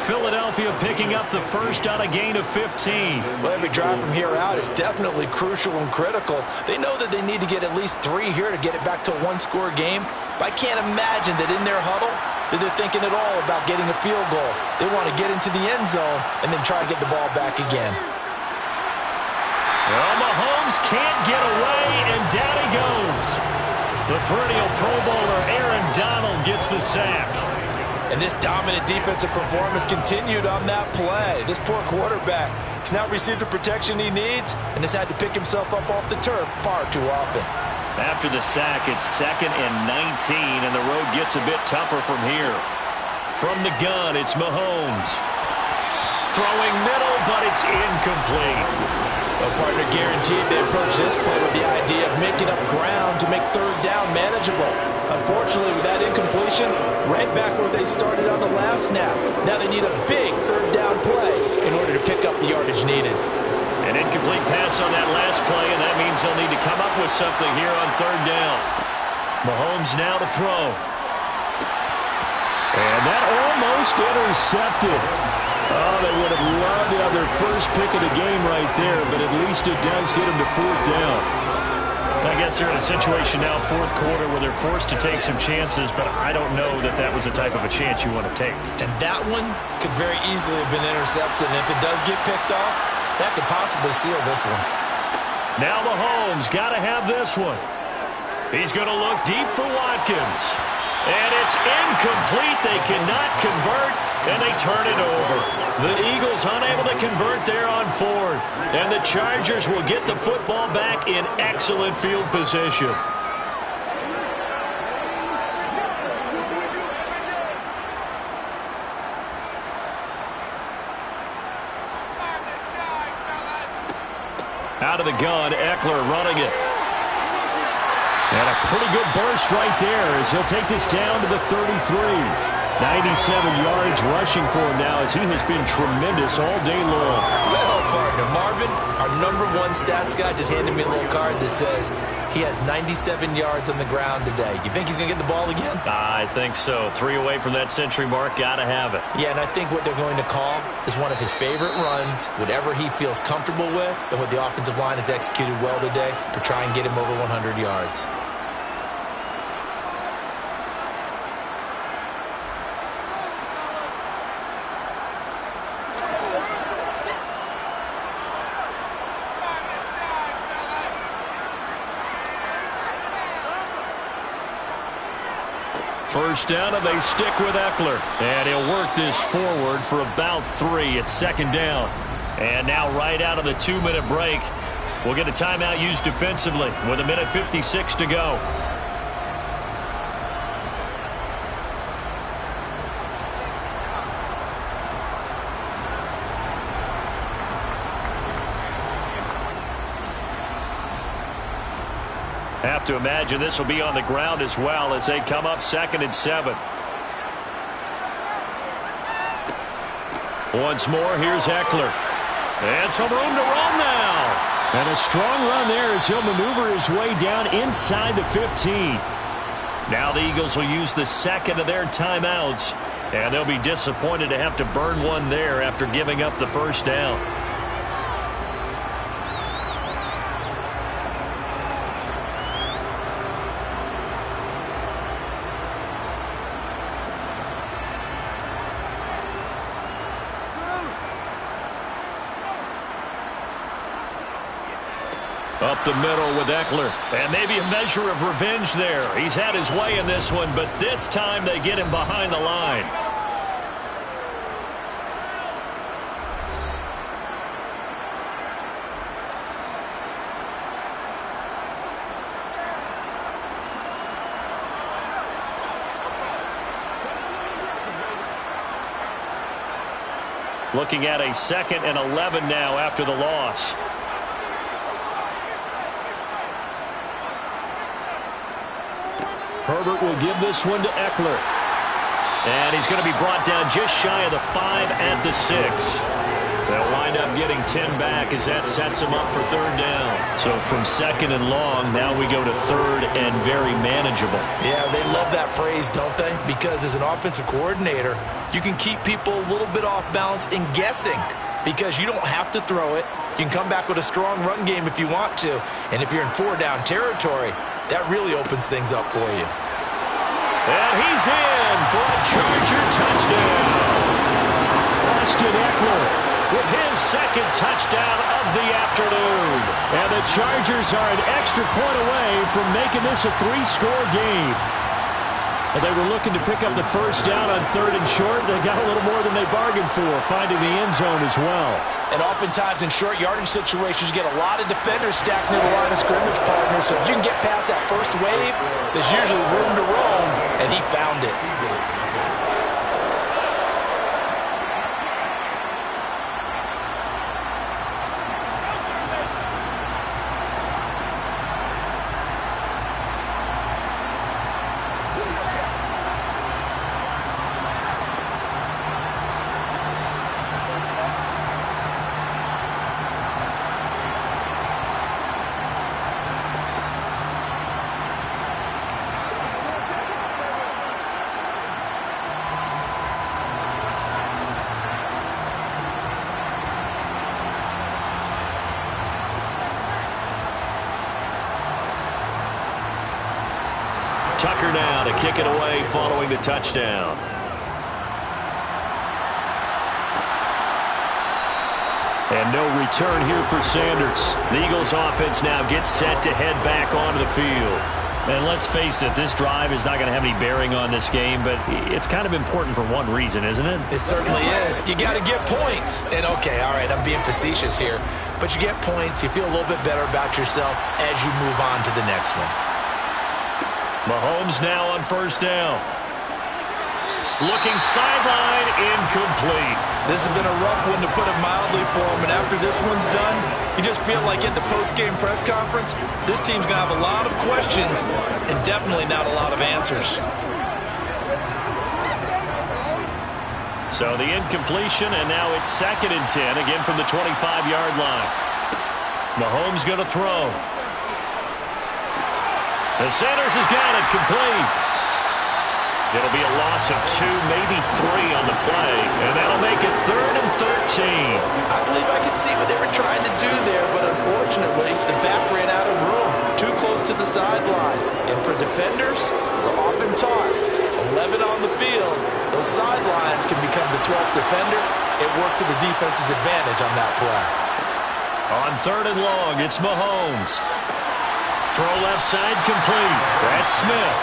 A: Philadelphia picking up the first on a gain of 15.
C: Well, every drive from here out is definitely crucial and critical. They know that they need to get at least 3 here to get it back to a one-score game. But I can't imagine that in their huddle that they're thinking at all about getting a field goal. They want to get into the end zone and then try to get the ball back again.
A: Well, Mahomes can't get away, and down he goes. The perennial Pro Bowler Aaron Donald gets the sack.
C: And this dominant defensive performance continued on that play. This poor quarterback has not received the protection he needs and has had to pick himself up off the turf far too often.
A: After the sack, it's 2nd and 19, and the road gets a bit tougher from here. From the gun, it's Mahomes. Throwing middle, but it's incomplete.
C: Well, partner, guaranteed they approach this play with the idea of making up ground to make third down manageable. Unfortunately, with that incompletion, right back where they started on the last snap. Now they need a big third down play in order to pick up the yardage needed.
A: An incomplete pass on that last play, and that means they'll need to come up with something here on third down. Mahomes now to throw.
B: And that almost intercepted. Oh, they would have loved to have their first pick of the game right there, but at least it does get them to fourth down.
A: I guess they're in a situation now, fourth quarter, where they're forced to take some chances, but I don't know that that was the type of a chance you want to take.
D: And that one could very easily have been intercepted, and if it does get picked off, that could possibly seal this one.
A: Now Mahomes got to have this one. He's going to look deep for Watkins. And it's incomplete. They cannot convert, and they turn it over. The Eagles unable to convert there on fourth. And the Chargers will get the football back in excellent field position. Out of the gun, Eckler running it.
B: And a pretty good burst right there as he'll take this down to the 33. 97 yards rushing for him now as he has been tremendous all day long.
D: Well, partner, Marvin, our #1 stats guy just handed me a little card that says he has 97 yards on the ground today. You think he's going to get the ball again?
A: I think so. 3 away from that century mark. Got to have it.
D: Yeah, and I think what they're going to call is one of his favorite runs, whatever he feels comfortable with, and what the offensive line has executed well today to try and get him over 100 yards.
A: First down, and they stick with Eckler. And he'll work this forward for about 3. It's second down. And now right out of the 2-minute break, we'll get a timeout used defensively with 1:56 to go. Have to imagine this will be on the ground as well as they come up 2nd and 7. Once more, here's Eckler. And some room to run now.
B: And a strong run there as he'll maneuver his way down inside the 15.
A: Now the Eagles will use the second of their timeouts. And they'll be disappointed to have to burn one there after giving up the first down. Up the middle with Eckler. And maybe a measure of revenge there. He's had his way in this one, but this time they get him behind the line. Looking at a 2nd and 11 now after the loss.
B: Herbert will give this one to Eckler.
A: And he's going to be brought down just shy of the 5 at the 6. They'll wind up getting 10 back as that sets him up for 3rd down. So from 2nd and long, now we go to 3rd and very manageable.
D: Yeah, they love that phrase, don't they? Because as an offensive coordinator, you can keep people a little bit off balance in guessing because you don't have to throw it. You can come back with a strong run game if you want to. And if you're in 4-down territory, that really opens things up for you.
A: And he's in for a Charger touchdown.
B: Austin Eckler
A: with his 2nd touchdown of the afternoon.
B: And the Chargers are an extra point away from making this a 3-score game. And they were looking to pick up the first down on 3rd and short. They got a little more than they bargained for, finding the end zone as well.
C: And oftentimes in short yardage situations, you get a lot of defenders stacked near the line of scrimmage, partner. So if you can get past that first wave, there's usually room to roam, and he found it.
A: Tucker now to kick it away following the touchdown.
B: And no return here for Sanders.
A: The Eagles offense now gets set to head back onto the field.
B: And let's face it, this drive is not going to have any bearing on this game, but it's kind of important for one reason, isn't it?
D: It certainly is. You got to get points. And okay, all right, I'm being facetious here, but you get points, you feel a little bit better about yourself as you move on to the next one.
A: Mahomes now on 1st down. Looking sideline, incomplete.
D: This has been a rough one to put it mildly for him, and after this one's done, you just feel like at the post-game press conference, this team's going to have a lot of questions and definitely not a lot of answers.
A: So the incompletion, and now it's 2nd and 10, again from the 25-yard line. Mahomes going to throw. The Sanders has got it complete. It'll be a loss of 2, maybe 3 on the play, and that'll make it 3rd and 13.
D: I believe I could see what they were trying to do there, but unfortunately, the back ran out of room, too close to the sideline. And for defenders, we're often taught, 11 on the field, those sidelines can become the 12th defender. It worked to the defense's advantage on that play.
A: On 3rd and long, it's Mahomes. Throw left side complete. That's Smith.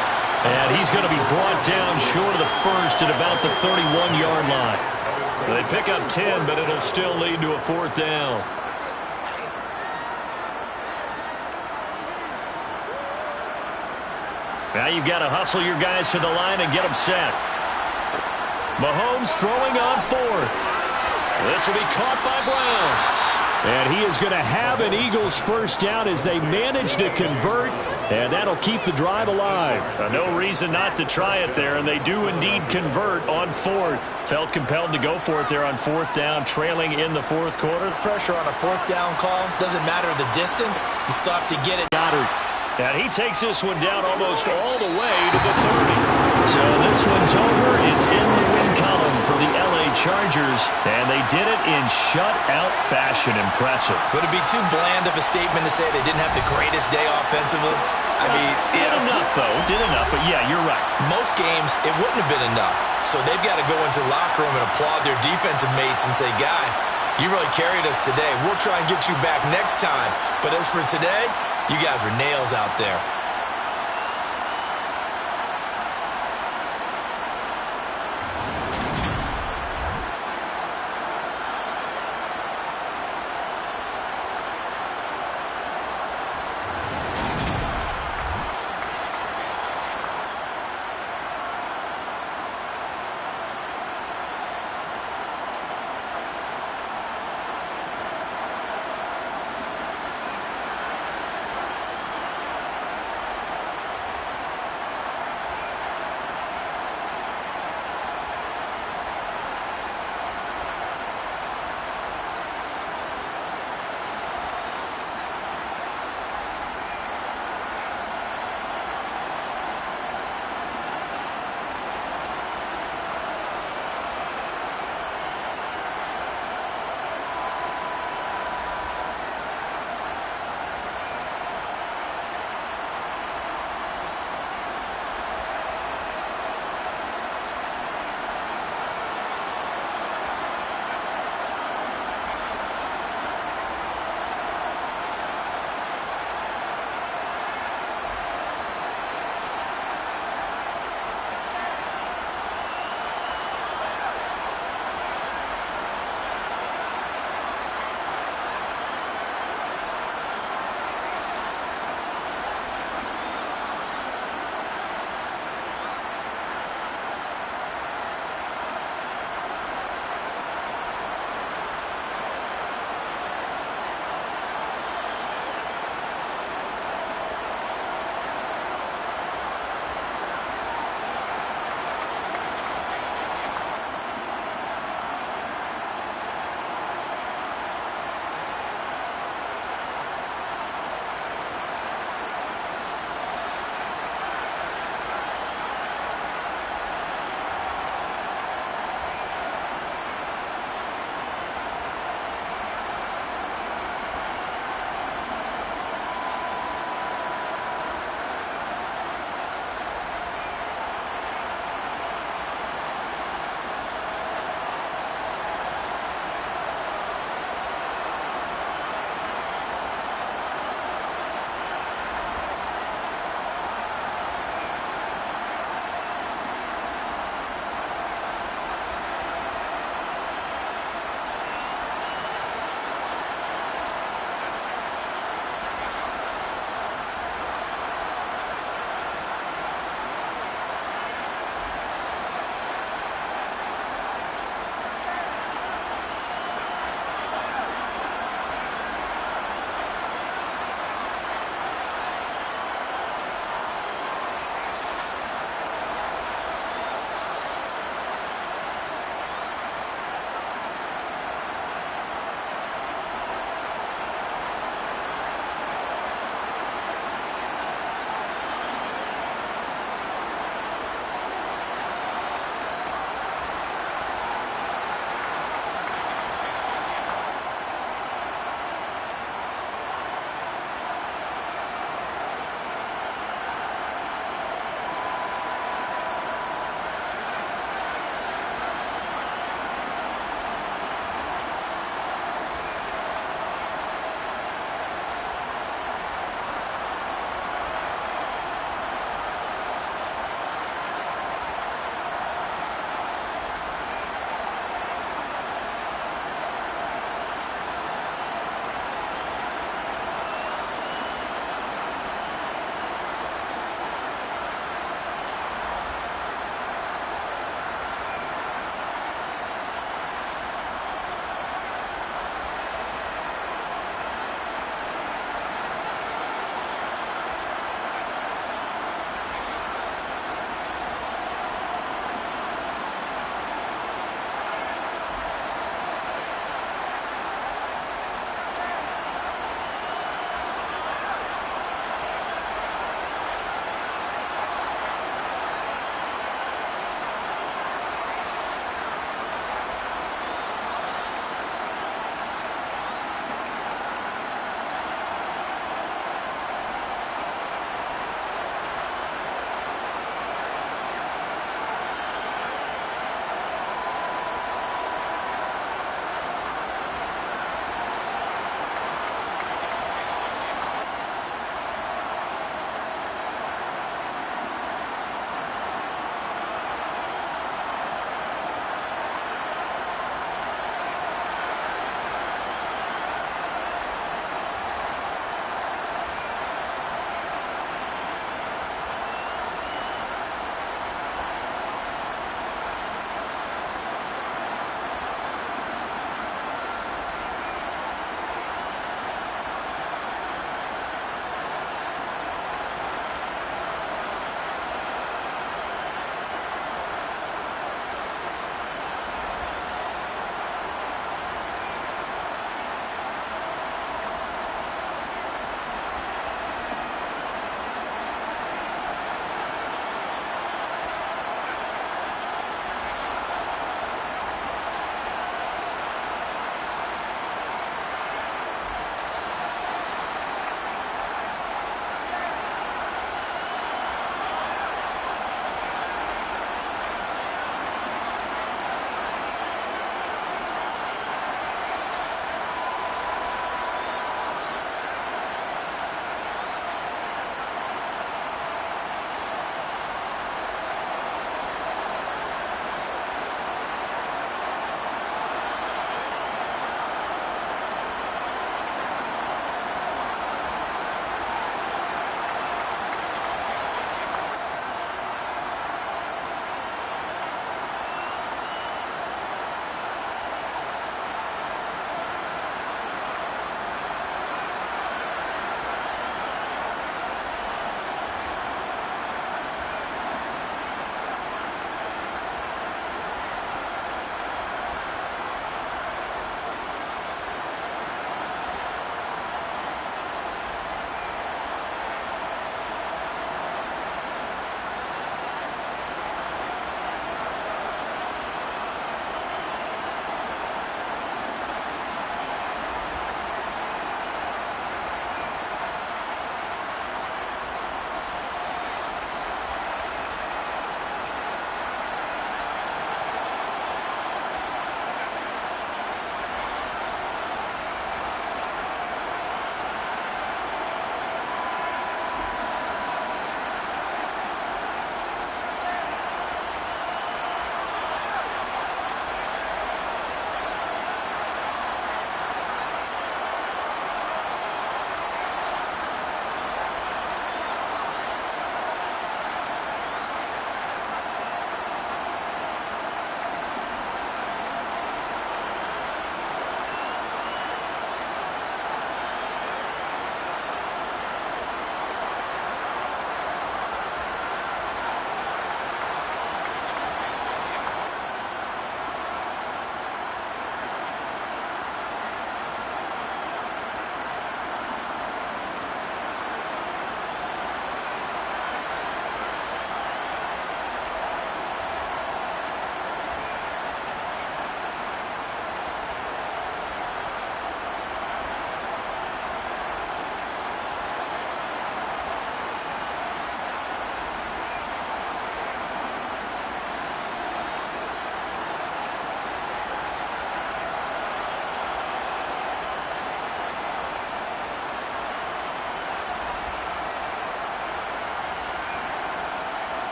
A: And he's going to be brought down short of the first at about the 31-yard line. They pick up 10, but it'll still lead to a 4th down. Now you've got to hustle your guys to the line and get them set. Mahomes throwing on 4th. This will be caught by Brown.
B: And he is going to have an Eagles first down as they manage to convert, and that'll keep the drive alive.
A: No reason not to try it there, and they do indeed convert on 4th. Felt compelled to go for it there on 4th down, trailing in the 4th quarter.
D: Pressure on a 4th down call. Doesn't matter the distance. You stop to get it.
B: Goddard.
A: And he takes this one down almost all the way to the 30. So this one's over. It's in the win column for the L.A. Chargers, and they did it in shutout fashion. Impressive.
D: Would it be too bland of a statement to say they didn't have the greatest day offensively? I mean,
A: did enough, though. Did enough, but yeah, you're right.
D: Most games, it wouldn't have been enough. So they've got to go into the locker room and applaud their defensive mates and say, guys, you really carried us today. We'll try and get you back next time. But as for today, you guys were nails out there.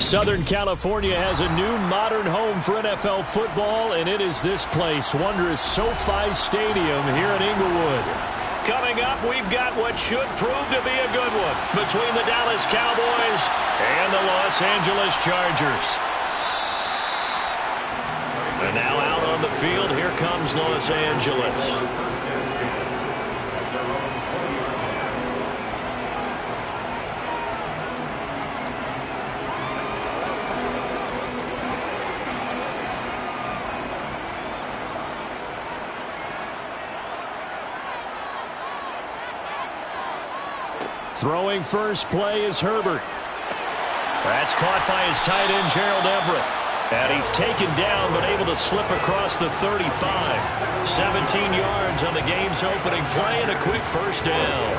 B: Southern California has a new modern home for NFL football, and it is this place, wondrous SoFi Stadium here in Inglewood.
A: Coming up, we've got what should prove to be a good one between the Dallas Cowboys and the Los Angeles Chargers. And now out on the field, here comes Los Angeles.
B: Throwing first play is Herbert.
A: That's caught by his tight end, Gerald Everett. And he's taken down but able to slip across the 35. 17 yards on the game's opening play and a quick first down.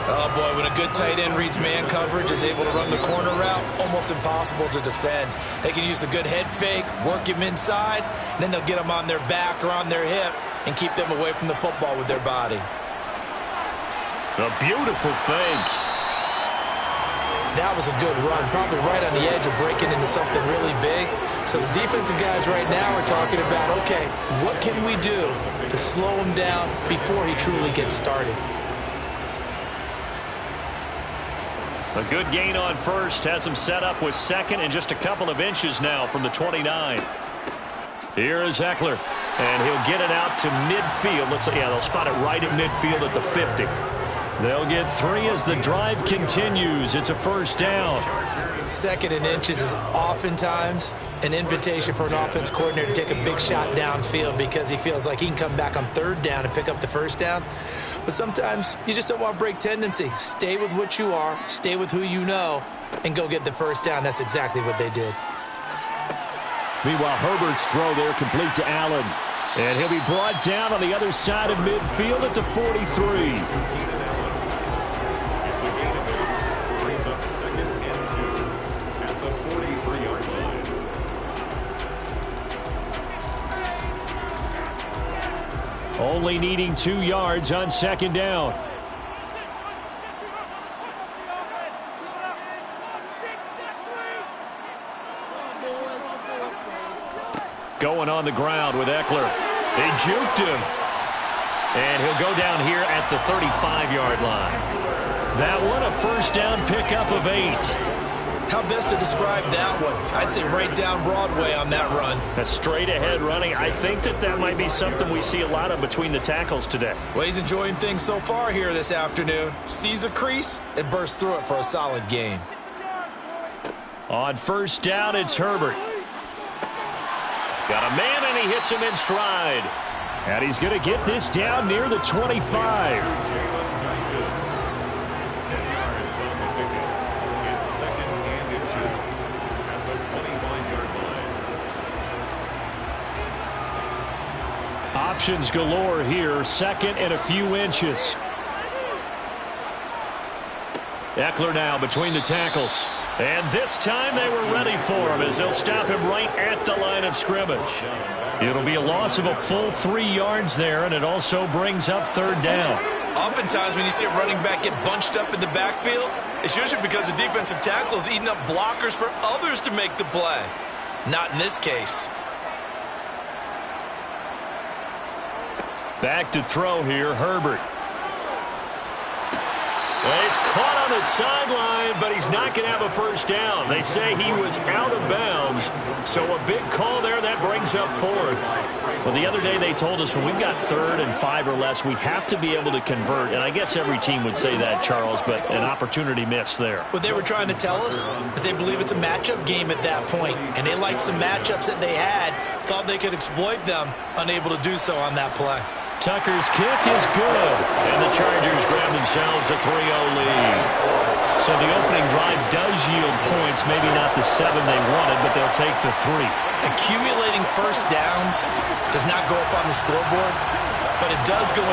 D: Oh, boy, when a good tight end reads man coverage, is able to run the corner route, almost impossible to defend. They can use the good head fake, work him inside, and then they'll get him on their back or on their hip and keep them away from the football with their body.
A: A beautiful fake.
C: That was a good run, probably right on the edge of breaking into something really big. So the defensive guys right now are talking about, okay, what can we do to slow him down before he truly gets started?
A: A good gain on first, has him set up with second and just a couple of inches now from the 29. Here is Ekeler, and he'll get it out to midfield. They'll spot it right at midfield at the 50. They'll get 3 as the drive continues. It's a first down.
C: Second and inches is oftentimes an invitation for an offense coordinator to take a big shot downfield because he feels like he can come back on third down and pick up the first down. But sometimes you just don't want to break tendency. Stay with what you are, stay with who you know, and go get the first down. That's exactly what they did.
B: Meanwhile, Herbert's throw there complete to Allen. And he'll be brought down on the other side of midfield at the 43. Only needing 2 yards on second down. Going on the ground with Ekeler. They juked him. And he'll go down here at the 35-yard line. That one, a first down pickup of 8.
D: How best to describe that one? I'd say right down Broadway on that run.
A: A straight-ahead running. I think that might be something we see a lot of between the tackles today.
D: Well, he's enjoying things so far here this afternoon. Sees a crease and bursts through it for a solid gain.
A: On first down, it's Herbert. Got a man, and he hits him in stride.
B: And he's going to get this down near the 25. Options galore here, second and a few inches.
A: Ekeler now between the tackles. And this time they were ready for him as they'll stop him right at the line of scrimmage. It'll be a loss of a full 3 yards there, and it also brings up third down.
D: Oftentimes when you see a running back get bunched up in the backfield, it's usually because the defensive tackle is eating up blockers for others to make the play. Not in this case.
A: Back to throw here, Herbert. Well, he's caught on the sideline, but he's not going to have a first down. They say he was out of bounds, so a big call there that brings up fourth. Well, the other day they told us when we've got 3rd and 5 or less, we have to be able to convert, and I guess every team would say that, Charles, but an opportunity missed there.
D: What they were trying to tell us is they believe it's a matchup game at that point, and they liked some matchups that they had, thought they could exploit them, unable to do so on that play.
A: Tucker's kick is good, and the Chargers grab themselves a 3-0 lead. So the opening drive does yield points, maybe not the 7 they wanted, but they'll take the 3.
D: Accumulating first downs does not go up on the scoreboard, but it does go